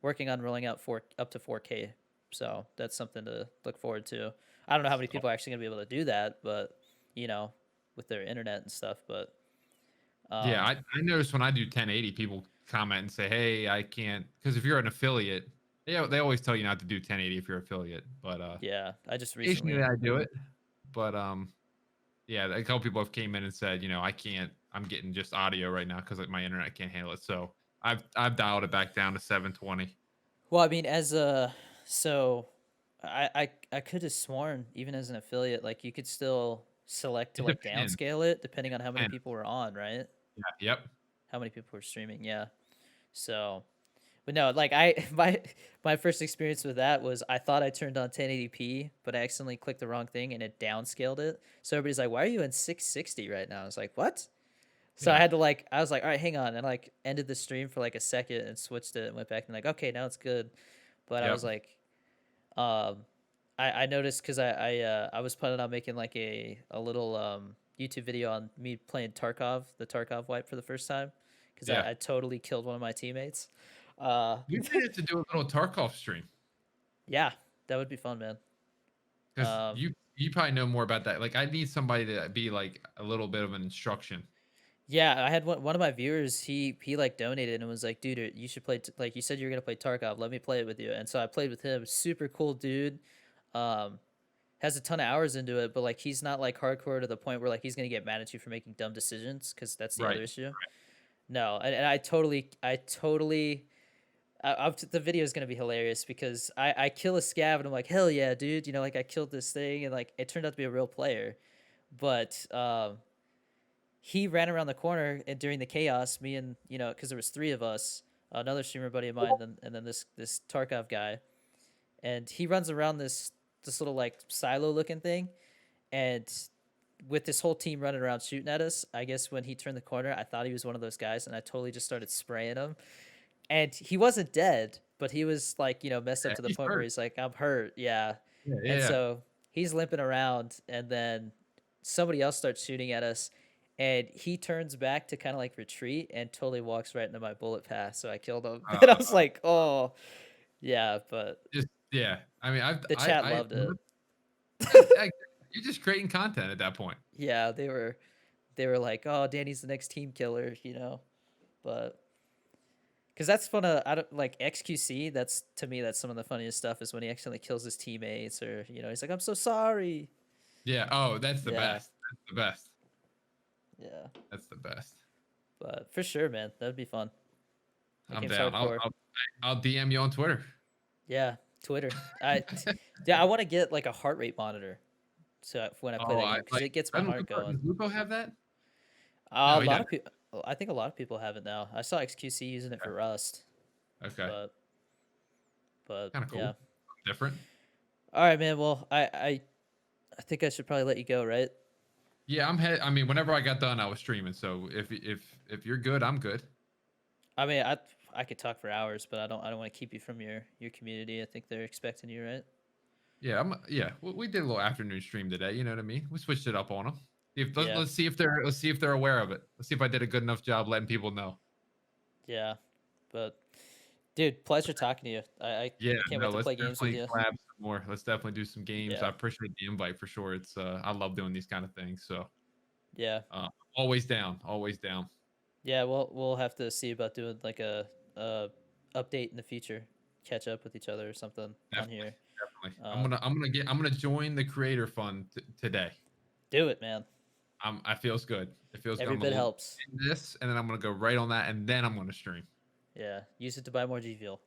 working on rolling out up to 4K, so that's something to look forward to. I don't know how many so, people are actually gonna be able to do that, but you know, with their internet and stuff. But yeah. um, I notice when I do 1080, people comment and say, "Hey, I can't," because if you're an affiliate, they always tell you not to do 1080 if you're affiliate. But yeah, I just occasionally recently. I do it. But yeah, a couple people have came in and said, I can't. I'm getting just audio right now because like my internet can't handle it. So I've dialed it back down to 720. Well, I mean, as a so, I could have sworn even as an affiliate, like you could still select to It like depends. downscale it depending on how many And people were on, right? yeah, yep. How many people were streaming, yeah. So, but no, like I my first experience with that was I thought I turned on 1080p, but I accidentally clicked the wrong thing and it downscaled it. So everybody's like, "Why are you in 660 right now?" I was like, "What?" So Yeah, I was like, "All right, hang on," and like ended the stream for like a second and switched it and went back and like, "Okay, now it's good." But I yep. was like, um, I noticed because I was planning on making like a little YouTube video on me playing Tarkov, the Tarkov wipe for the first time, because Yeah. I totally killed one of my teammates. Uh, We may have to do a little Tarkov stream yeah, that would be fun, man. because Um, you probably know more about that. Like, I need somebody to be like a little bit of an instruction. yeah, I had one of my viewers. He like donated and was like, "Dude, you should play. Like you said, you're gonna play Tarkov. Let me play it with you." And so I played with him. Super cool dude. Um, has a ton of hours into it, but like he's not like hardcore to the point where like he's gonna get mad at you for making dumb decisions because that's the Right. other issue. No, and the video is gonna be hilarious because I kill a scav and I'm like hell yeah dude, like I killed this thing and like it turned out to be a real player, but he ran around the corner and during the chaos, me and because there was three of us, another streamer buddy of mine, and then this Tarkov guy, and he runs around this little like silo looking thing, and with this whole team running around shooting at us, I guess when he turned the corner, I thought he was one of those guys, and I totally just started spraying him. And he wasn't dead, but he was like, messed up Yeah, to the he's point where hurt. he's like, I'm hurt, yeah. Yeah, And yeah. so he's limping around, and then somebody else starts shooting at us, and he turns back to kind of like retreat and totally walks right into my bullet path. So I killed him. Uh, And I was like, oh, yeah, but just yeah. I mean, the chat loved it. you're just creating content at that point. Yeah, they were like, oh, Danny's the next team killer, you know, but because that's fun. I don't like XQC. That's to me, that's some of the funniest stuff is when he accidentally kills his teammates, or you know, he's like, I'm so sorry. Yeah. Oh, that's the Yeah, best. That's the best. yeah, That's the best. but for sure, man, that'd be fun. That I'm game's down. hardcore. I'll DM you on Twitter. Yeah, Twitter. Yeah, I want to get like a heart rate monitor so when I play Oh, that game because it gets my heart going. Does Lupo have that? A No, he lot doesn't. of people, I think a lot of people have it now. I saw XQC using it for Rust, Okay. but Kind of yeah. cool. Different. All right, man. Well, I think I should probably let you go, right? Yeah, I mean, whenever I got done, I was streaming. So if you're good, I'm good. I mean, I could talk for hours, but I don't want to keep you from your community. I think they're expecting you, right? Yeah, yeah. We did a little afternoon stream today. You know what I mean? We switched it up on them. Yeah, Let's see if they're aware of it. Let's see if I did a good enough job letting people know. yeah. But dude, pleasure talking to you. Yeah, I can't no, wait to let's play games with definitely you. collab some more. Let's definitely do some games. I Yeah, appreciate the invite for sure. It's I love doing these kind of things. So yeah, always down, always down. yeah. We'll have to see about doing like a update in the future, catch up with each other or something on Definitely, here. definitely. Um, I'm gonna join the creator fund today. do it, man. I feels good. It feels good. Every I'm gonna bit look helps. in this, and then I'm gonna go right on that, and then I'm gonna stream. Yeah, use it to buy more G Fuel.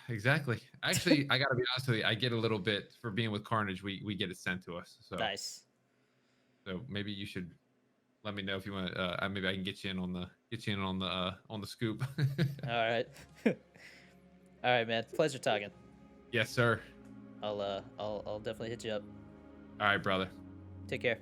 Exactly. Actually, I gotta be honest with you. I get a little bit for being with Carnage. We get it sent to us. Nice. So maybe you should let me know if you want. Maybe I can get you in on the scoop. All right. All right, man. Pleasure talking. Yes, sir. I'll definitely hit you up. All right, brother. Take care.